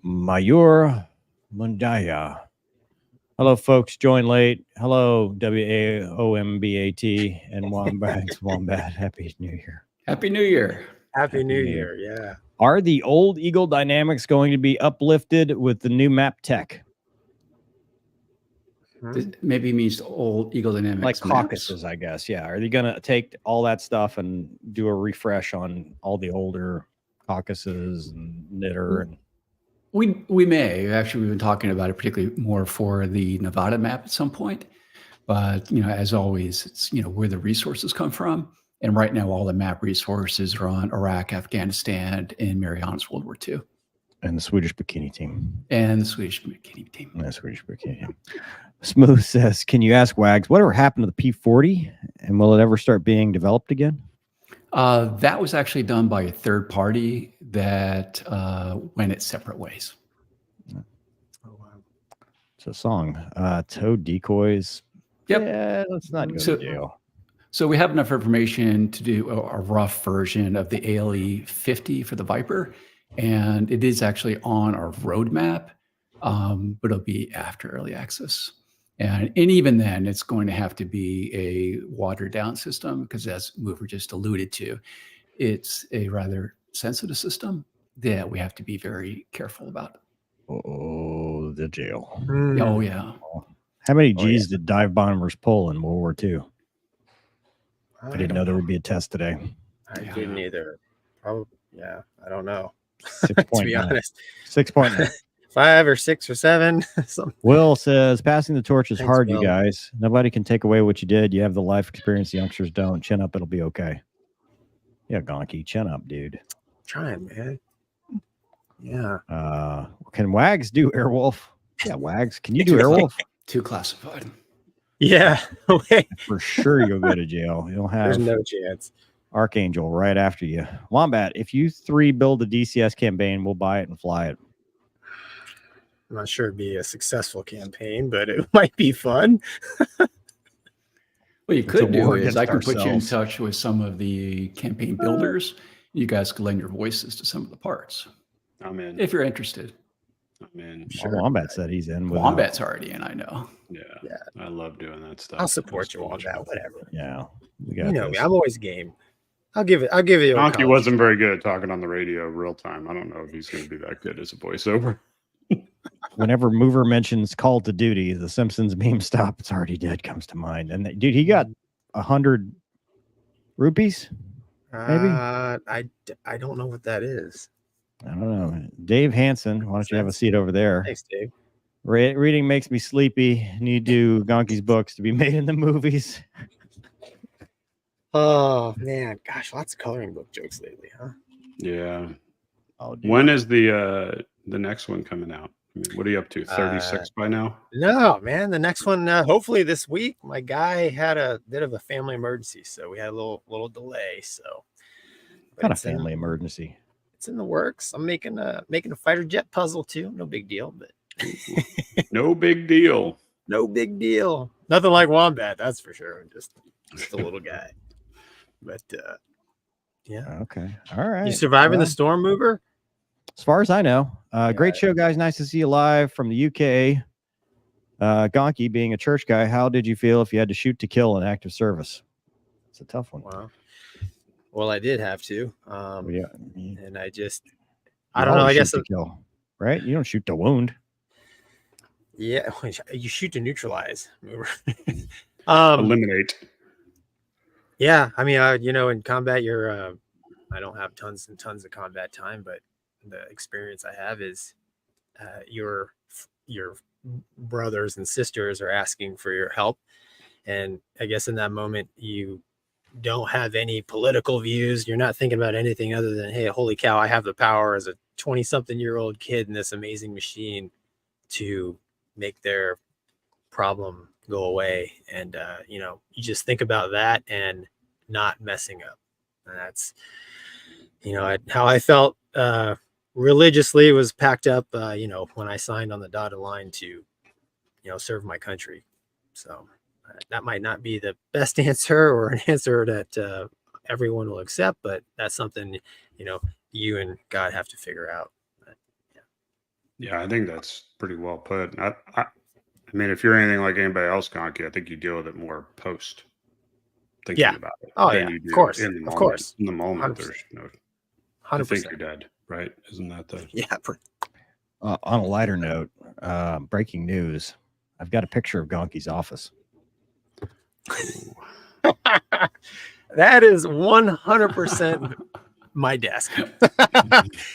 Speaker 1: Mayur Mundaya. Hello, folks. Join late. Hello, WAOMBAT and Wombat. Happy New Year.
Speaker 4: Happy New Year.
Speaker 3: Happy New Year. Yeah.
Speaker 1: Are the old Eagle Dynamics going to be uplifted with the new map tech?
Speaker 4: Maybe means old Eagle Dynamics.
Speaker 1: Like Caucasus, I guess. Yeah. Are they going to take all that stuff and do a refresh on all the older Caucasus and Knitter? And
Speaker 4: we may. Actually, we've been talking about it particularly more for the Nevada map at some point. But, as always, it's, where the resources come from. And right now, all the map resources are on Iraq, Afghanistan, and Marianas World War II.
Speaker 1: And the Swedish bikini team.
Speaker 4: And the Swedish bikini team.
Speaker 1: And the Swedish bikini team. Smooth says, can you ask Wags, whatever happened to the P-40? And will it ever start being developed again?
Speaker 4: That was actually done by a third party that went its separate ways.
Speaker 3: Oh, wow.
Speaker 1: It's a song. Toad decoys.
Speaker 4: Yep.
Speaker 1: Yeah, let's not go to jail.
Speaker 4: So we have enough information to do a rough version of the ALE 50 for the Viper, and it is actually on our roadmap, but it'll be after early access. And even then, it's going to have to be a watered down system because, as Mover just alluded to, it's a rather sensitive system that we have to be very careful about.
Speaker 1: Oh, the jail.
Speaker 4: Oh, yeah.
Speaker 1: How many G's did dive bombers pull in World War II? I didn't know there would be a test today.
Speaker 3: I didn't either. Probably, yeah. I don't know.
Speaker 1: 6.9.
Speaker 3: To be honest,
Speaker 1: 6.9.
Speaker 3: 5 or 6 or 7.
Speaker 1: Will says, passing the torch is hard,
Speaker 3: Will.
Speaker 1: you guys. Nobody can take away what you did. You have the life experience the youngsters don't. Chin up, it'll be okay. Yeah, Gonky, chin up, dude.
Speaker 3: Trying, man. Yeah.
Speaker 1: Can Wags do Airwolf? Yeah, Wags. Can you do Airwolf?
Speaker 4: Too classified.
Speaker 3: Yeah.
Speaker 1: For sure you'll go to jail. You'll have
Speaker 3: There's no chance.
Speaker 1: Archangel right after you. Wombat, if you 3 build a DCS campaign, we'll buy it and fly it.
Speaker 3: I'm not sure it'd be a successful campaign, but it might be fun.
Speaker 4: What you could do is I can put you in
Speaker 1: ourselves.
Speaker 4: touch with some of the campaign builders. You guys could lend your voices to some of the parts
Speaker 2: I'm in.
Speaker 4: if you're interested.
Speaker 2: I'm in.
Speaker 1: Sure. Wombat said he's in. With
Speaker 4: Wombat's already in, I know.
Speaker 2: Yeah.
Speaker 3: Yeah.
Speaker 2: I love doing that stuff.
Speaker 3: I'll support you on that. Whatever.
Speaker 1: Yeah. We
Speaker 3: You
Speaker 1: got
Speaker 3: know me.
Speaker 1: this.
Speaker 3: I'm always game. I'll give it. A
Speaker 2: Donkey
Speaker 3: call.
Speaker 2: wasn't very good at talking on the radio real time. I don't know if he's going to be that good as a voiceover.
Speaker 1: Whenever Mover mentions Call to Duty, the Simpsons meme "Stop, it's already dead" comes to mind. And dude, he got 100 rupees. Maybe?
Speaker 3: I don't know what that is.
Speaker 1: I don't know. Dave Hansen, why don't you have a seat over there?
Speaker 3: Thanks, Dave.
Speaker 1: Reading makes me sleepy. Need to Gonky's books to be made in the movies.
Speaker 3: Oh man, gosh, lots of coloring book jokes lately, huh?
Speaker 2: Yeah.
Speaker 1: Oh, dude.
Speaker 2: When is the next one coming out? I mean, what are you up to? 36 by now?
Speaker 3: No, man. The next one, hopefully this week. My guy had a bit of a family emergency, so we had a little delay. So,
Speaker 1: What kind of family emergency?
Speaker 3: it's in the works. I'm making a fighter jet puzzle too. No big deal, but
Speaker 2: No big deal.
Speaker 3: no big deal. Nothing like Wombat, that's for sure. Just a little guy. But yeah.
Speaker 1: Okay. All right.
Speaker 3: You surviving
Speaker 1: Well,
Speaker 3: the storm mover?
Speaker 1: as far as I know. Great show, guys. Nice to see you live from the UK. Gonky, being a church guy, how did you feel if you had to shoot to kill in active service? It's a tough one.
Speaker 3: Wow. Well, I did have to.
Speaker 1: Yeah.
Speaker 3: And I just,
Speaker 1: You
Speaker 3: I don't know. I
Speaker 1: always
Speaker 3: guess
Speaker 1: shoot to kill, right? You don't shoot to wound.
Speaker 3: yeah, you shoot to neutralize.
Speaker 2: Eliminate.
Speaker 3: Yeah, I mean, in combat, you're. I don't have tons and tons of combat time, but the experience I have is, your brothers and sisters are asking for your help, and I guess in that moment you don't have any political views. You're not thinking about anything other than, hey, holy cow, I have the power as a 20-something-year-old kid in this amazing machine to make their problem go away. And you just think about that and not messing up. And that's how I felt religiously was packed up when I signed on the dotted line to serve my country. So that might not be the best answer or an answer that everyone will accept, but that's something you and God have to figure out. But,
Speaker 2: Yeah, I think that's pretty well put. I mean, if you're anything like anybody else, Gonky, I think you deal with it more post thinking about it.
Speaker 3: Oh,
Speaker 2: than
Speaker 3: yeah,
Speaker 2: you do
Speaker 3: of course.
Speaker 2: In the moment.
Speaker 3: Of course.
Speaker 2: In the moment,
Speaker 3: 100%.
Speaker 2: there's no.
Speaker 3: 100%.
Speaker 2: You think you're dead, right? Isn't that the?
Speaker 3: Yeah.
Speaker 1: On a lighter note, breaking news. I've got a picture of Gonky's office.
Speaker 3: That is 100% my desk.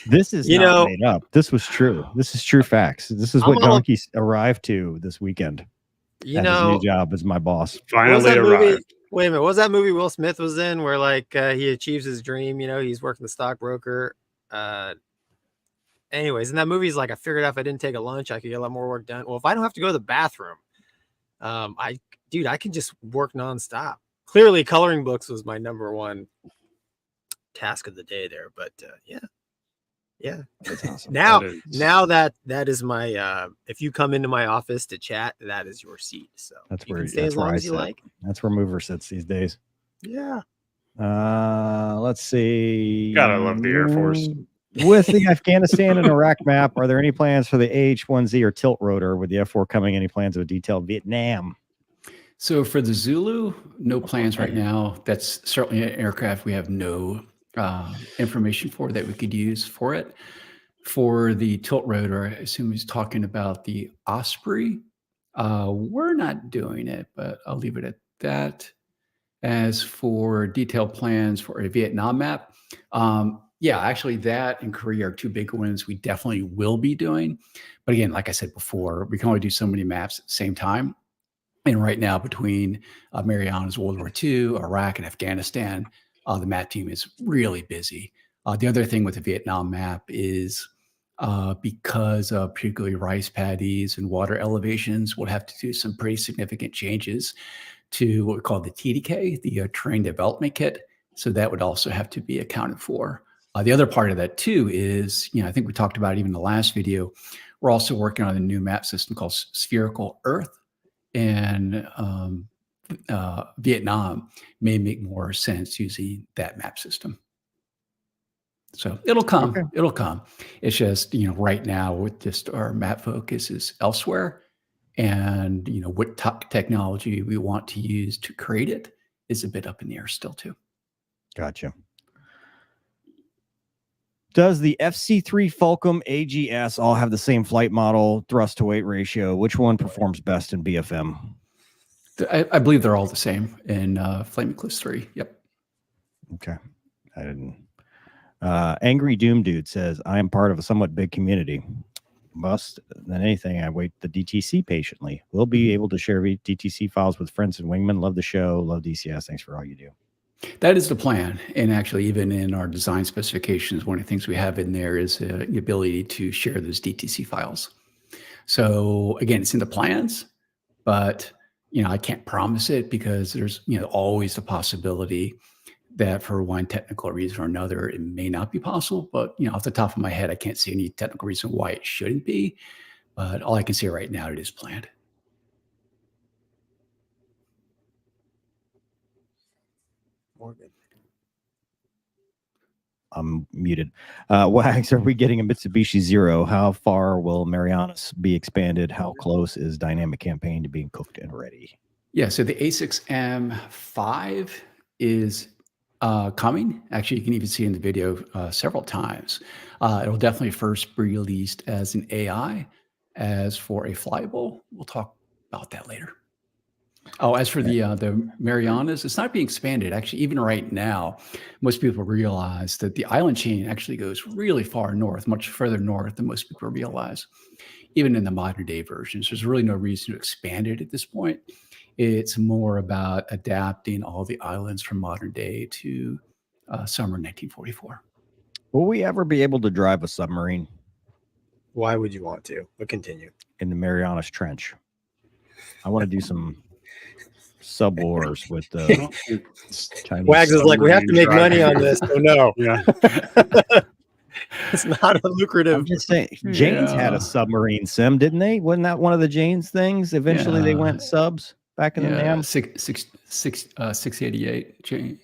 Speaker 1: This is not made up. This was true. This is true facts. This is what Gonky arrived to this weekend. His new job as my boss.
Speaker 2: Finally arrived.
Speaker 3: Wait a minute. What was that movie Will Smith was in where he achieves his dream? He's working the stockbroker. Anyways, in that movie, he's like, I figured out if I didn't take a lunch, I could get a lot more work done. Well, if I don't have to go to the bathroom, I can just work nonstop. Clearly, coloring books was my number one task of the day there. But yeah,
Speaker 1: that's awesome.
Speaker 3: now that is my if you come into my office to chat, that is your seat. So
Speaker 1: that's
Speaker 3: you
Speaker 1: where
Speaker 3: can stay as long as you like.
Speaker 1: That's where Mover sits these days.
Speaker 3: Yeah.
Speaker 1: Let's see.
Speaker 2: Gotta love the Air Force.
Speaker 1: With the Afghanistan and Iraq map, are there any plans for the AH-1Z or tilt rotor? With the F4 coming, any plans of a detailed Vietnam?
Speaker 4: So for the Zulu, no plans right now. That's certainly an aircraft we have no information for that we could use for it. For the tilt rotor, I assume he's talking about the Osprey. We're not doing it, but I'll leave it at that. As for detailed plans for a Vietnam map, yeah, actually that and Korea are two big ones we definitely will be doing. But again, like I said before, we can only do so many maps at the same time. And right now between Mariana's World War II, Iraq, and Afghanistan, the map team is really busy. The other thing with the Vietnam map is because of particularly rice paddies and water elevations, we'll have to do some pretty significant changes to what we call the TDK, the Terrain Development Kit. So that would also have to be accounted for. The other part of that too is, I think we talked about it even in the last video, we're also working on a new map system called Spherical Earth. And Vietnam may make more sense using that map system. So it'll come. Okay. It'll come. It's just, right now with just our map focus is elsewhere. And, what technology we want to use to create it is a bit up in the air still too.
Speaker 1: Gotcha. Does the FC3 Fulcrum AGS all have the same flight model, thrust to weight ratio? Which one performs best in BFM?
Speaker 4: I believe they're all the same in Flame Eclipse 3. Yep.
Speaker 1: Okay. I didn't. Angry Doom Dude says, I am part of a somewhat big community. Must than anything, I wait the DTC patiently. We'll be able to share DTC files with friends and wingmen. Love the show. Love DCS. Thanks for all you do.
Speaker 4: That is the plan. And actually, even in our design specifications, one of the things we have in there is the ability to share those DTC files. So again, it's in the plans, but I can't promise it because there's always the possibility that for one technical reason or another, it may not be possible. But off the top of my head, I can't see any technical reason why it shouldn't be. But all I can say right now, it is planned.
Speaker 3: Morgan.
Speaker 1: I'm muted. Wags, are we getting a Mitsubishi Zero? How far will Marianas be expanded? How close is Dynamic Campaign to being cooked and ready?
Speaker 4: Yeah, so the A6M5 is coming. Actually, you can even see in the video several times. It'll definitely first be released as an AI. As for a flyable, we'll talk about that later. Oh, as for the Marianas, it's not being expanded. Actually, even right now, most people realize that the island chain actually goes really far north, much further north than most people realize, even in the modern day versions. There's really no reason to expand it at this point. It's more about adapting all the islands from modern day to summer 1944.
Speaker 1: Will we ever be able to drive a submarine
Speaker 3: Why would you want to? But continue.
Speaker 1: in the Marianas Trench? I want to do some sub wars with the Chinese.
Speaker 3: Wags is like, we have to make money on this. So no,
Speaker 2: Yeah.
Speaker 3: it's not a lucrative.
Speaker 1: I'm just saying, Jane's had
Speaker 4: Yeah.
Speaker 1: a submarine sim, didn't they? Wasn't that one of the Jane's things? Eventually, they
Speaker 4: Yeah.
Speaker 1: went subs back in the
Speaker 4: Yeah,
Speaker 1: dam.
Speaker 4: 688 change.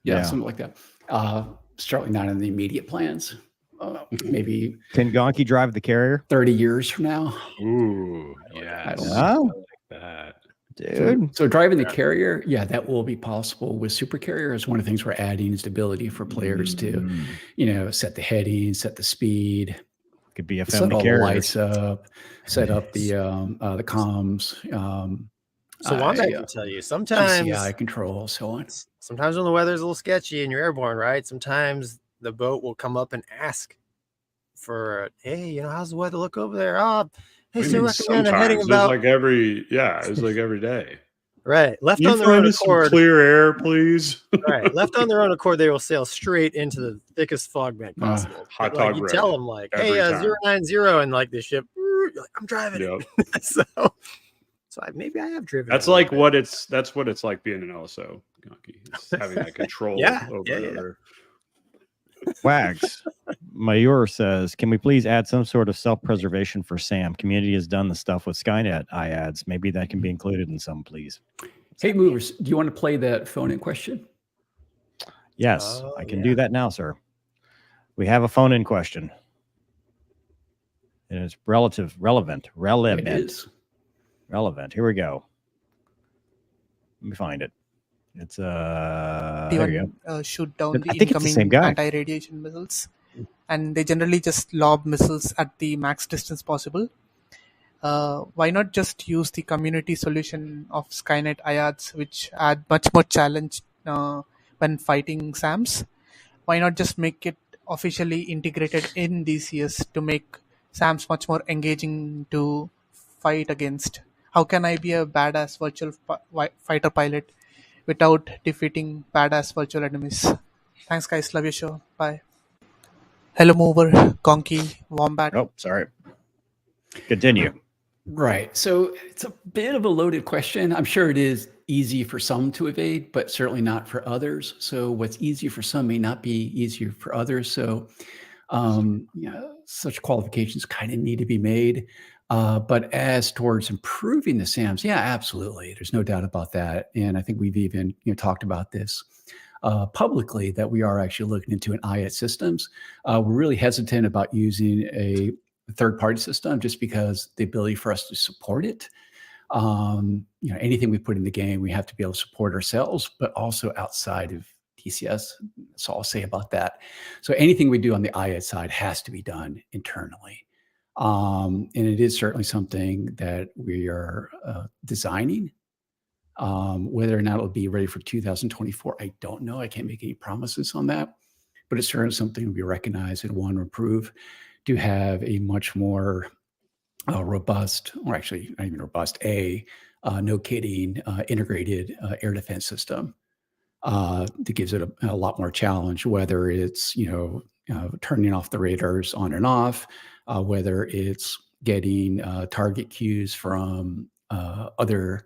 Speaker 1: Yeah.
Speaker 4: Something like that. Certainly not in the immediate plans. Maybe
Speaker 1: Can Gonky drive the carrier?
Speaker 4: 30 years from now.
Speaker 2: Ooh, yeah.
Speaker 4: I don't
Speaker 1: know.
Speaker 2: That.
Speaker 1: Dude.
Speaker 4: So driving the carrier, yeah, that will be possible with super carrier. Is one of the things we're adding is the ability for players to, set the heading, set the speed,
Speaker 1: Could be a
Speaker 4: set
Speaker 1: family
Speaker 4: all the
Speaker 1: carrier.
Speaker 4: lights up, set up the comms.
Speaker 3: So Wombat can tell you sometimes
Speaker 4: GCI control, so on.
Speaker 3: sometimes when the weather's a little sketchy and you're airborne, right? Sometimes the boat will come up and ask for, hey, how's the weather look over there? Oh, hey, so recommend a heading about
Speaker 2: It's like every day.
Speaker 3: right. Left
Speaker 2: Can you
Speaker 3: on their own
Speaker 2: find us some
Speaker 3: accord.
Speaker 2: clear air, please?
Speaker 3: Right. Left on their own accord, they will sail straight into the thickest fog bank possible.
Speaker 2: hot
Speaker 3: But, like,
Speaker 2: dog
Speaker 3: you
Speaker 2: road
Speaker 3: tell them like,
Speaker 2: every
Speaker 3: hey,
Speaker 2: time.
Speaker 3: 090, and like the ship, you're like, I'm driving
Speaker 2: Yep.
Speaker 3: it. So maybe I have driven.
Speaker 2: That's
Speaker 3: it a
Speaker 2: like
Speaker 3: little bit.
Speaker 2: that's what it's like being an LSO, Gonky. It's having that control
Speaker 3: Yeah,
Speaker 2: over
Speaker 3: yeah.
Speaker 1: Wags. Mayor says, can we please add some sort of self-preservation for Sam? Community has done the stuff with Skynet IADs. Maybe that can be included in some, please.
Speaker 4: Hey, movers, do you want to play that phone in question?
Speaker 1: Yes,
Speaker 3: Oh,
Speaker 1: I can
Speaker 3: yeah.
Speaker 1: do that now, sir. We have a phone in question. And it's relevant.
Speaker 4: It is.
Speaker 1: Relevant. Here we go. Let me find it. It's there you go.
Speaker 8: Shoot down the
Speaker 1: I think it's the same
Speaker 8: incoming
Speaker 1: guy.
Speaker 8: anti-radiation missiles, and they generally just lob missiles at the max distance possible. Why not just use the community solution of Skynet IADs, which add much more challenge when fighting SAMs? Why not just make it officially integrated in DCS to make SAMs much more engaging to fight against? How can I be a badass virtual fighter pilot without defeating badass virtual enemies? Thanks, guys. Love your show. Bye. Hello, Mover, Gonky, Wombat.
Speaker 1: Oh, sorry. Continue.
Speaker 4: Right. So it's a bit of a loaded question. I'm sure it is easy for some to evade, but certainly not for others. So what's easy for some may not be easier for others. So such qualifications kind of need to be made. But as towards improving the SAMs, yeah, absolutely. There's no doubt about that. And I think we've even talked about this publicly, that we are actually looking into an IAT systems. We're really hesitant about using a third-party system just because the ability for us to support it. Anything we put in the game, we have to be able to support ourselves, but also outside of TCS. That's all I'll say about that. So anything we do on the IAT side has to be done internally. And it is certainly something that we are designing. Whether or not it'll be ready for 2024, I don't know. I can't make any promises on that, but it's certainly something we recognize and want to improve to have a much more robust, or actually not even robust, no kidding, integrated air defense system that gives it a lot more challenge, whether it's, turning off the radars on and off, whether it's getting target cues from other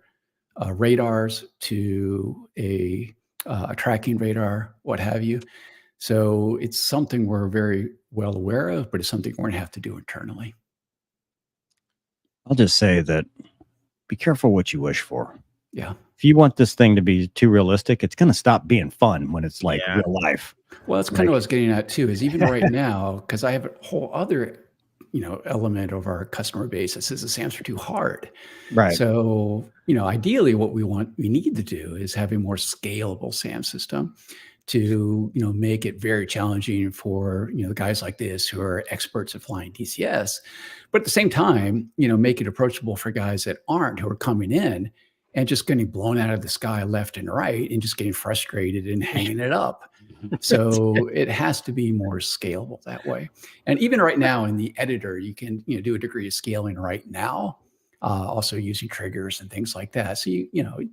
Speaker 4: radars to a a tracking radar, what have you. So it's something we're very well aware of, but it's something we're going to have to do internally.
Speaker 1: I'll just say that be careful what you wish for.
Speaker 4: Yeah.
Speaker 1: If you want this thing to be too realistic, it's going to stop being fun when it's like
Speaker 3: Yeah.
Speaker 1: real life.
Speaker 4: Well, that's kind of what I was getting at too, is even right now, because I have a whole other, element of our customer base that says the SAMs are too hard.
Speaker 1: Right.
Speaker 4: So, ideally what we need to do is have a more scalable SAM system to, make it very challenging for, the guys like this who are experts at flying DCS, but at the same time, make it approachable for guys that aren't, who are coming in and just getting blown out of the sky left and right and just getting frustrated and hanging it up. So it has to be more scalable that way. And even right now in the editor, you can do a degree of scaling right now, also using triggers and things like that. So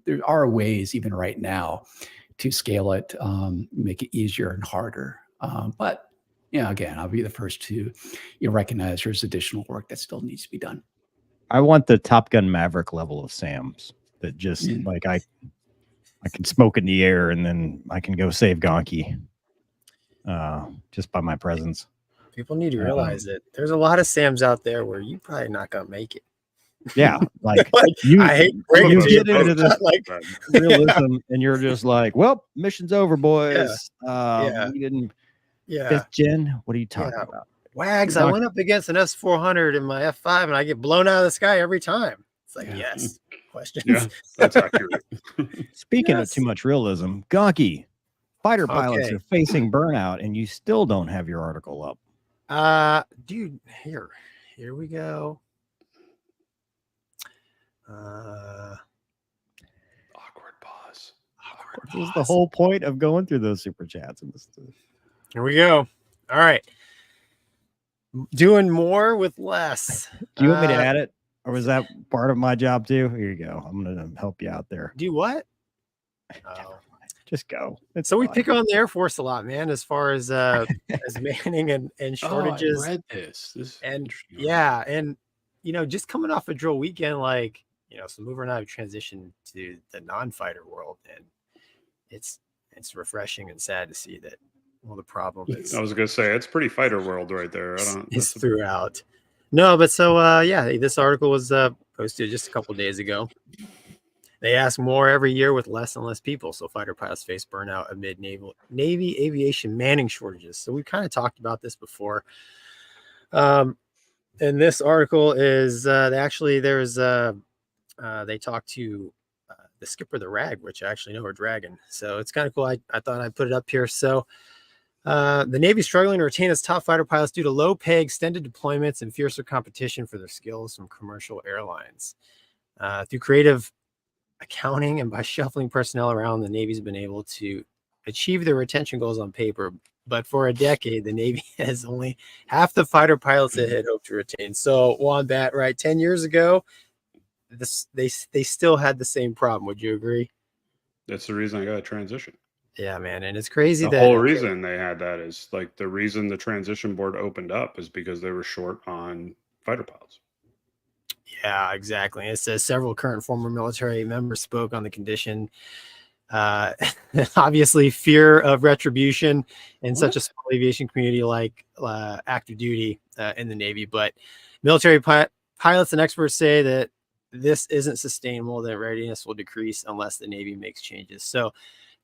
Speaker 4: there are ways even right now to scale it, make it easier and harder. But again, I'll be the first to recognize there's additional work that still needs to be done.
Speaker 1: I want the Top Gun Maverick level of SAMs that just like I can smoke in the air and then I can go save Gonky just by my presence.
Speaker 3: People need to realize that there's a lot of SAMs out there where you probably not gonna make it.
Speaker 1: Yeah, like
Speaker 3: I hate breaking
Speaker 1: you
Speaker 3: it,
Speaker 1: get into this
Speaker 3: like
Speaker 1: realism and you're just like, well, mission's over, boys.
Speaker 3: Yeah.
Speaker 1: We didn't
Speaker 3: yeah.
Speaker 1: 5th gen. What are you talking about?
Speaker 3: Wags, I went up against an S400 in my F5 and I get blown out of the sky every time. It's like, yes. Questions.
Speaker 2: Yeah, that's accurate.
Speaker 1: Speaking of too much realism, Gonky, fighter pilots are facing burnout and you still don't have your article up.
Speaker 3: Dude, here we go.
Speaker 2: Awkward pause.
Speaker 1: This is the whole point of going through those super chats. And this.
Speaker 3: Here we go. All right. Doing more with less.
Speaker 1: Do you want me to add it? Or was that part of my job too? Here you go. I'm going to help you out there.
Speaker 3: Do what?
Speaker 1: Just go.
Speaker 3: So we pick on the Air Force a lot, man, as far as as manning and shortages.
Speaker 2: I read this.
Speaker 3: And yeah, and just coming off a drill weekend, like so Mover and I have transitioned to the non-fighter world, and it's refreshing and sad to see that. Well, the problem is,
Speaker 2: I was gonna say it's pretty fighter world right there.
Speaker 3: It's throughout. No, but so this article was posted just a couple days ago. They ask more every year with less and less people. So fighter pilots face burnout amid Navy aviation manning shortages. So we kind of talked about this before. And this article is they talked to the skipper of the RAG, which I actually know are Dragon. So it's kind of cool. I thought I'd put it up here. So the Navy struggling to retain its top fighter pilots due to low pay, extended deployments, and fiercer competition for their skills from commercial airlines. Through creative accounting and by shuffling personnel around, the Navy's been able to achieve their retention goals on paper. But for a decade, the Navy has only half the fighter pilots it had hoped to retain. So, Wombat, right, 10 years ago, they still had the same problem. Would you agree?
Speaker 2: That's the reason I got a transition.
Speaker 3: Yeah, man. And it's crazy
Speaker 2: the whole reason they had that is like the reason the transition board opened up is because they were short on fighter pilots.
Speaker 3: Yeah, exactly. It says several current former military members spoke on the condition. Obviously, fear of retribution in such a small aviation community like active duty in the Navy. But military pilots and experts say that this isn't sustainable, that readiness will decrease unless the Navy makes changes. So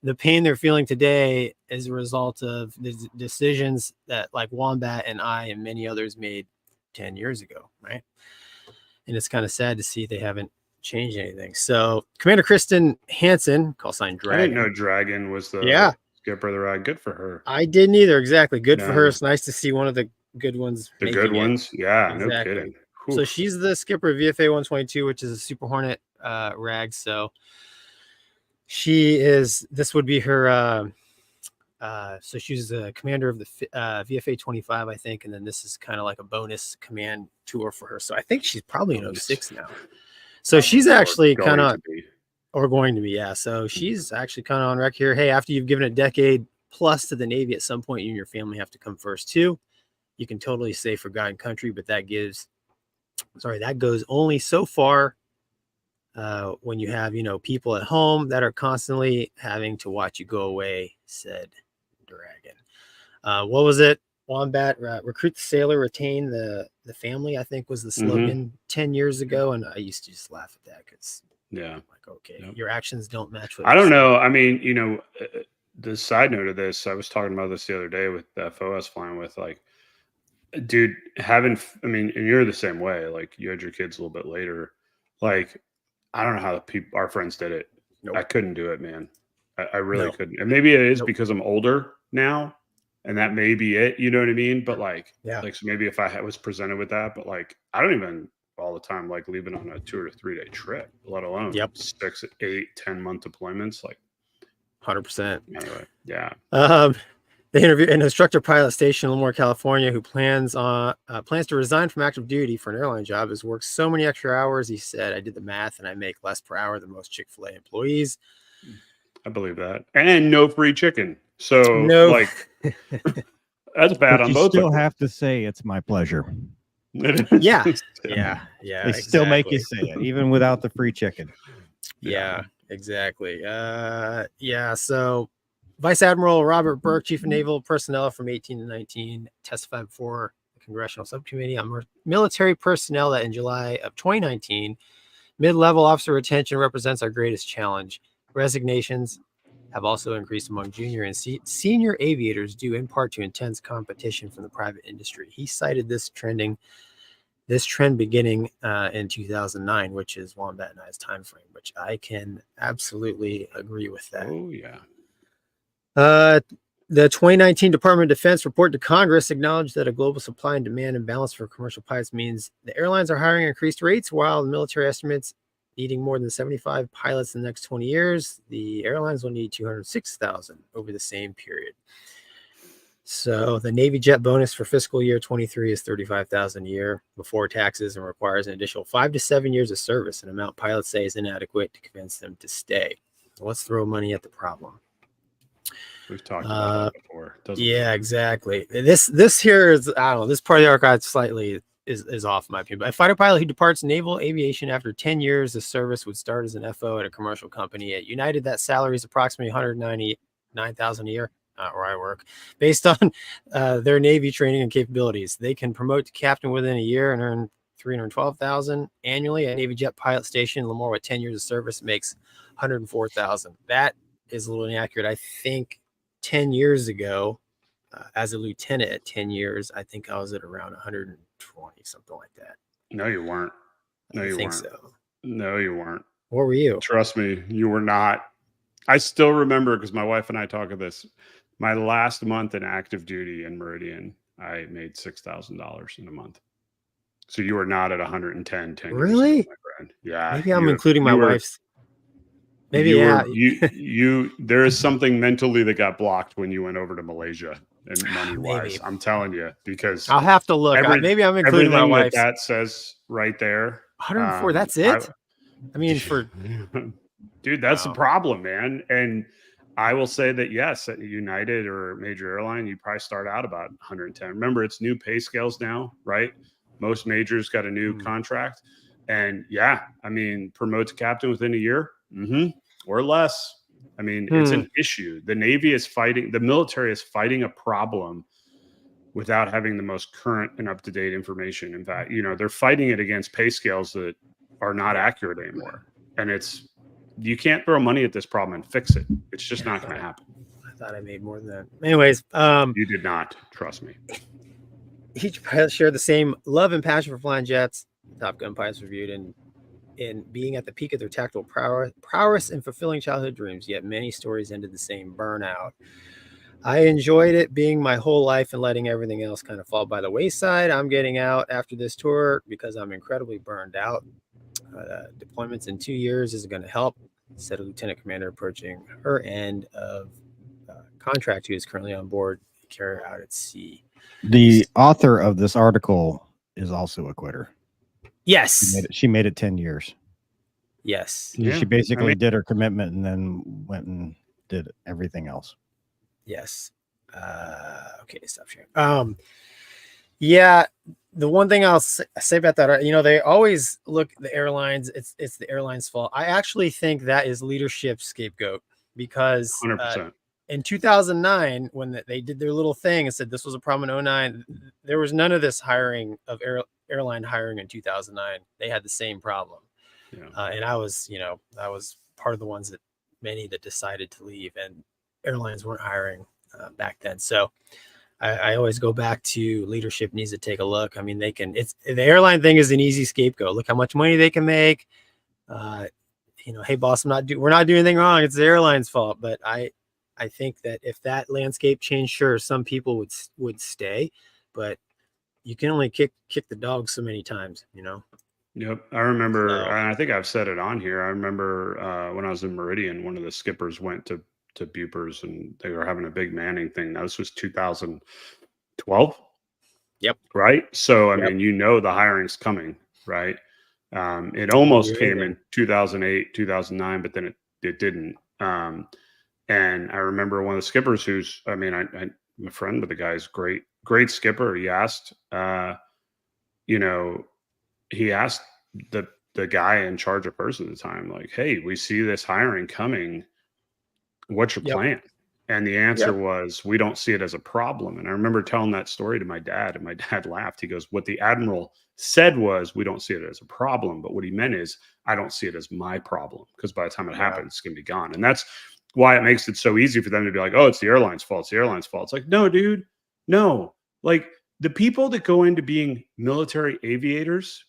Speaker 3: the pain they're feeling today is a result of the decisions that like Wombat and I and many others made 10 years ago, right? And it's kind of sad to see they haven't changed anything. So Commander Kristen Hansen, call sign Dragon.
Speaker 2: I didn't know Dragon was the skipper of the RAG. Good for her.
Speaker 3: I didn't either. Exactly. Good for her. It's nice to see one of the good ones.
Speaker 2: The good ones? Yeah,
Speaker 3: exactly.
Speaker 2: No kidding. Whew.
Speaker 3: So she's the skipper of VFA 122, which is a Super Hornet RAG. So this would be her. So she's the commander of the VFA 25, I think. And then this is kind of like a bonus command tour for her. So I think she's probably in 06 now. So she's actually kind of, or going to be, yeah. So she's actually kind of on record here. Hey, after you've given a decade plus to the Navy, at some point you and your family have to come first too. You can totally say for God and country, but that goes only so far. when you have, people at home that are constantly having to watch you go away, said Dragon. What was it? Wombat, recruit the sailor, retain the family, I think was the slogan 10 years ago. And I used to just laugh at that because like, okay, your actions don't match what
Speaker 2: I don't know. I mean, the side note of this, I was talking about this the other day with the FO I was flying with, like, dude, and you're the same way. Like, you had your kids a little bit later. Like, I don't know how our friends did it. Nope. I couldn't do it, man. I really couldn't. And maybe it is because I'm older now, and that may be it. You know what I mean? But like, so maybe if I was presented with that, but like, I don't even all the time like leaving on a 2 or 3 day trip, let alone 6, 8, 10 month deployments. Like,
Speaker 3: 100%.
Speaker 2: Anyway, yeah.
Speaker 3: They interviewed an instructor pilot stationed in Lemoore, California, who plans to resign from active duty for an airline job. Has worked so many extra hours. He said, "I did the math, and I make less per hour than most Chick-fil-A employees."
Speaker 2: I believe that, and no free chicken. So, like, that's bad on both.
Speaker 1: You still have to say it's my pleasure.
Speaker 3: Yeah.
Speaker 1: They still make you say it, even without the free chicken.
Speaker 3: Yeah, exactly. So Vice Admiral Robert Burke, Chief of Naval Personnel from 18 to 19, testified before the Congressional Subcommittee on Military Personnel that in July of 2019, mid-level officer retention represents our greatest challenge. Resignations have also increased among junior and senior aviators due in part to intense competition from the private industry. He cited this trend beginning in 2009, which is Wombat and I's time frame, which I can absolutely agree with that.
Speaker 2: Oh, yeah.
Speaker 3: The 2019 Department of Defense report to Congress acknowledged that a global supply and demand imbalance for commercial pilots means the airlines are hiring increased rates while the military estimates needing more than 75 pilots in the next 20 years. The airlines will need 206,000 over the same period. So the Navy jet bonus for fiscal year 23 is 35,000 a year before taxes and requires an additional 5 to 7 years of service, an amount pilots say is inadequate to convince them to stay. So let's throw money at the problem.
Speaker 2: We've talked about that before.
Speaker 3: Exactly. This here is, I don't know, this part of the archive slightly is off my opinion. But a fighter pilot who departs naval aviation after 10 years of service would start as an FO at a commercial company. At United, that salary is approximately $199,000 a year, where I work, based on their Navy training and capabilities. They can promote to captain within a year and earn $312,000 annually. A Navy jet pilot station in Lemoore with 10 years of service makes $104,000. That is a little inaccurate. I think 10 years ago, as a lieutenant at 10 years, I think I was at around 120, something like that.
Speaker 2: No, you weren't. No, you weren't.
Speaker 3: So.
Speaker 2: No, you weren't.
Speaker 3: What were you?
Speaker 2: Trust me, you were not. I still remember, because my wife and I talk of this, my last month in active duty in Meridian, I made $6,000 in a month. So you were not at 110. 10
Speaker 3: really?
Speaker 2: Years ago, my friend. Yeah.
Speaker 3: Maybe I'm including my wife's. Maybe
Speaker 2: you there is something mentally that got blocked when you went over to Malaysia and money wise. I'm telling you, because
Speaker 3: I'll have to look. Maybe I'm including my wife's.
Speaker 2: That says right there.
Speaker 3: 104. That's it. I mean, for
Speaker 2: dude, that's the problem, man. And I will say that yes, at United or major airline, you probably start out about 110. Remember, it's new pay scales now, right? Most majors got a new contract, and I mean, promote to captain within a year. Or less. I mean, it's an issue. The Navy is fighting, the military is fighting a problem without having the most current and up-to-date information. In fact, they're fighting it against pay scales that are not accurate anymore. And you can't throw money at this problem and fix it. It's just not going to happen.
Speaker 3: I thought I made more than that. Anyways,
Speaker 2: you did not, trust me.
Speaker 3: Each pilot shared the same love and passion for flying jets. Top Gun pilots reviewed in being at the peak of their tactical prowess and fulfilling childhood dreams, yet many stories ended the same: burnout. I enjoyed it being my whole life and letting everything else kind of fall by the wayside. I'm getting out after this tour because I'm incredibly burned out. Deployments in 2 years isn't going to help, said a lieutenant commander approaching her end of contract who is currently on board a carrier out at sea.
Speaker 1: The author of this article is also a quitter.
Speaker 3: Yes.
Speaker 1: She made it 10 years.
Speaker 3: Yes.
Speaker 1: She basically did her commitment and then went and did everything else.
Speaker 3: Yes. Okay, stop sharing. the one thing I'll say about that, they always look the airlines. It's the airlines' fault. I actually think that is leadership scapegoat because
Speaker 2: 100%.
Speaker 3: in 2009, when they did their little thing and said this was a problem in 2009, there was none of this hiring of airline hiring in 2009. They had the same problem.
Speaker 2: Yeah.
Speaker 3: And I was part of the ones that decided to leave, and airlines weren't hiring back then. So I always go back to leadership needs to take a look. I mean, the airline thing is an easy scapegoat. Look how much money they can make. Hey boss, we're not doing anything wrong. It's the airline's fault. But I think that if that landscape changed, sure, some people would stay, but you can only kick the dog so many times,
Speaker 2: Yep. I remember,
Speaker 3: So-
Speaker 2: and I think I've said it on here. I remember when I was in Meridian, one of the skippers went to Bupers and they were having a big Manning thing. Now, this was 2012.
Speaker 3: Yep.
Speaker 2: Right. So, I
Speaker 3: Yep.
Speaker 2: mean, the hiring's coming, right? It almost
Speaker 3: You're
Speaker 2: came
Speaker 3: in.
Speaker 2: in 2008, 2009, but then it didn't. And I remember one of the skippers who's, I'm a friend with the guy's great skipper. He asked, he asked the guy in charge of first at the time, like, hey, we see this hiring coming. What's your
Speaker 3: Yep.
Speaker 2: plan? And the answer was, we don't see it as a problem. And I remember telling that story to my dad, and my dad laughed. He goes, what the admiral said was, we don't see it as a problem. But what he meant is, I don't see it as my problem, because by the time it happens, it's going to be gone. And that's why it makes it so easy for them to be like, oh, it's the airline's fault. It's the airline's fault. It's like, no, dude, no. Like, the people that go into being military aviators,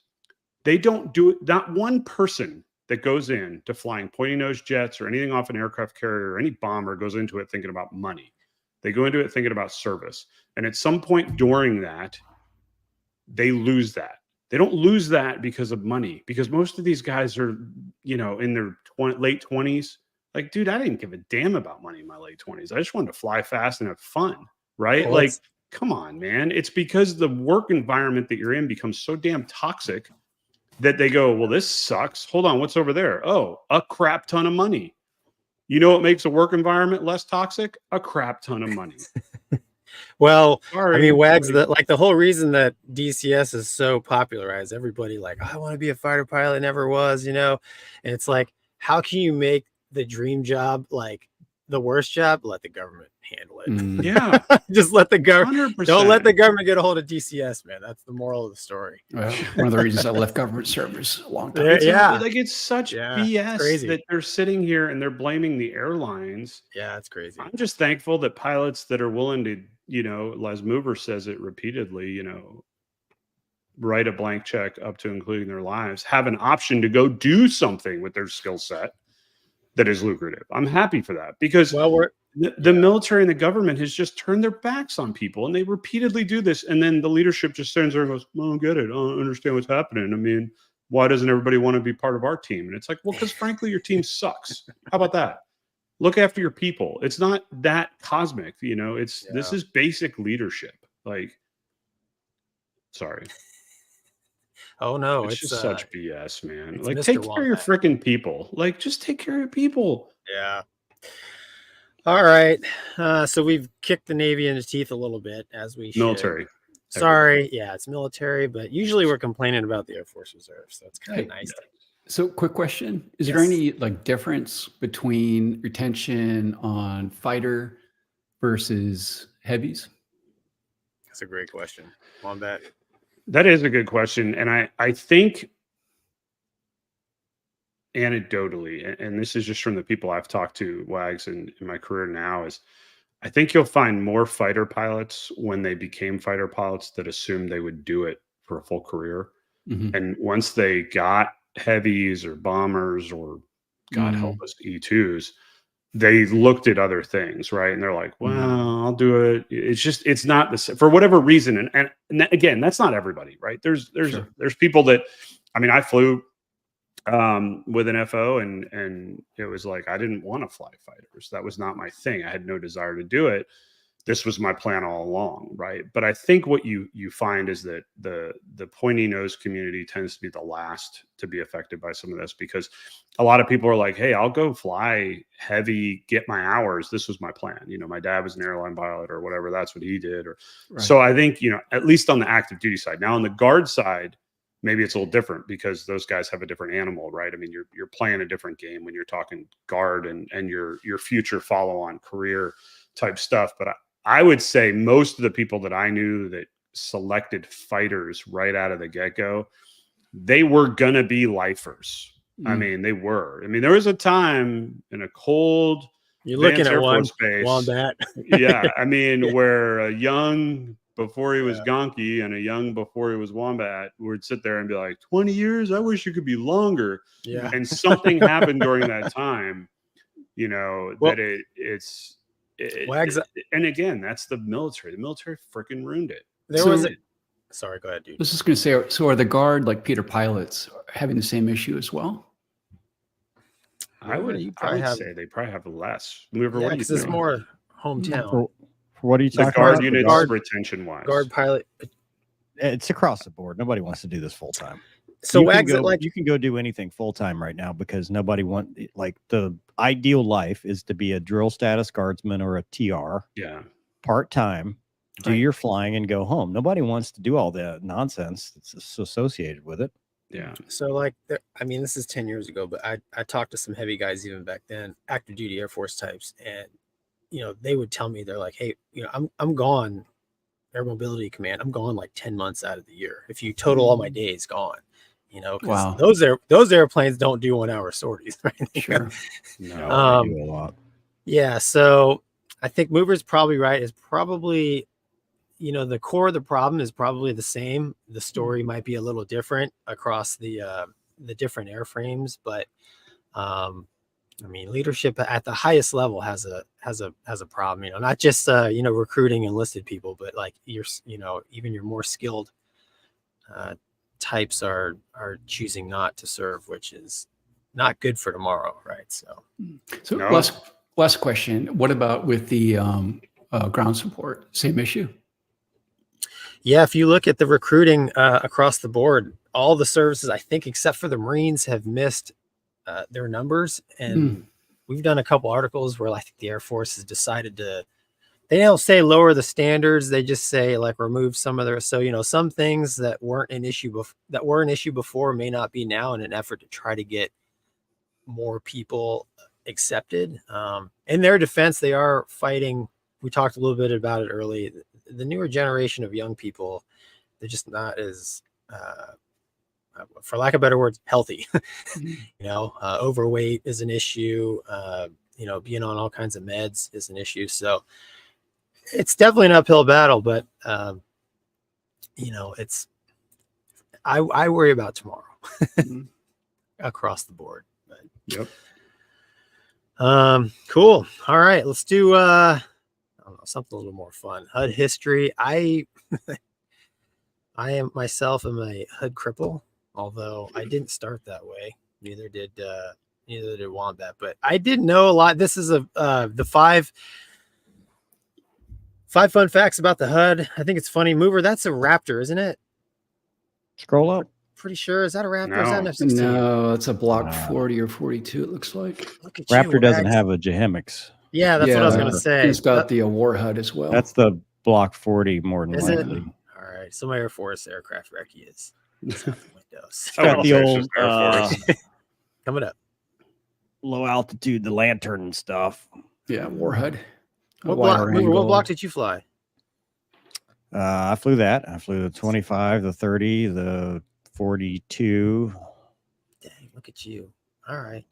Speaker 2: they don't do it. Not one person that goes in to flying pointy nose jets or anything off an aircraft carrier or any bomber goes into it thinking about money. They go into it thinking about service. And at some point during that, they lose that. They don't lose that because of money, because most of these guys are, in their late 20s. Like, dude, I didn't give a damn about money in my late 20s. I just wanted to fly fast and have fun, right?
Speaker 3: Well,
Speaker 2: like, come on, man. It's because the work environment that you're in becomes so damn toxic that they go, well, this sucks. Hold on, what's over there? Oh, a crap ton of money. You know what makes a work environment less toxic? A crap ton of money.
Speaker 3: Well,
Speaker 2: Sorry.
Speaker 3: I mean, Wags, the whole reason that DCS is so popularized, everybody like, I want to be a fighter pilot, never was, and it's like, how can you make the dream job like the worst job? Let the government handle it.
Speaker 2: Yeah.
Speaker 3: Just let the government,
Speaker 2: 100%.
Speaker 3: don't let the government get a hold of DCS, man. That's the moral of the story.
Speaker 4: Well, one of the reasons I left government service a long time.
Speaker 2: It's such
Speaker 3: Yeah,
Speaker 2: BS
Speaker 3: crazy.
Speaker 2: that they're sitting here and they're blaming the airlines.
Speaker 3: Yeah, it's crazy.
Speaker 2: I'm just thankful that pilots that are willing to, Les Mover says it repeatedly, write a blank check up to including their lives, have an option to go do something with their skill set that is lucrative. I'm happy for that, because the military and the government has just turned their backs on people, and they repeatedly do this. And then the leadership just stands there and goes, I don't get it. I don't understand what's happening. I mean, why doesn't everybody want to be part of our team? And it's like, well, because frankly, your team sucks. How about that? Look after your people. It's not that cosmic, this is basic leadership. Like, sorry.
Speaker 3: Oh no,
Speaker 2: it's just such BS, man. Like,
Speaker 3: Mr.
Speaker 2: take care of your freaking people. Like, just take care of your people.
Speaker 3: Yeah. All right. So we've kicked the Navy in the teeth a little bit, as we should.
Speaker 2: Military.
Speaker 3: Sorry. Yeah, it's military, but usually we're complaining about the Air Force Reserve. So it's kind of nice.
Speaker 4: So quick question. Is there any difference between retention on fighter versus heavies?
Speaker 3: That's a great question. On that.
Speaker 2: That is a good question. And I think anecdotally, and this is just from the people I've talked to, Wags, in my career now, is I think you'll find more fighter pilots when they became fighter pilots that assumed they would do it for a full career.
Speaker 4: Mm-hmm.
Speaker 2: And once they got heavies or bombers or, God help us, E2s, they looked at other things, right? And they're like, well, I'll do it. It's not the same for whatever reason. And again, that's not everybody, right? There's people that, I flew with an FO and it was like, I didn't want to fly fighters. That was not my thing. I had no desire to do it. this was my plan all along, right? But I think what you find is that the pointy nose community tends to be the last to be affected by some of this, because a lot of people are like, hey, I'll go fly heavy, get my hours. This was my plan. You know, my dad was an airline pilot or whatever. That's what he did. Or so I think, you know, at least on the active duty side. Now on the guard side, maybe it's a little different because those guys have a different animal, right? I mean, you're playing a different game when you're talking guard and your future follow-on career type stuff. But I would say most of the people that I knew that selected fighters right out of the get-go, they were going to be lifers. I mean, they were. I mean, there was a time in a cold
Speaker 3: You're looking
Speaker 2: Vance
Speaker 3: at
Speaker 2: Air
Speaker 3: one
Speaker 2: Force base,
Speaker 3: wombat.
Speaker 2: yeah, I mean, where a young before he was Gonky and a young before he was Wombat would sit there and be like, 20 years? I wish it could be longer.
Speaker 3: Yeah.
Speaker 2: And something happened during that time, you know,
Speaker 3: Well,
Speaker 2: that it's
Speaker 3: Wags,
Speaker 2: and again, that's the military. The military freaking ruined it.
Speaker 3: there
Speaker 4: So-
Speaker 3: was a, sorry, go ahead, dude.
Speaker 4: I was just going to say, so are the guard, like Peter pilots, having the same issue as well?
Speaker 2: I would say they probably have less. Mover,
Speaker 3: Yeah,
Speaker 2: what do you
Speaker 3: 'cause it's
Speaker 2: think?
Speaker 3: more hometown.
Speaker 1: For what are you
Speaker 2: The
Speaker 1: talking
Speaker 2: guard
Speaker 1: about?
Speaker 2: units
Speaker 3: guard-
Speaker 2: retention wise.
Speaker 3: Guard pilot.
Speaker 1: It's across the board. Nobody wants to do this full time.
Speaker 3: So
Speaker 1: you
Speaker 3: Wags,
Speaker 1: can go,
Speaker 3: like,
Speaker 1: you can go do anything full time right now because nobody like the ideal life is to be a drill status guardsman or a TR
Speaker 2: Yeah.
Speaker 1: part time, do
Speaker 3: Right.
Speaker 1: your flying and go home. Nobody wants to do all the nonsense that's associated with it.
Speaker 2: Yeah.
Speaker 3: so like, I mean, this is 10 years ago, but I talked to some heavy guys even back then, active duty Air Force types, and you know, they would tell me, they're like, hey, you know, I'm gone, Air Mobility Command, I'm gone like 10 months out of the year. If you total all my days, gone. You know, 'cause
Speaker 4: Wow.
Speaker 3: those airplanes don't do 1 hour sorties, right?
Speaker 4: Sure.
Speaker 2: No.
Speaker 1: They do a lot.
Speaker 3: Yeah, so I think Mover's probably right. Is probably, you know, the core of the problem is probably the same. The story might be a little different across the different airframes, but I mean, leadership at the highest level has a problem. You know, not just you know, recruiting enlisted people, but like you know, even your more skilled types are choosing not to serve, which is not good for tomorrow, right? So
Speaker 4: So
Speaker 2: No.
Speaker 4: last question. What about with the ground support? Same issue?
Speaker 3: yeah, if you look at the recruiting across the board, all the services, I think, except for the Marines, have missed their numbers. And we've done a couple articles where I think the Air Force has decided to, they don't say lower the standards. They just say like remove some of their, so, you know, some things that weren't an issue that were an issue before may not be now, in an effort to try to get more people accepted. In their defense, they are fighting. We talked a little bit about it early. The newer generation of young people, they're just not as, for lack of better words, healthy. You know, overweight is an issue. You know, being on all kinds of meds is an issue. So it's definitely an uphill battle, but you know, I worry about tomorrow across the board. But,
Speaker 2: Yep.
Speaker 3: cool. All right, let's do I don't know, something a little more fun. HUD history. I am myself a HUD cripple, although I didn't start that way. Neither did Wombat, but I didn't know a lot. This is the five fun facts about the HUD. I think it's funny. Mover, that's a Raptor, isn't it?
Speaker 1: Scroll up.
Speaker 3: Pretty sure. Is that a Raptor? Is that an
Speaker 2: No.
Speaker 3: F-16?
Speaker 4: No, it's a block 40 or 42, it looks like.
Speaker 3: Look at you,
Speaker 1: Raptor doesn't
Speaker 3: Wags.
Speaker 1: have a Jehemix.
Speaker 3: Yeah, that's what I was gonna say.
Speaker 4: It's got the war HUD as well.
Speaker 1: That's the block 40 more than
Speaker 3: Is it?
Speaker 1: likely.
Speaker 3: All right. So my Air Force aircraft recce is out the windows.
Speaker 2: I wouldn't
Speaker 1: the
Speaker 2: say it's
Speaker 1: old,
Speaker 2: just Air Force.
Speaker 3: Coming up.
Speaker 1: Low altitude, the lantern and stuff.
Speaker 4: Yeah, war HUD. A
Speaker 3: What block,
Speaker 4: wider
Speaker 3: Mover, what
Speaker 4: angle.
Speaker 3: block did you fly?
Speaker 1: I flew that. I flew the 25, the 30, the 42.
Speaker 3: Dang, look at you. All right.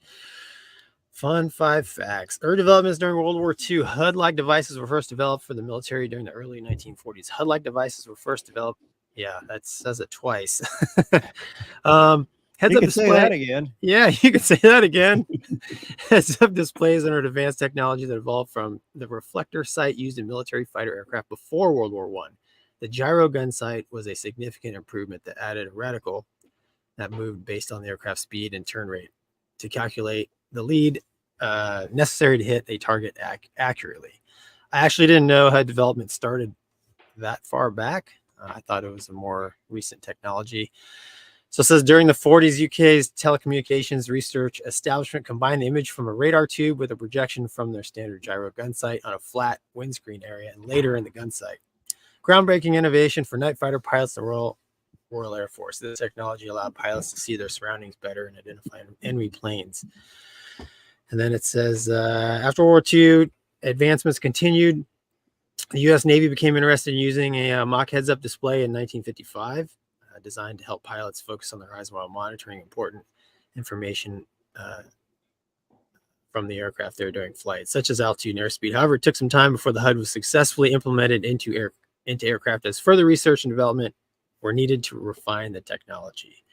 Speaker 3: Fun 5 facts. Early developments during World War II. HUD-like devices were first developed for the military during the early 1940s. HUD-like devices were first developed. Yeah, that says it twice. Heads
Speaker 1: You
Speaker 3: up
Speaker 1: can say
Speaker 3: display.
Speaker 1: that again.
Speaker 3: Yeah, you can say that again. Heads up displays are advanced technology that evolved from the reflector sight used in military fighter aircraft before World War I. The gyro gun sight was a significant improvement that added a reticle that moved based on the aircraft's speed and turn rate to calculate the lead necessary to hit a target accurately. I actually didn't know HUD development started that far back. I thought it was a more recent technology. So it says during the 40s, UK's telecommunications research establishment combined the image from a radar tube with a projection from their standard gyro gun sight on a flat windscreen area and later in the gun sight. Groundbreaking innovation for night fighter pilots in the Royal Air Force. This technology allowed pilots to see their surroundings better and identify enemy planes. And then it says after World War II, advancements continued. The U.S. Navy became interested in using a mock heads-up display in 1955, designed to help pilots focus on the horizon while monitoring important information from the aircraft they were doing flights, such as altitude and airspeed. However, it took some time before the HUD was successfully implemented into aircraft, as further research and development were needed to refine the technology.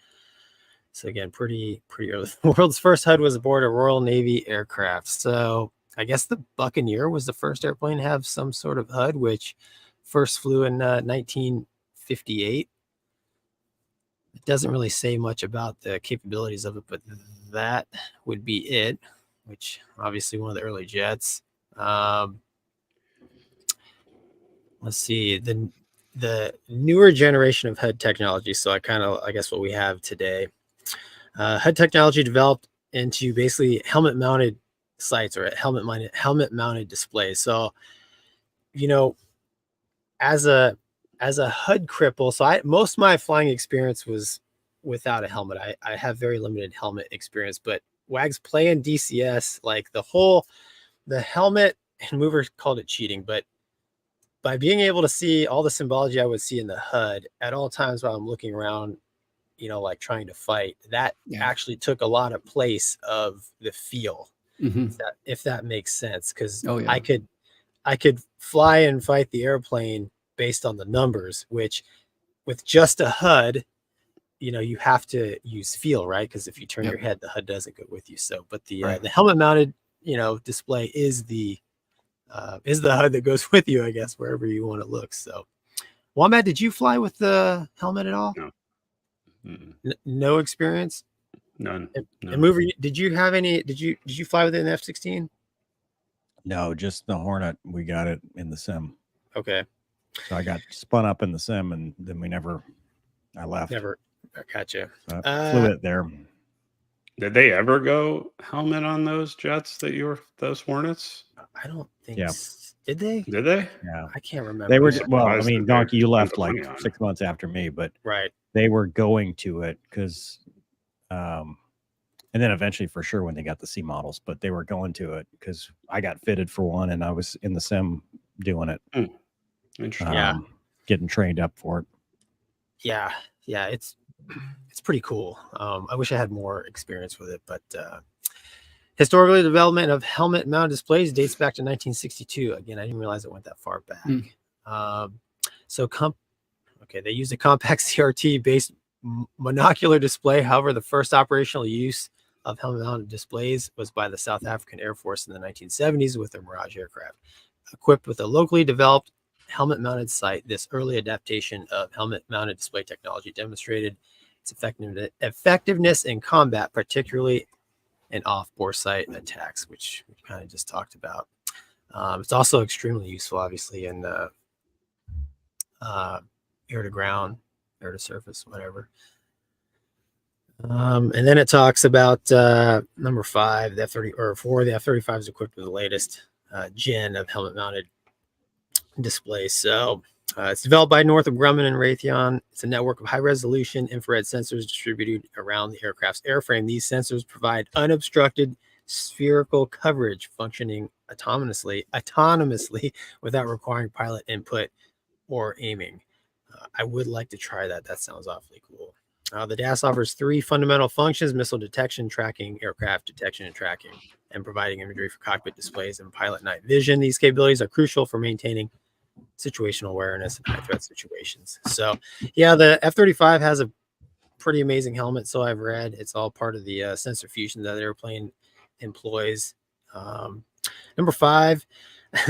Speaker 3: So again, pretty early. The world's first HUD was aboard a Royal Navy aircraft. So I guess the Buccaneer was the first airplane to have some sort of HUD, which first flew in 1958. It doesn't really say much about the capabilities of it, but that would be it, which obviously one of the early jets. Let's see, the newer generation of HUD technology. So I guess what we have today, HUD technology developed into basically helmet mounted sights or helmet mounted displays. So, as a HUD cripple, so most of my flying experience was without a helmet. I have very limited helmet experience, but WAG's playing DCS, like the helmet, and movers called it cheating, but by being able to see all the symbology I would see in the HUD at all times while I'm looking around, like trying to fight, that actually took a lot of place of the feel, if that makes sense. Because I could fly and fight the airplane based on the numbers, which with just a HUD, you have to use feel, right? Because if you turn your head, the HUD doesn't go with you. So, but the helmet mounted, display is the HUD that goes with you, I guess, wherever you want to look. So, Wombat, did you fly with the helmet at all?
Speaker 2: No.
Speaker 3: No experience?
Speaker 2: None. No.
Speaker 3: And Mover, did you have any? Did you fly with it in the F-16?
Speaker 1: No, just the Hornet. We got it in the sim.
Speaker 3: Okay.
Speaker 1: So I got spun up in the sim, and then I left.
Speaker 3: Never. I gotcha.
Speaker 1: Flew it there.
Speaker 2: Did they ever go helmet on those jets those Hornets?
Speaker 3: I don't think.
Speaker 1: Yeah.
Speaker 3: Did they?
Speaker 2: Did they?
Speaker 1: Yeah.
Speaker 3: I can't remember.
Speaker 1: They were Gonky, you left like 6 months after me, but
Speaker 3: right.
Speaker 1: They were going to it because, and then eventually for sure when they got the C models, but they were going to it because I got fitted for one and I was in the sim doing it.
Speaker 2: Interesting.
Speaker 1: Getting trained up for it.
Speaker 3: Yeah. It's pretty cool. I wish I had more experience with it, but historically, the development of helmet mounted displays dates back to 1962. Again, I didn't realize it went that far back. They used a compact CRT based monocular display. However, the first operational use of helmet mounted displays was by the South African Air Force in the 1970s with their Mirage aircraft. Equipped with a locally developed helmet mounted sight, this early adaptation of helmet mounted display technology demonstrated its effectiveness in combat, particularly in off-bore sight attacks, which we kind of just talked about. It's also extremely useful, obviously, in air to ground, air to surface, whatever. And then it talks about number 5, the F-30 the F-35 is equipped with the latest gen of helmet mounted displays. So it's developed by Northrop Grumman and Raytheon. It's a network of high resolution infrared sensors distributed around the aircraft's airframe. These sensors provide unobstructed spherical coverage functioning autonomously without requiring pilot input or aiming. I would like to try that. That sounds awfully cool. The DAS offers 3 fundamental functions: missile detection, tracking, aircraft detection and tracking, and providing imagery for cockpit displays and pilot night vision. These capabilities are crucial for maintaining situational awareness in high threat situations. So yeah, the F-35 has a pretty amazing helmet. So I've read it's all part of the sensor fusion that the airplane employs. Number 5,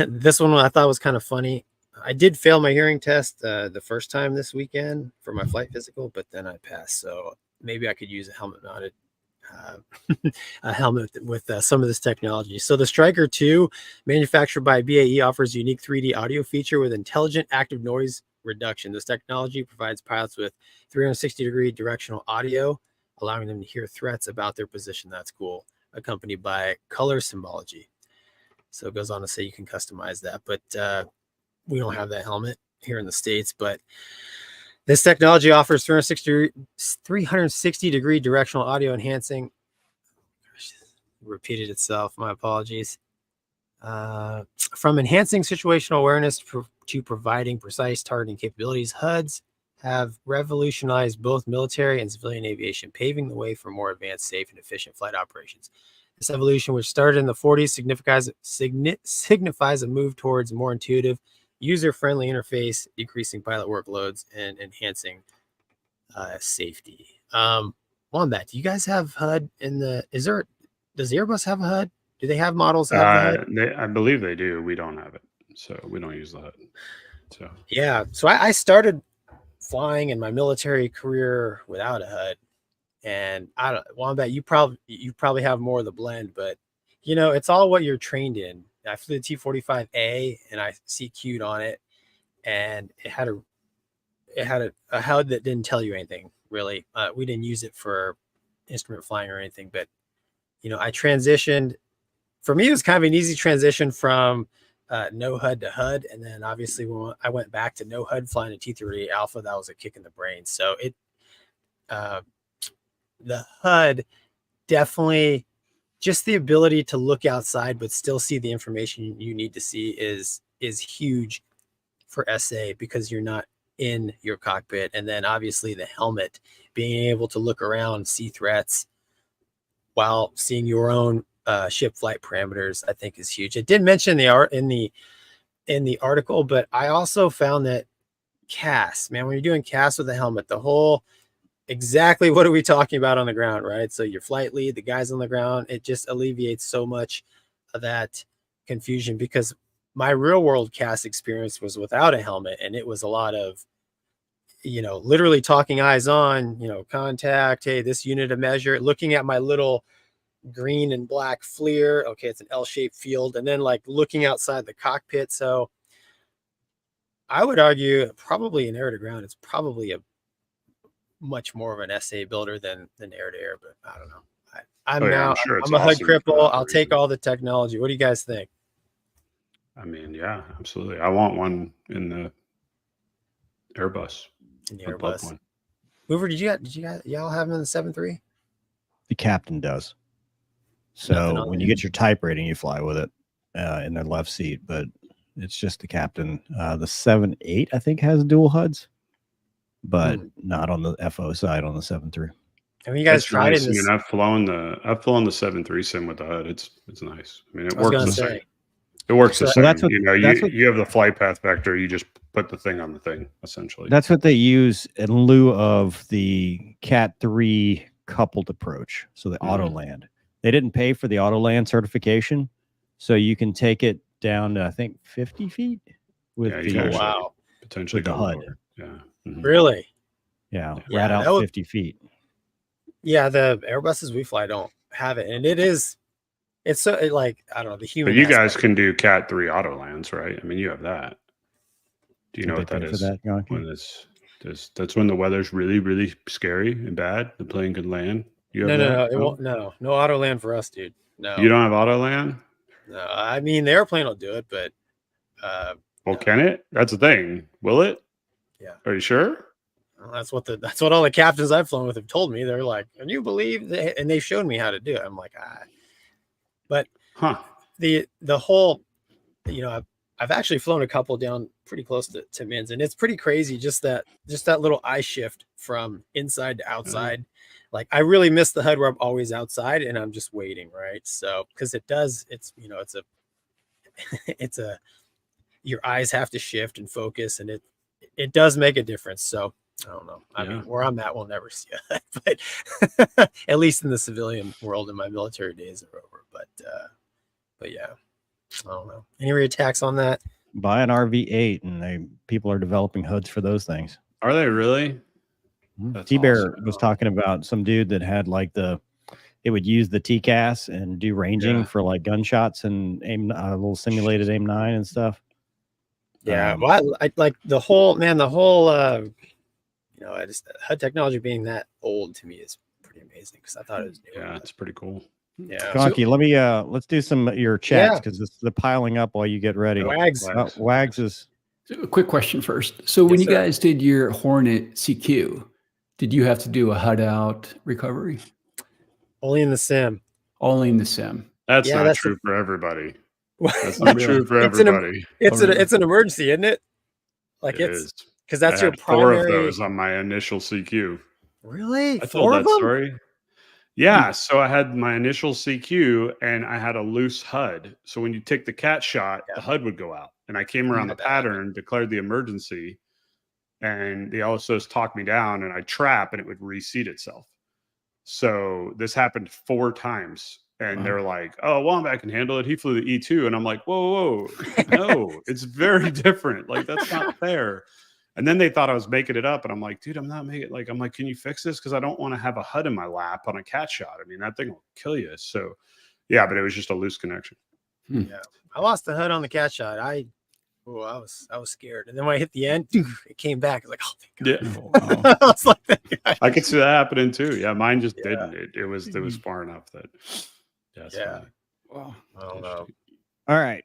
Speaker 3: this one I thought was kind of funny. I did fail my hearing test the first time this weekend for my flight physical, but then I passed. So maybe I could use a helmet mounted a helmet with some of this technology. So the Striker 2, manufactured by BAE, offers a unique 3D audio feature with intelligent active noise reduction. This technology provides pilots with 360-degree directional audio, allowing them to hear threats about their position. That's cool. Accompanied by color symbology. So it goes on to say you can customize that, but we don't have that helmet here in the States. But this technology offers 360-degree directional audio enhancing. Repeated itself. My apologies. From enhancing situational awareness to providing precise targeting capabilities, HUDs have revolutionized both military and civilian aviation, paving the way for more advanced, safe, and efficient flight operations. This evolution, which started in the 40s, signifies a move towards a more intuitive, user-friendly interface, decreasing pilot workloads and enhancing safety. Wombat, do you guys have HUD in the? Does Airbus have a HUD? Do they have models that have a HUD?
Speaker 2: I believe they do. We don't have it, so we don't use the HUD. So
Speaker 3: yeah, so I started flying in my military career without a HUD. And I don't, Wombat, you probably have more of the blend, but you know, it's all what you're trained in. I flew the T-45A and I CQ'd on it, and it had a HUD that didn't tell you anything really. We didn't use it for instrument flying or anything, but you know, I transitioned. For me, it was kind of an easy transition from no HUD to HUD, and then obviously when I went back to no HUD flying a T-38 Alpha, that was a kick in the brain. So it. The HUD definitely, just the ability to look outside but still see the information you need to see is huge for SA, because you're not in your cockpit. And then obviously the helmet, being able to look around, see threats while seeing your own ship flight parameters, I think is huge. It did mention in the article, but I also found that CAS, man, when you're doing CAS with a helmet, the whole exactly what are we talking about on the ground, right? So your flight lead, the guys on the ground, it just alleviates so much of that confusion, because my real world CAS experience was without a helmet, and it was a lot of, you know, literally talking eyes on, you know, contact, hey, this unit of measure, looking at my little green and black FLIR, okay, it's an L-shaped field, and then like looking outside the cockpit. So I would argue probably in air to ground, it's probably a much more of an SA builder than air to air, but I don't know. I'm a HUD cripple. I'll take all the technology. What do you guys think?
Speaker 2: I mean, yeah, absolutely. I want one in the Airbus.
Speaker 3: In the Airbus. One. Hoover, did y'all have them in the 7.3?
Speaker 1: The captain does. So when you get your type rating, you fly with it in their left seat, but it's just the captain. The 7.8, I think, has dual HUDs, but not on the FO side on the 7.3.
Speaker 3: I mean, you guys tried it.
Speaker 2: I mean, I've flown the 7.3 sim with the HUD. It's nice. I mean, it works the same. It works the same. That's what, you have the flight path vector. You just put the thing on the thing, essentially.
Speaker 1: That's what they use in lieu of the Cat 3 coupled approach. So the auto land. They didn't pay for the auto land certification, so you can take it down to, I think, 50 feet with
Speaker 2: potentially
Speaker 1: with the HUD.
Speaker 2: Lower. Yeah. Mm-hmm.
Speaker 3: Really?
Speaker 1: Yeah. Right out 50 feet.
Speaker 3: Yeah, the Airbuses we fly don't have it, and it's so like, I don't know, the human.
Speaker 2: But you guys can do Cat 3 auto lands, right? I mean, you have that. Do you know what that is? That's when the weather's really, really scary and bad. The plane could land.
Speaker 3: No, it won't. No auto land for us, dude. No,
Speaker 2: you don't have auto land.
Speaker 3: No, I mean the airplane will do it, but
Speaker 2: well, can it? That's the thing. Will it?
Speaker 3: Yeah.
Speaker 2: Are you sure?
Speaker 3: Well, that's what all the captains I've flown with have told me. They're like, "Can you believe?" And they showed me how to do it. I'm like, But the whole, you know, I've actually flown a couple down pretty close to Mins, and it's pretty crazy. Just that little eye shift from inside to outside. Mm-hmm. Like, I really miss the HUD where I'm always outside and I'm just waiting, right? So, because your eyes have to shift and focus, and it does make a difference. So, I don't know. I mean, where I'm at, we'll never see it, but at least in the civilian world, in my military days are over. But yeah, I don't know. Any attacks on that?
Speaker 1: Buy an RV8, and people are developing HUDs for those things.
Speaker 2: Are they really?
Speaker 1: T-Bear was talking about some dude that had like the it would use the TCAS and do ranging
Speaker 2: Yeah.
Speaker 1: for like gunshots and aim a little simulated aim 9 and stuff.
Speaker 3: Yeah,
Speaker 1: Um,
Speaker 3: well, I like the whole HUD technology being that old to me is pretty amazing because I thought it was new.
Speaker 2: Yeah, it's pretty cool.
Speaker 3: Yeah.
Speaker 1: Gonky, let me let's do some of your chats
Speaker 3: Yeah.
Speaker 1: because they're piling up while you get ready.
Speaker 3: Wags.
Speaker 1: Wags is
Speaker 4: So a quick question first. So when
Speaker 3: Yes,
Speaker 4: you
Speaker 3: sir.
Speaker 4: guys did your Hornet CQ, did you have to do a HUD out recovery?
Speaker 3: Only in the sim.
Speaker 4: Only in the sim.
Speaker 2: That's
Speaker 3: Yeah,
Speaker 2: not
Speaker 3: that's
Speaker 2: true for everybody. That's not
Speaker 4: Really?
Speaker 2: true for
Speaker 3: It's an-
Speaker 2: everybody.
Speaker 3: It's an emergency, isn't it? Like
Speaker 2: It
Speaker 3: it's
Speaker 2: is.
Speaker 3: because that's
Speaker 2: I
Speaker 3: your
Speaker 2: had 4 of
Speaker 3: primary.
Speaker 2: those on my initial CQ.
Speaker 3: Really?
Speaker 2: I
Speaker 3: 4
Speaker 2: told
Speaker 3: of
Speaker 2: that
Speaker 3: them?
Speaker 2: story. Yeah, so I had my initial CQ and I had a loose HUD. So when you take the cat shot, the HUD would go out. And I came around the
Speaker 3: had that happen.
Speaker 2: pattern, declared the emergency, and the LSOs talked me down and I trap and it would reseat itself. So this happened 4 times. And they're like, oh, Wombat can handle it. He flew the E2. And I'm like, whoa, no, it's very different. Like, that's not fair. And then they thought I was making it up. And I'm like, dude, I'm not making it. Like, I'm like, can you fix this? Because I don't want to have a HUD in my lap on a cat shot. I mean, that thing will kill you. So, yeah, but it was just a loose connection.
Speaker 3: Yeah. I lost the HUD on the cat shot. I was scared. And then when I hit the end, it came back. I was like, oh, thank God.
Speaker 2: Yeah,
Speaker 3: I was like, thank God.
Speaker 2: I could see that happening too. Yeah, mine just didn't. It was far enough that.
Speaker 3: Yeah.
Speaker 4: Wow.
Speaker 3: I don't know.
Speaker 1: all right.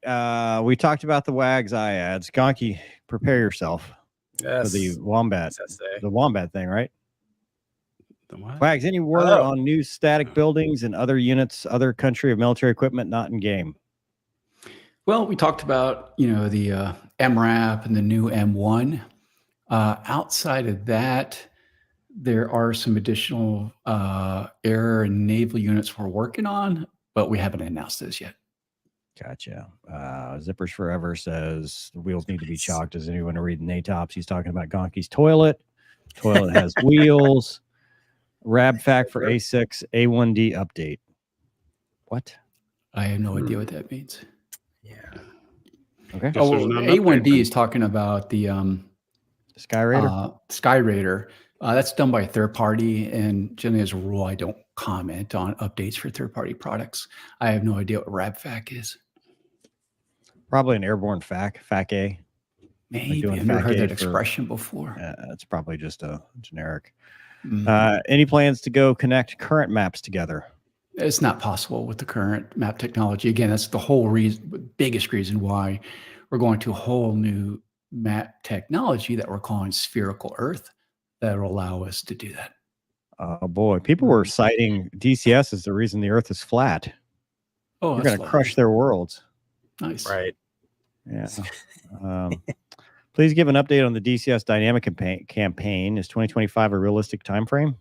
Speaker 1: We talked about the Wags IADs. Gonky, prepare yourself for
Speaker 3: Yes.
Speaker 1: the Wombat.
Speaker 3: SSA.
Speaker 1: The Wombat thing, right?
Speaker 2: The what?
Speaker 1: Wags, any word
Speaker 3: Oh.
Speaker 1: on new static buildings and other units, other country of military equipment not in game?
Speaker 4: Well, we talked about, the MRAP and the new M1. Outside of that, there are some additional air and naval units we're working on, but we haven't announced those yet.
Speaker 1: Gotcha. Zippers Forever says the wheels need to be chalked. Does anyone read NATOPS? He's talking about Gonky's toilet. Toilet has wheels. RabFac for A6 A1D update. What?
Speaker 4: I have no idea what that means.
Speaker 3: Yeah.
Speaker 1: Okay.
Speaker 2: Guess there's not an update
Speaker 4: A1D
Speaker 2: then.
Speaker 4: is talking about the
Speaker 1: Sky Raider.
Speaker 4: Sky Raider. That's done by a third party, and generally, as a rule, I don't comment on updates for third-party products. I have no idea what RabFac is.
Speaker 1: Probably an airborne FAC A.
Speaker 4: Maybe
Speaker 1: doing
Speaker 4: I've never heard
Speaker 1: FAC
Speaker 4: that
Speaker 1: for-
Speaker 4: expression before.
Speaker 1: It's probably just a generic.
Speaker 4: Mm.
Speaker 1: Any plans to go connect current maps together?
Speaker 4: It's not possible with the current map technology. Again, that's the whole reason, biggest reason why we're going to a whole new map technology that we're calling spherical Earth that will allow us to do that.
Speaker 1: Oh boy, people were citing DCS as the reason the Earth is flat.
Speaker 4: Oh,
Speaker 1: You're
Speaker 4: that's
Speaker 1: going to crush their worlds.
Speaker 4: Nice.
Speaker 3: Right.
Speaker 1: Yeah. Please give an update on the DCS dynamic campaign. Is 2025 a realistic time frame?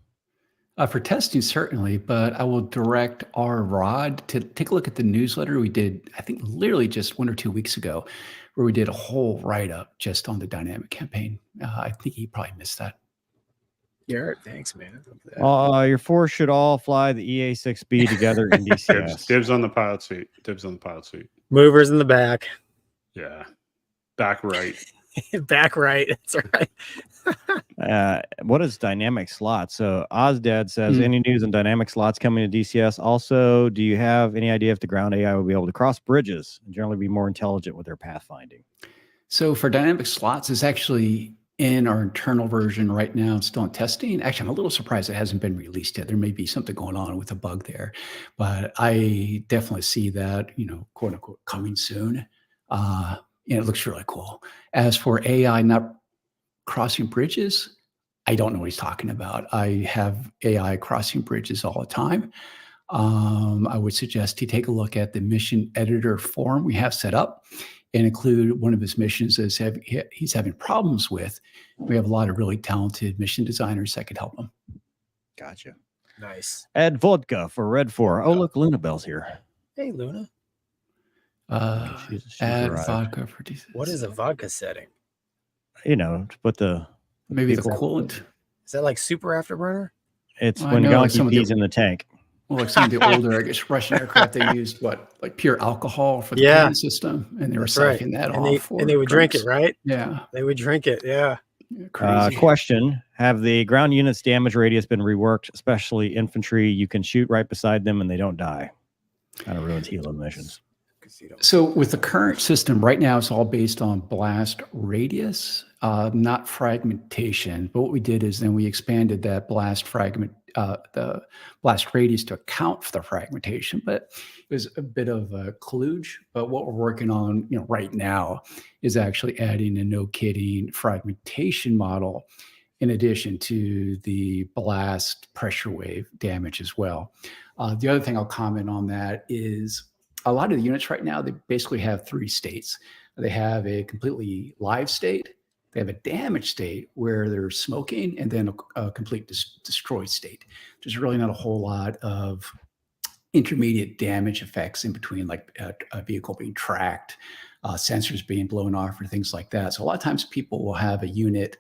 Speaker 4: For testing, certainly, but I will direct our Rod to take a look at the newsletter we did, I think literally just 1 or 2 weeks ago, where we did a whole write-up just on the dynamic campaign. I think he probably missed that.
Speaker 3: Garrett, thanks, man.
Speaker 1: Your four should all fly the EA6B together in DCS.
Speaker 2: Dibs on the pilot seat. Dibs on the pilot seat.
Speaker 3: Movers in the back.
Speaker 2: Yeah. Back right.
Speaker 3: Back right. That's right.
Speaker 1: What is dynamic slots? So Ozdad says, any news on dynamic slots coming to DCS? Also, do you have any idea if the ground AI will be able to cross bridges and generally be more intelligent with their pathfinding?
Speaker 4: So for dynamic slots, it's actually in our internal version right now. It's still in testing. Actually, I'm a little surprised it hasn't been released yet. There may be something going on with a bug there, but I definitely see that, quote unquote, coming soon. It looks really cool. As for AI not crossing bridges, I don't know what he's talking about. I have AI crossing bridges all the time. I would suggest he take a look at the mission editor forum we have set up and include one of his missions as he's having problems with. We have a lot of really talented mission designers that could help him.
Speaker 1: Gotcha.
Speaker 3: Nice.
Speaker 1: Add vodka for Red 4. Oh, look, Luna Bell's here.
Speaker 3: Hey, Luna.
Speaker 1: She's
Speaker 4: Add
Speaker 1: arrived.
Speaker 4: vodka for DC.
Speaker 3: What is a vodka setting?
Speaker 1: To put the
Speaker 4: Maybe the
Speaker 1: people-
Speaker 4: coolant?
Speaker 3: Is that like super afterburner?
Speaker 1: It's
Speaker 4: I
Speaker 1: when
Speaker 4: know, like
Speaker 1: Gonky
Speaker 4: some of the-
Speaker 1: pees in the tank.
Speaker 4: Well, like some of the older, I guess, Russian aircraft, they used like pure alcohol for the
Speaker 3: Yeah.
Speaker 4: cooling system, and they were
Speaker 3: That's right.
Speaker 4: siphoning that
Speaker 3: And
Speaker 4: off.
Speaker 3: they would drink it, right?
Speaker 4: Yeah.
Speaker 3: They would drink it. Yeah.
Speaker 4: Crazy.
Speaker 1: Question: have the ground units' damage radius been reworked, especially infantry? You can shoot right beside them and they don't die. Kind of ruins helo missions.
Speaker 4: So with the current system right now, it's all based on blast radius, not fragmentation. But what we did is then we expanded that the blast radius to account for the fragmentation. But it was a bit of a kludge. But what we're working on, right now is actually adding a no-kidding fragmentation model in addition to the blast pressure wave damage as well. The other thing I'll comment on that is a lot of the units right now, they basically have 3 states. They have a completely live state, they have a damaged state where they're smoking, and then a complete destroyed state. There's really not a whole lot of intermediate damage effects in between, like a vehicle being tracked, sensors being blown off, or things like that. So a lot of times people will have a unit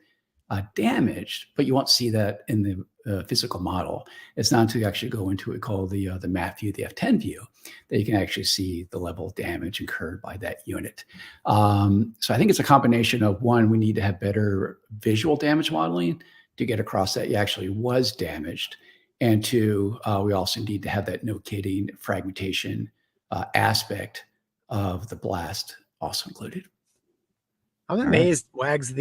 Speaker 4: damaged, but you won't see that in the physical model. It's not until you actually go into it called the map view, the F10 view, that you can actually see the level of damage incurred by that unit. So I think it's a combination of, one, we need to have better visual damage modeling to get across that you actually was damaged. And 2, we also need to have that no-kidding fragmentation aspect of the blast also included.
Speaker 3: I'm amazed, Wags,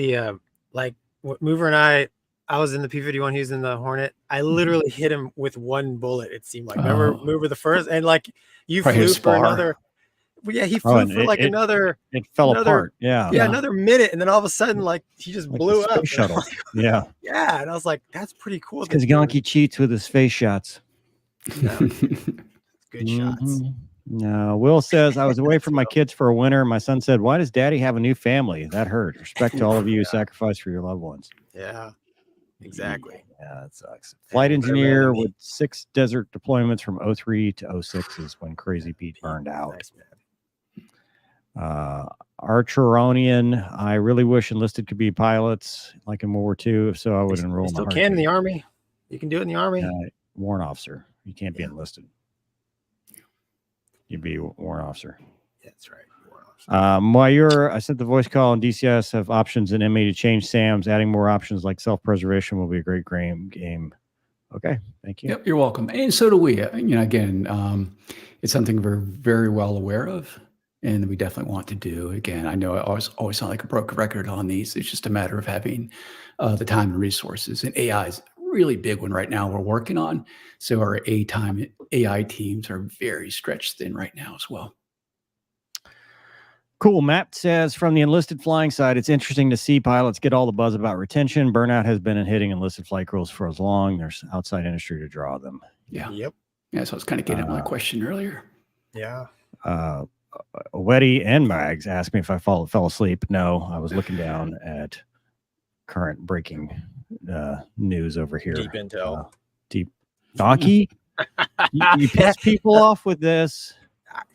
Speaker 3: Mover and I was in the P-51, he was in the Hornet. I literally hit him with one bullet, it seemed like. Remember Mover the first? And you flew for another. Well, yeah, he flew for another.
Speaker 1: It fell apart. Yeah.
Speaker 3: Yeah, another minute. And then all of a sudden, he just blew up.
Speaker 1: Space shuttle. Yeah.
Speaker 3: Yeah. And I was like, that's pretty cool.
Speaker 1: Because Gonky cheats with his face shots.
Speaker 3: No. Good shots.
Speaker 1: No, Will says, I was away from my kids for a winter. My son said, why does daddy have a new family? That hurt. Respect to all of you who sacrifice for your loved ones.
Speaker 3: Yeah, exactly.
Speaker 1: Yeah, that sucks. Flight engineer with 6 desert deployments from 03 to 06 is when Crazy Pete burned out.
Speaker 3: Nice, man.
Speaker 1: Archeronian, I really wish enlisted could be pilots like in World War II. If so, I would enroll.
Speaker 3: Still can in the Army. You can do it in the Army.
Speaker 1: Warrant officer. You can't be enlisted. You'd be a warrant officer.
Speaker 3: Yeah, that's right.
Speaker 1: Mayur, I sent the voice call, and DCS have options in ME to change SAMs. Adding more options like self-preservation will be a great game. Okay, thank you.
Speaker 4: Yep, you're welcome. And so do we. Again, it's something we're very well aware of, and we definitely want to do. Again, I know I always sound like a broken record on these. It's just a matter of having the time and resources. And AI is a really big one right now we're working on. So our AI teams are very stretched thin right now as well.
Speaker 1: Cool. Matt says, from the enlisted flying side, it's interesting to see pilots get all the buzz about retention. Burnout has been in hitting enlisted flight crews for as long. There's outside industry to draw them.
Speaker 4: Yeah.
Speaker 3: Yep.
Speaker 4: Yeah. So I was kind of getting at my question earlier.
Speaker 3: Yeah.
Speaker 1: Weddy and Mags asked me if I fell asleep. No, I was looking down at current breaking news over here.
Speaker 3: Deep intel.
Speaker 1: Deep Donkey. you piss people off with this.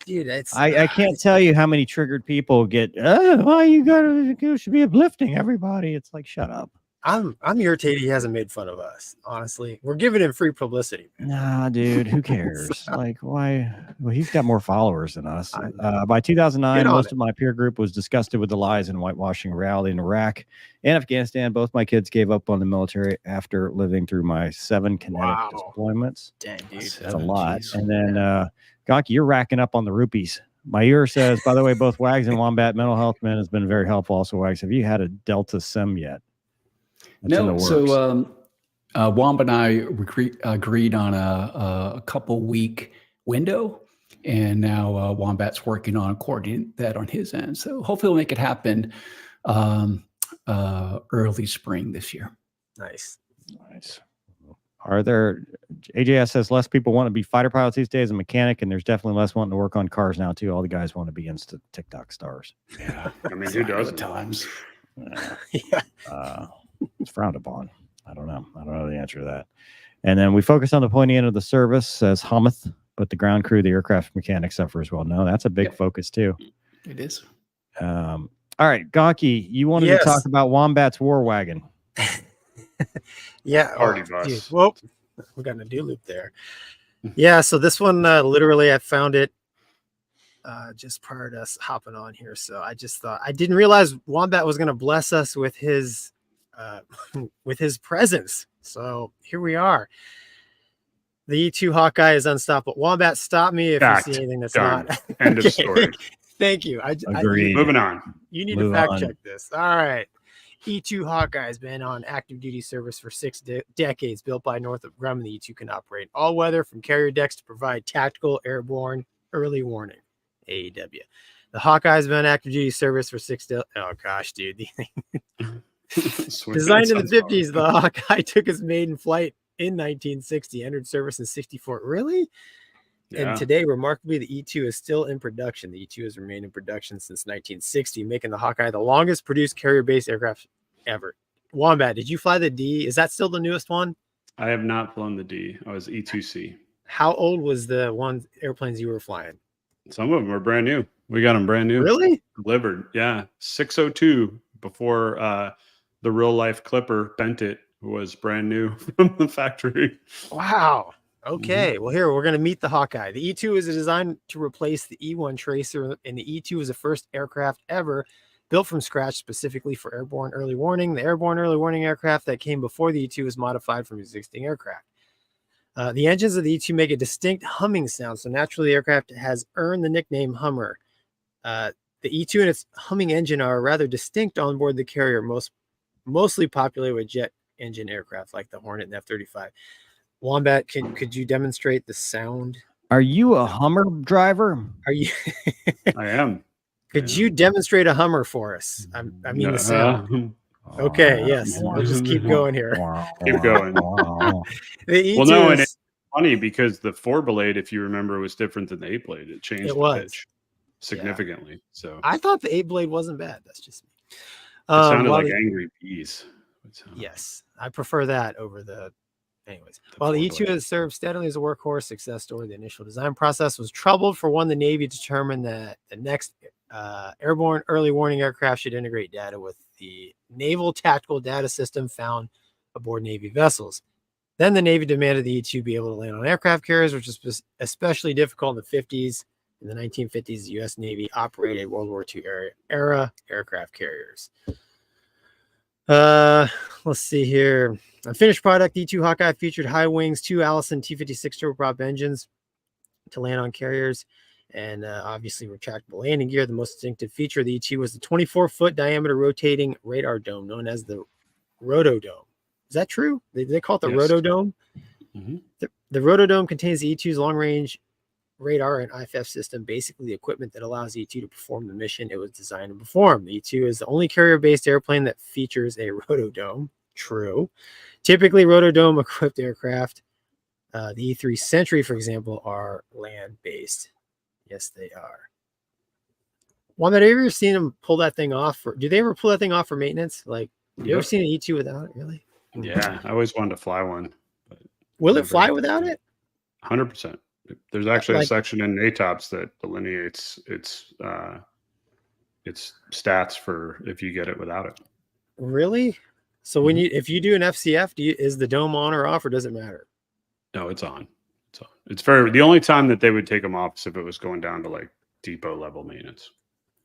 Speaker 3: Dude,
Speaker 1: I can't tell you how many triggered people get, why you should be uplifting everybody. It's like, shut up.
Speaker 3: I'm irritated he hasn't made fun of us. Honestly, we're giving him free publicity.
Speaker 1: Nah, dude, who cares? Why? Well, he's got more followers than us. By 2009, most of my peer group was disgusted with the lies and whitewashing reality in Iraq and Afghanistan. Both my kids gave up on the military after living through my 7 kinetic deployments.
Speaker 3: Dang, dude,
Speaker 1: that's a lot. Geez. And then, Gonky, you're racking up on the rupees. Mayur says, by the way, both Wags and Wombat Mental Health Men has been very helpful. Also, Wags, have you had a Delta Sim yet?
Speaker 4: No, so Wombat and I agreed on a couple week window, and now Wombat's working on coordinating that on his end. So hopefully we'll make it happen early spring this year.
Speaker 3: Nice.
Speaker 1: Are there, AJS says, less people want to be fighter pilots these days, a mechanic, and there's definitely less wanting to work on cars now too. All the guys want to be instant TikTok stars.
Speaker 2: Yeah, I mean, who doesn't?
Speaker 4: Times.
Speaker 3: Yeah.
Speaker 1: It's frowned upon. I don't know the answer to that. And then we focus on the pointy end of the service, says Hameth, but the ground crew, the aircraft mechanics suffer as well. No, that's a big focus too.
Speaker 4: It is.
Speaker 1: All right, Gonky, you wanted to talk about Wombat's War Wagon.
Speaker 3: Yeah.
Speaker 2: Party bus.
Speaker 3: Dude, whoop. We got a do loop there. Yeah. So this one, literally, I found it just prior to us hopping on here. So I just thought, I didn't realize Wombat was going to bless us with his with his presence. So here we are. The E2 Hawkeye is unstoppable. Wombat, stop me if
Speaker 2: Fact.
Speaker 3: you see anything that's
Speaker 2: Done.
Speaker 3: not.
Speaker 2: End of story.
Speaker 3: Thank you.
Speaker 1: Agreed.
Speaker 2: Moving on.
Speaker 3: You need
Speaker 1: Move
Speaker 3: to fact
Speaker 1: on.
Speaker 3: check this. All right. E2 Hawkeye has been on active duty service for 6 decades. Built by Northrop Grumman, the E2 can operate all weather from carrier decks to provide tactical airborne early warning. AEW. The Hawkeye has been on active duty service for 6 oh gosh, dude. Designed in the 50s, the Hawkeye took its maiden flight in 1960, entered service in 64. Really?
Speaker 2: Yeah.
Speaker 3: And today, remarkably, the E2 is still in production. The E2 has remained in production since 1960, making the Hawkeye the longest produced carrier-based aircraft ever. Wombat, did you fly the D? Is that still the newest one?
Speaker 2: I have not flown the D. I was E2C.
Speaker 3: How old was the one airplanes you were flying?
Speaker 2: Some of them are brand new. We got them brand new.
Speaker 3: Really?
Speaker 2: Delivered. Yeah. 602 before the real life Clipper bent it was brand new from the factory.
Speaker 3: Wow. Okay. Well, here we're going to meet the Hawkeye. The E2 is designed to replace the E1 Tracer, and the E2 is the first aircraft ever built from scratch specifically for airborne early warning. The airborne early warning aircraft that came before the E2 was modified from existing aircraft. The engines of the E2 make a distinct humming sound, so naturally the aircraft has earned the nickname Hummer. The E2 and its humming engine are rather distinct on board the carrier, mostly populated with jet engine aircraft like the Hornet and F-35. Wombat, could you demonstrate the sound?
Speaker 1: Are you a Hummer driver?
Speaker 3: Are you?
Speaker 2: I am.
Speaker 3: Could you demonstrate a Hummer for us? I mean the sound. Okay, yes. We'll just keep going here.
Speaker 2: Keep going.
Speaker 3: The E2
Speaker 2: Well, no, and
Speaker 3: is,
Speaker 2: it's funny because the 4-blade, if you remember, was different than the 8-blade. It changed
Speaker 3: It
Speaker 2: the
Speaker 3: was.
Speaker 2: pitch significantly. So
Speaker 3: I thought the 8-blade wasn't bad. That's just me.
Speaker 2: it sounded
Speaker 3: while
Speaker 2: like
Speaker 3: the-
Speaker 2: angry bees.
Speaker 3: Yes, I prefer that over the. Anyways, while the E2
Speaker 2: 4-blade.
Speaker 3: has served steadily as a workhorse success story, the initial design process was troubled for when the Navy determined that the next airborne early warning aircraft should integrate data with the Naval Tactical Data System found aboard Navy vessels. Then the Navy demanded the E2 be able to land on aircraft carriers, which was especially difficult in the 50s. In the 1950s, the U.S. Navy operated World War II era aircraft carriers. Let's see here. A finished product, E2 Hawkeye featured high wings, 2 Allison T56 turboprop engines to land on carriers, and obviously retractable landing gear. The most distinctive feature of the E2 was the 24-foot diameter rotating radar dome known as the Rotodome. Is that true? They call it the
Speaker 2: Yes.
Speaker 3: Rotodome?
Speaker 2: Mm-hmm.
Speaker 3: The Rotodome contains the E2's long-range radar and IFF system, basically the equipment that allows E2 to perform the mission it was designed to perform. The E2 is the only carrier-based airplane that features a Rotodome. True. Typically, Rotodome-equipped aircraft, the E3 Sentry, for example, are land-based. Yes, they are. Wombat, have you ever seen them pull that thing off? Do they ever pull that thing off for maintenance? Like, you ever seen an E2 without it? Really?
Speaker 2: Yeah, I always wanted to fly one. But
Speaker 3: Will it
Speaker 2: never
Speaker 3: fly
Speaker 2: did.
Speaker 3: why it?
Speaker 2: 100%. There's actually
Speaker 3: Like-
Speaker 2: a section in NATOPS that delineates its stats for if you get it without it.
Speaker 3: Really? So when if you do an FCF, is the dome on or off, or does it matter?
Speaker 2: No, it's on. It's on. It's very the only time that they would take them off is if it was going down to like depot level maintenance.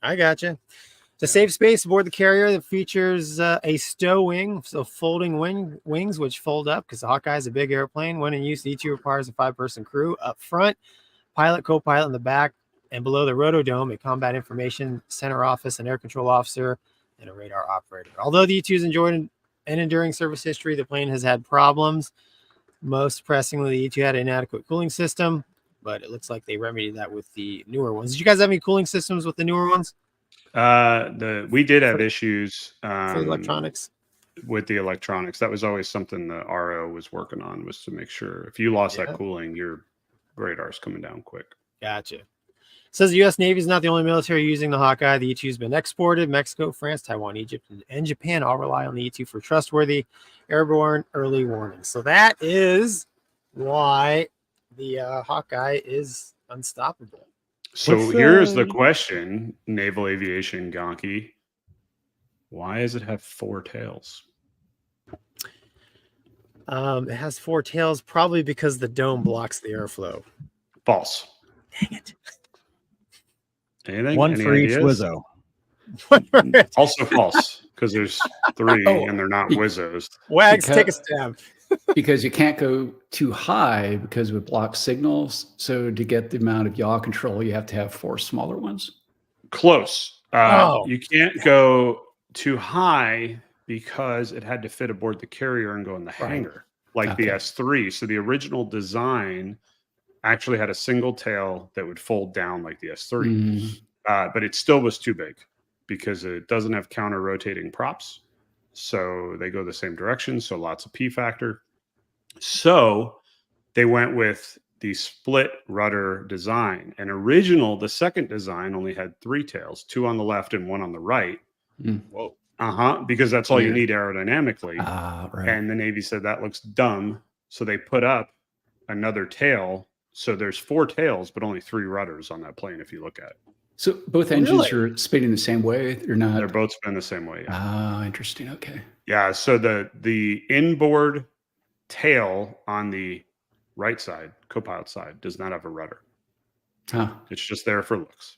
Speaker 3: I gotcha. To save space aboard the carrier, that features a stow wing, so folding wings which fold up because the Hawkeye is a big airplane. When in use, the E2 requires a 5-person crew up front, pilot, co-pilot in the back, and below the Rotodome, a combat information center office, an air control officer, and a radar operator. Although the E2's enjoyed an enduring service history, the plane has had problems. Most pressingly, the E2 had an inadequate cooling system, but it looks like they remedied that with the newer ones. Did you guys have any cooling systems with the newer ones?
Speaker 2: We did have issues
Speaker 3: For the electronics?
Speaker 2: with the electronics. That was always something the RO was working on, was to make sure if you lost
Speaker 3: Yeah.
Speaker 2: that cooling, your radar's coming down quick.
Speaker 3: Gotcha. Says the U.S. Navy is not the only military using the Hawkeye. The E2 has been exported. Mexico, France, Taiwan, Egypt, and Japan all rely on the E2 for trustworthy airborne early warning. So that is why the Hawkeye is unstoppable.
Speaker 2: So
Speaker 1: What's
Speaker 2: here's
Speaker 1: the-
Speaker 2: the question, Naval Aviation Gonky. Why does it have 4 tails?
Speaker 3: It has 4 tails, probably because the dome blocks the airflow.
Speaker 2: False.
Speaker 3: Dang it.
Speaker 2: Anything?
Speaker 1: One
Speaker 2: Any
Speaker 1: for each
Speaker 2: ideas?
Speaker 1: Wizzo.
Speaker 2: Also false. because there's 3
Speaker 4: Oh,
Speaker 2: and they're not Wizzos.
Speaker 3: Wags, take a
Speaker 4: Because-
Speaker 3: stab.
Speaker 4: because you can't go too high because it would block signals. So to get the amount of yaw control, you have to have 4 smaller ones.
Speaker 2: Close.
Speaker 3: Oh.
Speaker 2: You can't go too high because it had to fit aboard the carrier and go in the hangar, like the
Speaker 4: Okay.
Speaker 2: S3. So the original design actually had a single tail that would fold down like the S3, but it still was too big because it doesn't have counter rotating props. So they go the same direction. So lots of P factor. So they went with the split rudder design. And the second design only had 3 tails, 2 on the left and 1 on the right.
Speaker 3: Whoa.
Speaker 2: Because that's all you
Speaker 4: Weird.
Speaker 2: need aerodynamically.
Speaker 4: Right.
Speaker 2: And the Navy said that looks dumb. So they put up another tail. So there's 4 tails, but only 3 rudders on that plane if you look at it.
Speaker 4: So both engines
Speaker 3: Really?
Speaker 4: are spinning the same way? They're not.
Speaker 2: They're both spin the same way. Yeah.
Speaker 4: Interesting. Okay.
Speaker 2: Yeah, so the inboard tail on the right side, co-pilot side, does not have a rudder.
Speaker 4: Huh.
Speaker 2: It's just there for looks.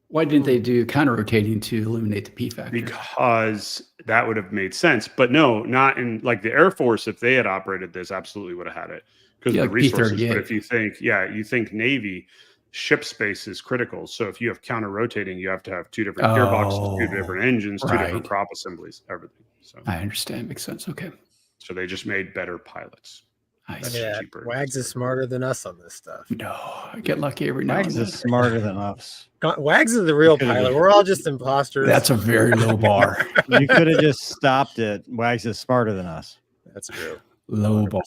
Speaker 4: Why didn't they do counter rotating to eliminate the P factor?
Speaker 2: Because that would have made sense. But no, not in like the Air Force, if they had operated this, absolutely would have had it. Because
Speaker 4: Yeah,
Speaker 2: of the resources.
Speaker 4: P-38.
Speaker 2: But if you think Navy, ship space is critical. So if you have counter rotating, you have to have 2 different gearboxes, 2 different engines, 2 different
Speaker 4: right.
Speaker 2: prop assemblies, everything. So
Speaker 4: I understand. Makes sense. Okay.
Speaker 2: so they just made better pilots.
Speaker 4: I
Speaker 3: Look
Speaker 4: see.
Speaker 3: at that.
Speaker 2: cheaper.
Speaker 3: Wags is smarter than us on this stuff.
Speaker 4: No, I get lucky every now and
Speaker 1: Wags
Speaker 4: then.
Speaker 1: is smarter than us.
Speaker 3: Wags is the real
Speaker 1: Could've
Speaker 3: pilot.
Speaker 1: been-
Speaker 3: We're all just imposters.
Speaker 4: That's a very low bar.
Speaker 1: You could have just stopped it. Wags is smarter than us.
Speaker 3: That's true.
Speaker 4: Low
Speaker 3: 100%.
Speaker 4: bar.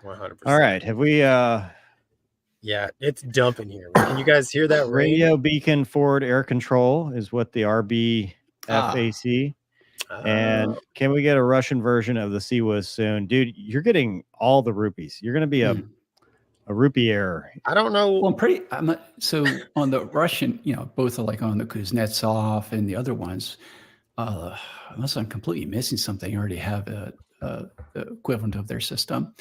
Speaker 3: 100%.
Speaker 1: All right. Have we
Speaker 3: Yeah, it's dumping here. Can you guys hear that rain?
Speaker 1: radio beacon forward air control is what the RBFAC. And can we get a Russian version of the CWIS soon? Dude, you're getting all the rupees. You're going to be a rupier.
Speaker 3: I don't know.
Speaker 4: Well, so on the Russian, both are like on the Kuznetsov and the other ones, unless I'm completely missing something, I already have the equivalent of their system.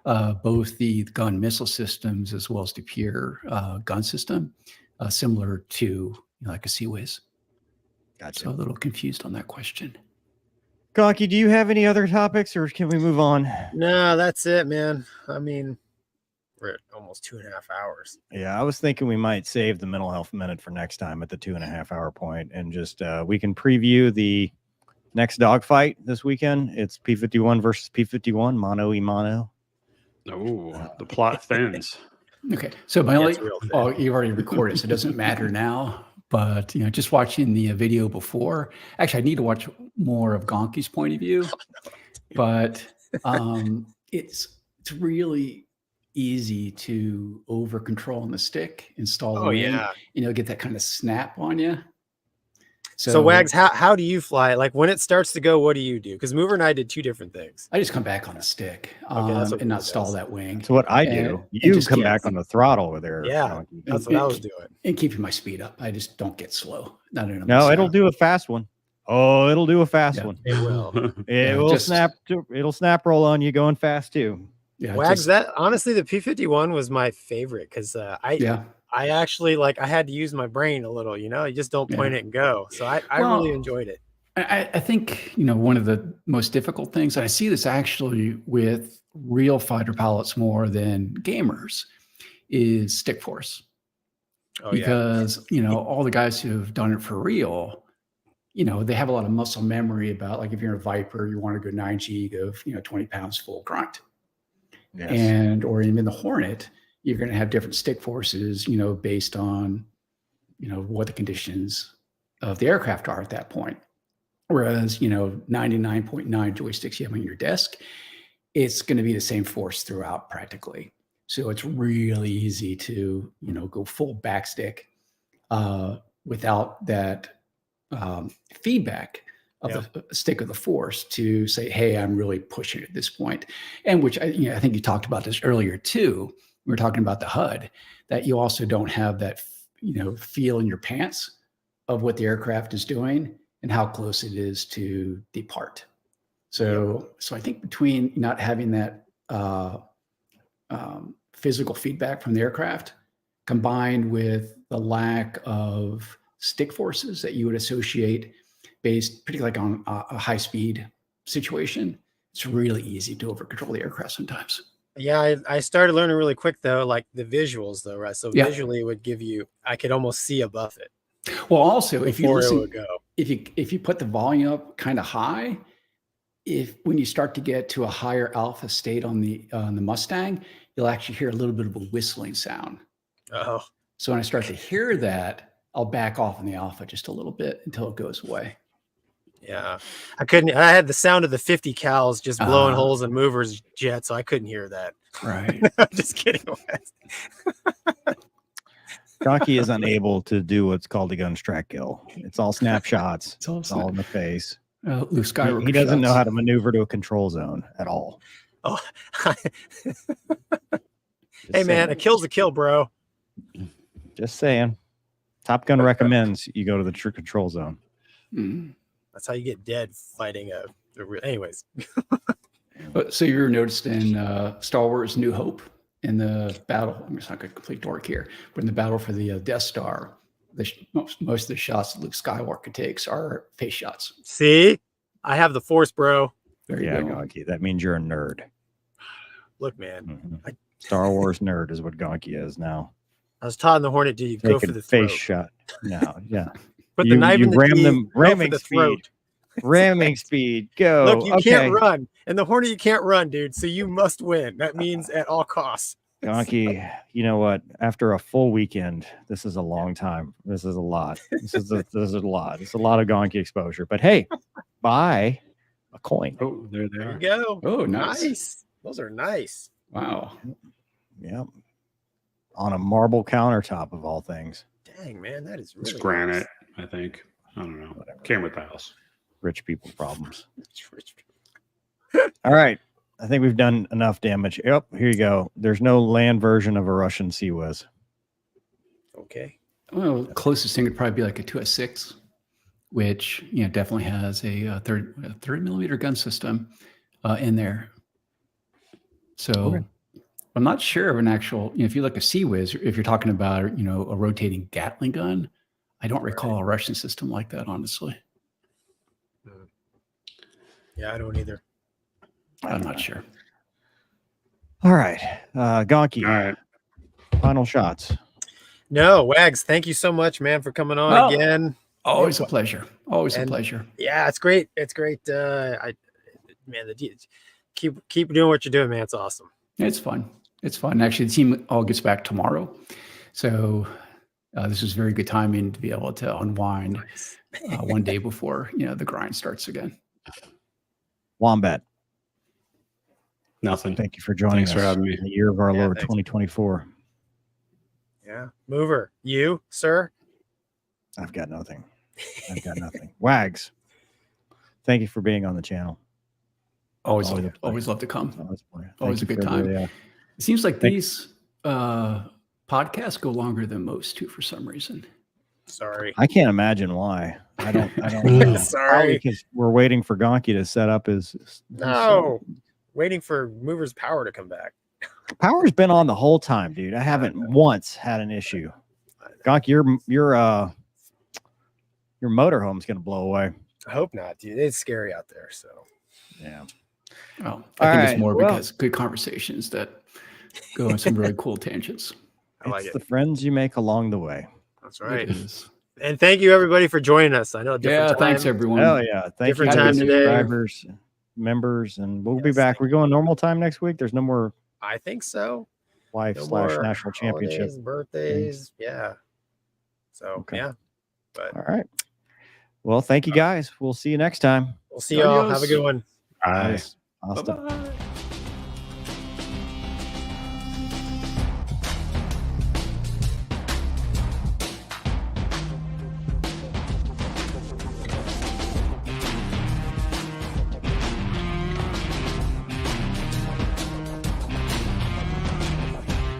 Speaker 4: Both the gun missile systems as well as the pure gun system, similar to like a CWIS.
Speaker 1: Gotcha.
Speaker 4: So a little confused on that question.
Speaker 1: Gonky, do you have any other topics or can we move on?
Speaker 3: No, that's it, man. I mean, we're at almost 2.5 hours.
Speaker 1: Yeah, I was thinking we might save the mental health minute for next time at the 2.5 hour point and just we can preview the next dogfight this weekend. It's P-51 versus P-51, mano y mano.
Speaker 2: Oh, the plot thins.
Speaker 4: Okay, so my only,
Speaker 3: it's real thin.
Speaker 4: you already recorded, so it doesn't matter now. But just watching the video before, actually, I need to watch more of Gonky's point of view. But it's really easy to over control on the stick, install the wing, get that kind of snap on you.
Speaker 3: So Wags, how do you fly? Like when it starts to go, what do you do? Because Mover and I did 2 different things.
Speaker 4: I just come back on the stick
Speaker 3: that's what
Speaker 4: and not
Speaker 3: Mover
Speaker 4: stall
Speaker 3: does.
Speaker 4: that wing.
Speaker 1: So what I do,
Speaker 4: And
Speaker 1: you
Speaker 4: just
Speaker 1: come
Speaker 4: keep-
Speaker 1: back on the throttle with there.
Speaker 3: Yeah,
Speaker 1: Gonky.
Speaker 3: that's what I was doing.
Speaker 4: and keeping my speed up. I just don't get slow. Not in a
Speaker 1: No,
Speaker 4: mess
Speaker 1: it'll
Speaker 4: up.
Speaker 1: do a fast one. Oh, it'll do a fast
Speaker 4: Yeah.
Speaker 1: one.
Speaker 3: It will.
Speaker 1: It
Speaker 4: Yeah,
Speaker 1: will
Speaker 4: just-
Speaker 1: snap. It'll snap roll on you going fast too.
Speaker 4: Yeah,
Speaker 3: Wags,
Speaker 4: just-
Speaker 3: that honestly, the P-51 was my favorite because I actually I had to use my brain a little. You just don't point it and go. So I
Speaker 4: Well,
Speaker 3: really enjoyed it.
Speaker 4: I think, one of the most difficult things, and I see this actually with real fighter pilots more than gamers, is stick force.
Speaker 3: Oh,
Speaker 4: Because, all the guys who have done it for real, they have a lot of muscle memory about, like, if you're a Viper, you want to go 9G of, 20 pounds full grunt.
Speaker 1: Yes.
Speaker 4: Or even the Hornet, you're going to have different stick forces, based on, what the conditions of the aircraft are at that point. Whereas, 99.9 joysticks you have on your desk, it's going to be the same force throughout practically. So it's really easy to, go full backstick without that feedback of the stick of the force to say, hey, I'm really pushing at this point. And which I think you talked about this earlier too. We were talking about the HUD, that you also don't have that, feel in your pants of what the aircraft is doing and how close it is to depart. So I think between not having that physical feedback from the aircraft combined with the lack of stick forces that you would associate based, particularly like on a high speed situation, it's really easy to over control the aircraft sometimes.
Speaker 3: Yeah, I started learning really quick though, like the visuals though, right? So
Speaker 4: Yeah.
Speaker 3: visually it would give you, I could almost see above it.
Speaker 4: Well, also if you
Speaker 3: Before it
Speaker 4: listen,
Speaker 3: would go.
Speaker 4: if you put the volume up kind of high, when you start to get to a higher alpha state on the Mustang, you'll actually hear a little bit of a whistling sound.
Speaker 3: Oh,
Speaker 4: So when I start to hear that, I'll back off on the alpha just a little bit until it goes away.
Speaker 3: yeah. I had the sound of the 50 cals just blowing holes in movers jet, so I couldn't hear that.
Speaker 4: Right.
Speaker 3: Just kidding.
Speaker 1: Gonky is unable to do what's called a gun's track kill. It's all snapshots.
Speaker 4: It's all
Speaker 1: in the face.
Speaker 4: Luke Skywalker.
Speaker 1: He doesn't know
Speaker 4: shots.
Speaker 1: how to maneuver to a control zone at all.
Speaker 3: Oh,
Speaker 1: Just
Speaker 3: hey man,
Speaker 1: saying.
Speaker 3: a kill's a kill, bro.
Speaker 1: Just saying. Top Gun recommends you go to the true control zone.
Speaker 4: Mhm.
Speaker 3: That's how you get dead fighting anyways.
Speaker 4: So you were noticed in Star Wars New Hope in the battle. I'm just not going to complete dork here, but in the battle for the Death Star, most of the shots that Luke Skywalker takes are face shots.
Speaker 3: See, I have the force, bro.
Speaker 4: There you
Speaker 1: Yeah,
Speaker 4: go.
Speaker 1: Gonky. That means you're a nerd.
Speaker 3: Look, man,
Speaker 1: Mhm. Star Wars nerd is what Gonky is now.
Speaker 3: I was taught in the Hornet, dude, you go for
Speaker 1: Taking
Speaker 3: the
Speaker 1: face
Speaker 3: throat.
Speaker 1: shot. No, yeah.
Speaker 3: Put the knife in the
Speaker 1: ram
Speaker 3: teeth,
Speaker 1: them,
Speaker 3: go for
Speaker 1: ramming
Speaker 3: the
Speaker 1: speed.
Speaker 3: throat.
Speaker 1: Ramming speed. Go.
Speaker 3: Look, you
Speaker 1: Okay.
Speaker 3: can't run. In the Hornet, you can't run, dude. So you must win. That means at all costs.
Speaker 1: Gonky, you know what? After a full weekend, this is a long time. This is a lot. This is a lot. It's a lot of Gonky exposure. But hey, buy a coin.
Speaker 2: Oh, there they
Speaker 3: There
Speaker 2: are.
Speaker 3: you go.
Speaker 4: Oh, nice.
Speaker 3: Those are nice.
Speaker 4: Wow.
Speaker 1: Yep. On a marble countertop of all things.
Speaker 3: Dang, man, that is really
Speaker 2: It's granite, I think. I don't know.
Speaker 1: Whatever.
Speaker 2: Came with the house.
Speaker 1: Rich people problems.
Speaker 3: nice.
Speaker 1: All right. I think we've done enough damage. Yep. Here you go. There's no land version of a Russian Sea Whiz.
Speaker 3: Okay.
Speaker 4: Well, closest thing would probably be like a 2S6, which definitely has a 30 millimeter gun system in there. So
Speaker 1: Okay.
Speaker 4: I'm not sure of an actual. If you look at Sea Whiz, if you're talking about a rotating Gatling gun, I don't recall a Russian system like that, honestly.
Speaker 3: Yeah, I don't either.
Speaker 4: I'm not sure.
Speaker 1: All right. Gonky,
Speaker 2: All right.
Speaker 1: final shots.
Speaker 3: No, Wags, thank you so much, man, for coming on
Speaker 4: Oh.
Speaker 3: again.
Speaker 4: Always a pleasure. Always a
Speaker 3: And-
Speaker 4: pleasure.
Speaker 3: Yeah, it's great. It's great. Keep doing what you're doing, man. It's awesome.
Speaker 4: It's fun. It's fun. Actually, the team all gets back tomorrow. So this is very good timing to be able to unwind one day before, the grind starts again.
Speaker 1: Wombat,
Speaker 2: Nothing.
Speaker 1: thank you for joining
Speaker 2: Thanks
Speaker 1: us.
Speaker 2: for having me.
Speaker 1: The year of our
Speaker 3: Yeah,
Speaker 1: Lord
Speaker 3: thanks.
Speaker 1: 2024.
Speaker 3: Yeah. Mover, you, sir?
Speaker 1: I've got nothing. Wags, thank you for being on the channel.
Speaker 4: Always
Speaker 1: Always a pleasure.
Speaker 4: love to come.
Speaker 1: Thank
Speaker 4: Always
Speaker 1: you
Speaker 4: a good
Speaker 1: for
Speaker 4: time.
Speaker 1: the,
Speaker 4: It seems like
Speaker 1: Thank-
Speaker 4: these podcasts go longer than most too for some reason.
Speaker 3: Sorry.
Speaker 1: I can't imagine why. I don't know.
Speaker 3: Sorry.
Speaker 1: Probably because we're waiting for Gonky to set up his.
Speaker 3: No. Waiting for Mover's power to come back.
Speaker 1: Power's been on the whole time, dude. I haven't once had an issue. Gonky, your motorhome's gonna blow away.
Speaker 3: I hope not, dude. It's scary out there. So
Speaker 1: Yeah.
Speaker 4: Oh, I
Speaker 1: All
Speaker 4: think
Speaker 1: right,
Speaker 4: it's more
Speaker 1: well-
Speaker 4: because good conversations that go on some really cool tangents.
Speaker 3: I like
Speaker 1: It's
Speaker 3: it.
Speaker 1: the friends you make along the way.
Speaker 3: That's right.
Speaker 4: It is.
Speaker 3: And thank you everybody for joining us. I know a different
Speaker 4: Yeah, thanks
Speaker 3: time.
Speaker 4: everyone.
Speaker 1: Hell yeah. Thank
Speaker 3: Different
Speaker 1: you to
Speaker 3: time
Speaker 1: the
Speaker 3: today.
Speaker 1: subscribers, members, and we'll be
Speaker 3: Yes,
Speaker 1: back.
Speaker 3: thank
Speaker 1: We're going normal time next week. There's no more
Speaker 3: I think so.
Speaker 1: wife
Speaker 3: No
Speaker 1: /
Speaker 3: more
Speaker 1: national championship.
Speaker 3: holidays, birthdays. Yeah. So
Speaker 1: Okay.
Speaker 3: yeah. But
Speaker 1: All right. Well, thank you guys. We'll see you next time.
Speaker 3: we'll see y'all.
Speaker 4: Adios.
Speaker 3: Have a good one.
Speaker 2: Bye.
Speaker 1: Nice. Hasta.
Speaker 4: Bye-bye.